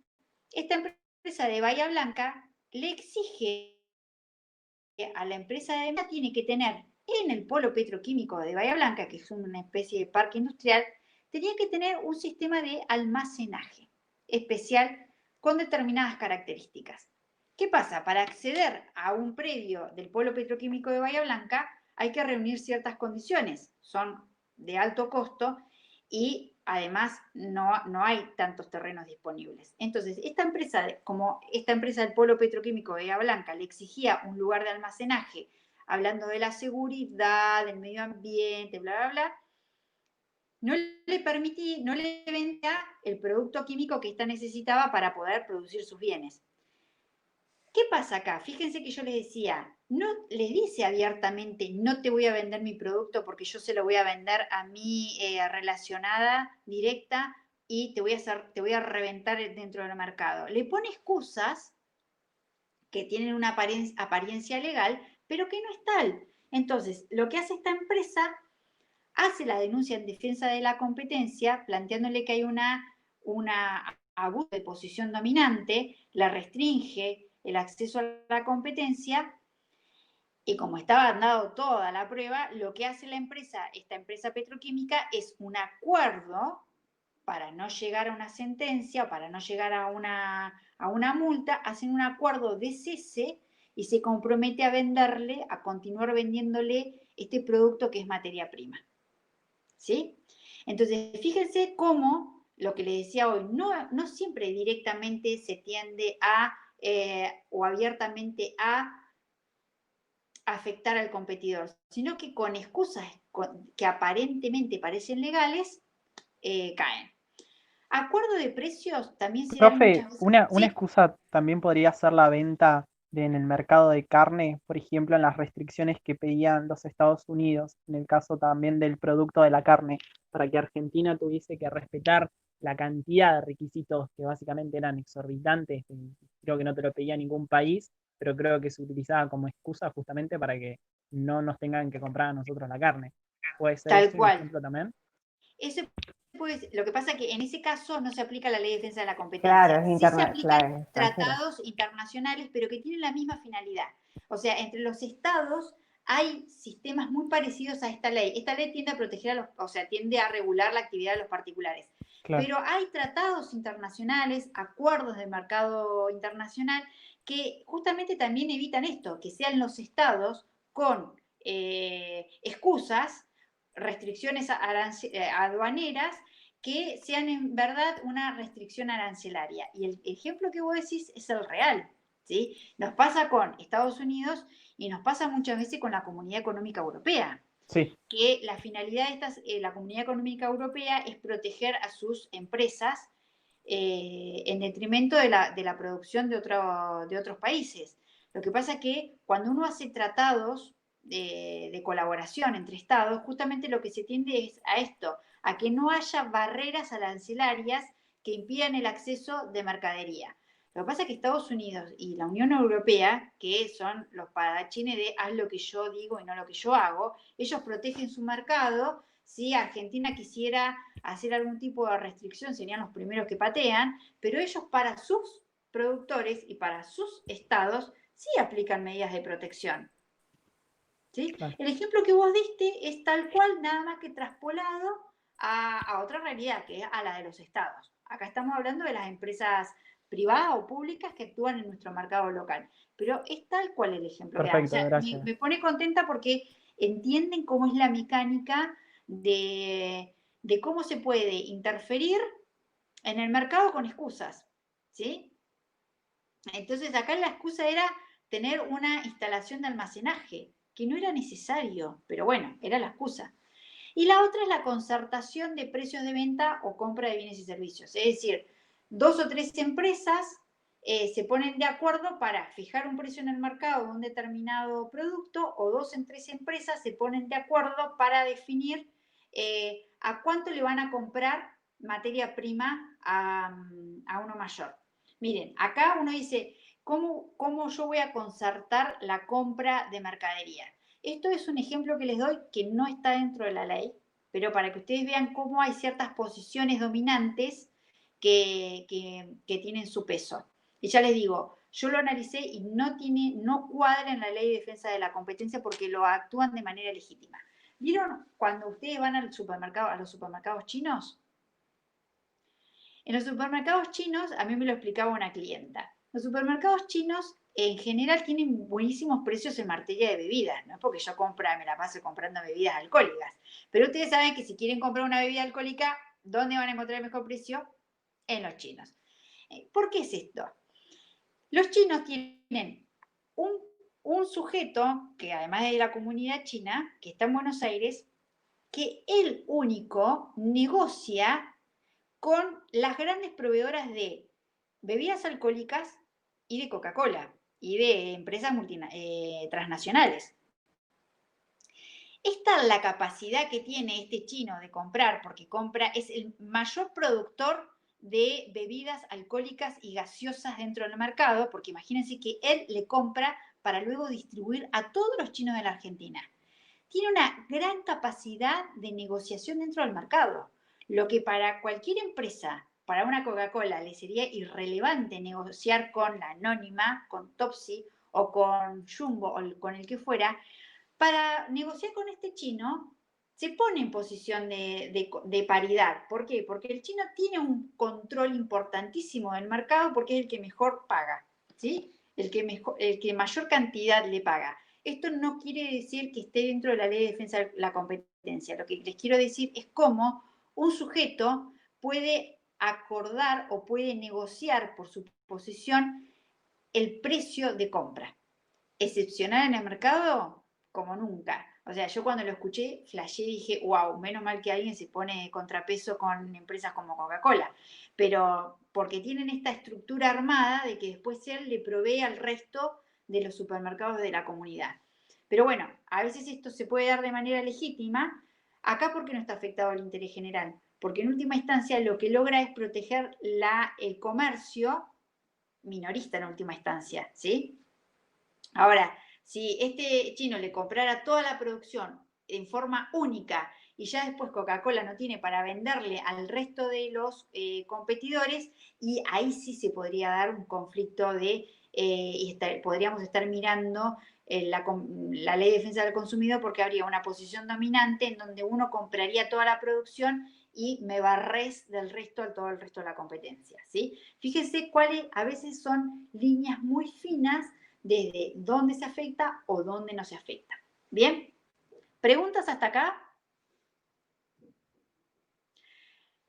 esta empresa de Bahía Blanca le exige a la empresa de Mendoza, tiene que tener en el polo petroquímico de Bahía Blanca, que es una especie de parque industrial, tenía que tener un sistema de almacenaje especial con determinadas características. ¿Qué pasa? Para acceder a un predio del polo petroquímico de Bahía Blanca hay que reunir ciertas condiciones, son de alto costo y además no hay tantos terrenos disponibles. Entonces, como esta empresa del polo petroquímico de Bahía Blanca le exigía un lugar de almacenaje, hablando de la seguridad, del medio ambiente, bla, bla, bla, no le vendía el producto químico que ésta necesitaba para poder producir sus bienes. ¿Qué pasa acá? Fíjense que yo les decía, no les dice abiertamente, no te voy a vender mi producto porque yo se lo voy a vender a mi relacionada directa y te voy a reventar dentro del mercado. Le pone excusas que tienen una apariencia legal, pero que no es tal. Entonces, lo que hace esta empresa, hace la denuncia en defensa de la competencia, planteándole que hay una abuso de posición dominante, la restringe el acceso a la competencia, y como estaba dado toda la prueba, lo que hace esta empresa petroquímica es un acuerdo para no llegar a una sentencia, para no llegar a una multa, hacen un acuerdo de cese y se compromete a continuar vendiéndole este producto que es materia prima. ¿Sí? Entonces, fíjense cómo, lo que les decía hoy, no siempre directamente se tiende o abiertamente a afectar al competidor, sino que con excusas que aparentemente parecen legales, caen. Acuerdo de precios también se dan Profe, muchas veces. una ¿Sí? excusa también podría ser la venta en el mercado de carne, por ejemplo, en las restricciones que pedían los Estados Unidos, en el caso también del producto de la carne, para que Argentina tuviese que respetar la cantidad de requisitos que básicamente eran exorbitantes. Creo que no te lo pedía ningún país, pero creo que se utilizaba como excusa justamente para que no nos tengan que comprar a nosotros la carne. ¿Puede ser Tal ese un cual. ejemplo también? Lo que pasa es que en ese caso no se aplica la ley de defensa de la competencia. Claro, es Sí se aplican claro, tratados internacionales, pero que tienen la misma finalidad. O sea, entre los estados hay sistemas muy parecidos a esta ley. Esta ley tiende a proteger tiende a regular la actividad de los particulares. Claro. Pero hay tratados internacionales, acuerdos de mercado internacional, que justamente también evitan esto, que sean los estados con excusas, restricciones aduaneras, que sean en verdad una restricción arancelaria. Y el ejemplo que vos decís es el real, ¿sí? Nos pasa con Estados Unidos y nos pasa muchas veces con la Comunidad Económica Europea. Sí. Que la finalidad de la Comunidad Económica Europea es proteger a sus empresas en detrimento de la producción de otros países. Lo que pasa es que cuando uno hace tratados de colaboración entre estados, justamente lo que se tiende es a esto, a que no haya barreras arancelarias que impidan el acceso de mercadería. Lo que pasa es que Estados Unidos y la Unión Europea, que son los padachines de haz lo que yo digo y no lo que yo hago, ellos protegen su mercado. Si Argentina quisiera hacer algún tipo de restricción, serían los primeros que patean, pero ellos para sus productores y para sus estados sí aplican medidas de protección. ¿Sí? Claro. El ejemplo que vos diste es tal cual, nada más que traspolado a otra realidad, que es a la de los estados. Acá estamos hablando de las empresas privadas o públicas que actúan en nuestro mercado local. Pero es tal cual el ejemplo que dan. O Perfecto, sea, gracias. me pone contenta porque entienden cómo es la mecánica de cómo se puede interferir en el mercado con excusas. ¿Sí? Entonces acá la excusa era tener una instalación de almacenaje, que no era necesario, pero bueno, era la excusa. Y la otra es la concertación de precios de venta o compra de bienes y servicios. Es decir, 2 o 3 empresas se ponen de acuerdo para fijar un precio en el mercado de un determinado producto, o 2 o 3 empresas se ponen de acuerdo para definir a cuánto le van a comprar materia prima a uno mayor. Miren, acá uno dice, ¿cómo yo voy a concertar la compra de mercadería? Esto es un ejemplo que les doy que no está dentro de la ley, pero para que ustedes vean cómo hay ciertas posiciones dominantes que tienen su peso. Y ya les digo, yo lo analicé y no cuadra en la ley de defensa de la competencia porque lo actúan de manera legítima. ¿Vieron cuando ustedes van al supermercado, a los supermercados chinos? En los supermercados chinos, a mí me lo explicaba una clienta, los supermercados chinos en general tienen buenísimos precios en materia de bebidas, no es porque yo me la paso comprando bebidas alcohólicas, pero ustedes saben que si quieren comprar una bebida alcohólica, ¿dónde van a encontrar el mejor precio? En los chinos. ¿Por qué es esto? Los chinos tienen un sujeto, que además de la comunidad china, que está en Buenos Aires, que él único negocia con las grandes proveedoras de bebidas alcohólicas y de Coca-Cola y de empresas transnacionales. Esta es la capacidad que tiene este chino de comprar, porque es el mayor productor de bebidas alcohólicas y gaseosas dentro del mercado, porque imagínense que él le compra para luego distribuir a todos los chinos de la Argentina. Tiene una gran capacidad de negociación dentro del mercado, lo que para cualquier empresa, para una Coca-Cola, le sería irrelevante negociar con la Anónima, con Topsy o con Jumbo o con el que fuera. Para negociar con este chino, se pone en posición de paridad. ¿Por qué? Porque el chino tiene un control importantísimo del mercado porque es el que mejor paga, ¿sí? El que mayor cantidad le paga. Esto no quiere decir que esté dentro de la ley de defensa de la competencia. Lo que les quiero decir es cómo un sujeto puede acordar o puede negociar por su posición el precio de compra. Excepcional en el mercado, como nunca. O sea, yo cuando lo escuché, flashé y dije, wow, menos mal que alguien se pone contrapeso con empresas como Coca-Cola. Pero porque tienen esta estructura armada de que después él le provee al resto de los supermercados de la comunidad. Pero bueno, a veces esto se puede dar de manera legítima. Acá porque no está afectado el interés general. Porque en última instancia lo que logra es proteger el comercio minorista en última instancia, ¿sí? Ahora, si este chino le comprara toda la producción en forma única y ya después Coca-Cola no tiene para venderle al resto de los competidores, y ahí sí se podría dar un conflicto podríamos estar mirando la ley de defensa del consumidor porque habría una posición dominante en donde uno compraría toda la producción y me barrés del resto a todo el resto de la competencia, ¿sí? Fíjense cuáles a veces son líneas muy finas desde dónde se afecta o dónde no se afecta. ¿Bien? ¿Preguntas hasta acá?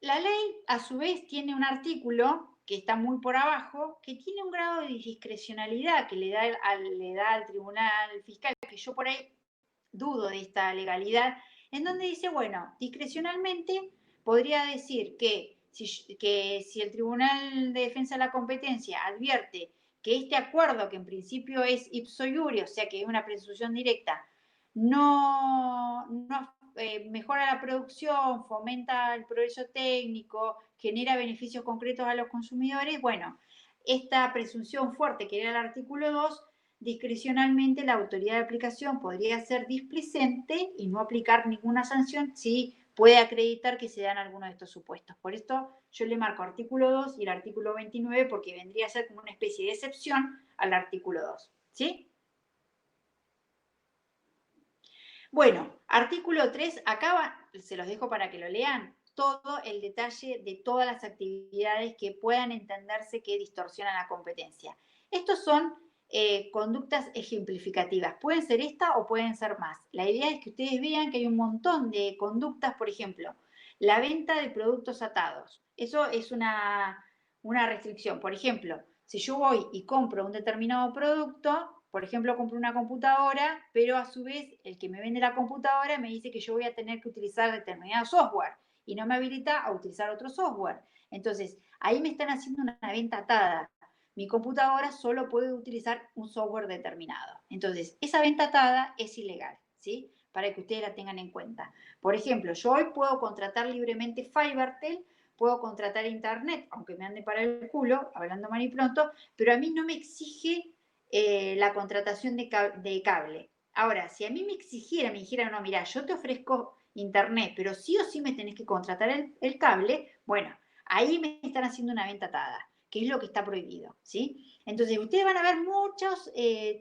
La ley, a su vez, tiene un artículo que está muy por abajo, que tiene un grado de discrecionalidad que le da al Tribunal Fiscal, que yo por ahí dudo de esta legalidad, en donde dice, bueno, discrecionalmente podría decir que si el Tribunal de Defensa de la Competencia advierte que este acuerdo, que en principio es ipso iure, o sea que es una presunción directa, no mejora la producción, fomenta el progreso técnico, genera beneficios concretos a los consumidores, bueno, esta presunción fuerte que era el artículo 2, discrecionalmente la autoridad de aplicación podría ser displicente y no aplicar ninguna sanción si puede acreditar que se dan alguno de estos supuestos. Por esto yo le marco artículo 2 y el artículo 29 porque vendría a ser como una especie de excepción al artículo 2. ¿Sí? Bueno, artículo 3, acá se los dejo para que lo lean, todo el detalle de todas las actividades que puedan entenderse que distorsionan la competencia. Estos son conductas ejemplificativas. Pueden ser esta o pueden ser más. La idea es que ustedes vean que hay un montón de conductas, por ejemplo, la venta de productos atados. Eso es una restricción. Por ejemplo, si yo voy y compro un determinado producto, por ejemplo, compro una computadora, pero a su vez el que me vende la computadora me dice que yo voy a tener que utilizar determinado software y no me habilita a utilizar otro software. Entonces, ahí me están haciendo una venta atada. Mi computadora solo puede utilizar un software determinado. Entonces, esa venta atada es ilegal, ¿sí? Para que ustedes la tengan en cuenta. Por ejemplo, yo hoy puedo contratar libremente Fivertel, puedo contratar internet, aunque me ande para el culo, hablando mal y pronto, pero a mí no me exige la contratación de cable. Ahora, si a mí me dijeran, no, mira, yo te ofrezco internet, pero sí o sí me tenés que contratar el cable, bueno, ahí me están haciendo una venta atada, que es lo que está prohibido, ¿sí? Entonces, ustedes van a ver muchos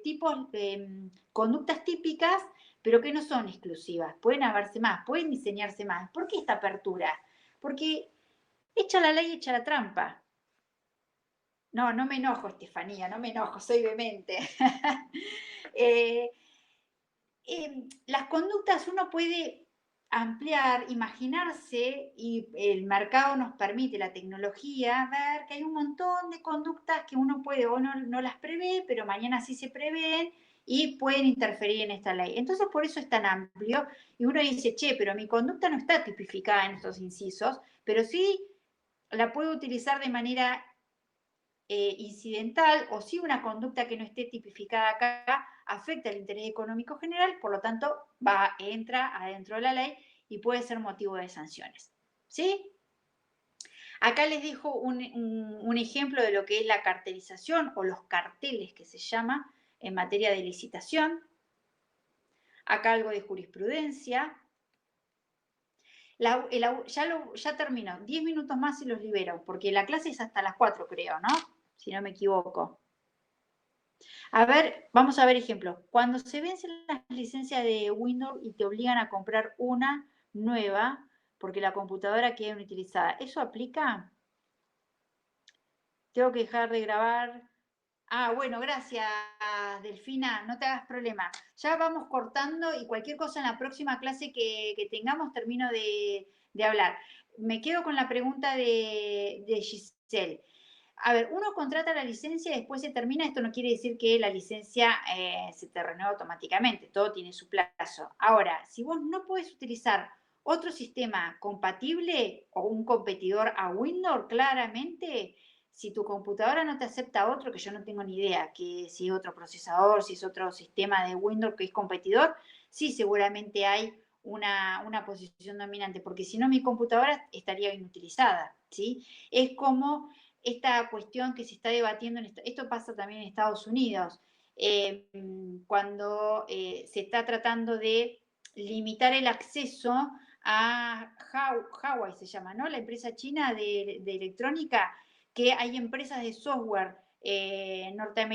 tipos de conductas típicas, pero que no son exclusivas. Pueden haberse más, pueden diseñarse más. ¿Por qué esta apertura? Porque echa la ley, echa la trampa. No, no me enojo, Estefanía, no me enojo, soy vehemente. Las conductas uno puede ampliar, imaginarse, y el mercado nos permite, la tecnología, ver que hay un montón de conductas que uno puede o no las prevé, pero mañana sí se prevén y pueden interferir en esta ley. Entonces, por eso es tan amplio, y uno dice, che, pero mi conducta no está tipificada en estos incisos, pero sí la puedo utilizar de manera incidental, o si una conducta que no esté tipificada acá afecta el interés económico general, por lo tanto entra adentro de la ley y puede ser motivo de sanciones. ¿Sí? Acá les dejo un ejemplo de lo que es la cartelización o los carteles que se llama en materia de licitación. Acá algo de jurisprudencia. Ya termino, 10 minutos más y los libero, porque la clase es hasta las 4, creo, ¿no? Si no me equivoco. A ver, vamos a ver ejemplos. Cuando se vencen las licencias de Windows y te obligan a comprar una nueva porque la computadora queda inutilizada, ¿eso aplica? Tengo que dejar de grabar. Ah, bueno, gracias, Delfina, no te hagas problema. Ya vamos cortando y cualquier cosa en la próxima clase que tengamos termino de hablar. Me quedo con la pregunta de Giselle. A ver, uno contrata la licencia y después se termina. Esto no quiere decir que la licencia se te renueva automáticamente. Todo tiene su plazo. Ahora, si vos no podés utilizar otro sistema compatible o un competidor a Windows, claramente, si tu computadora no te acepta otro, que yo no tengo ni idea, que si es otro procesador, si es otro sistema de Windows que es competidor, sí seguramente hay una posición dominante, porque si no mi computadora estaría inutilizada, ¿sí? Es como esta cuestión que se está debatiendo, esto pasa también en Estados Unidos, cuando se está tratando de limitar el acceso a Huawei, se llama, ¿no? La empresa china de electrónica, que hay empresas de software norteamericanas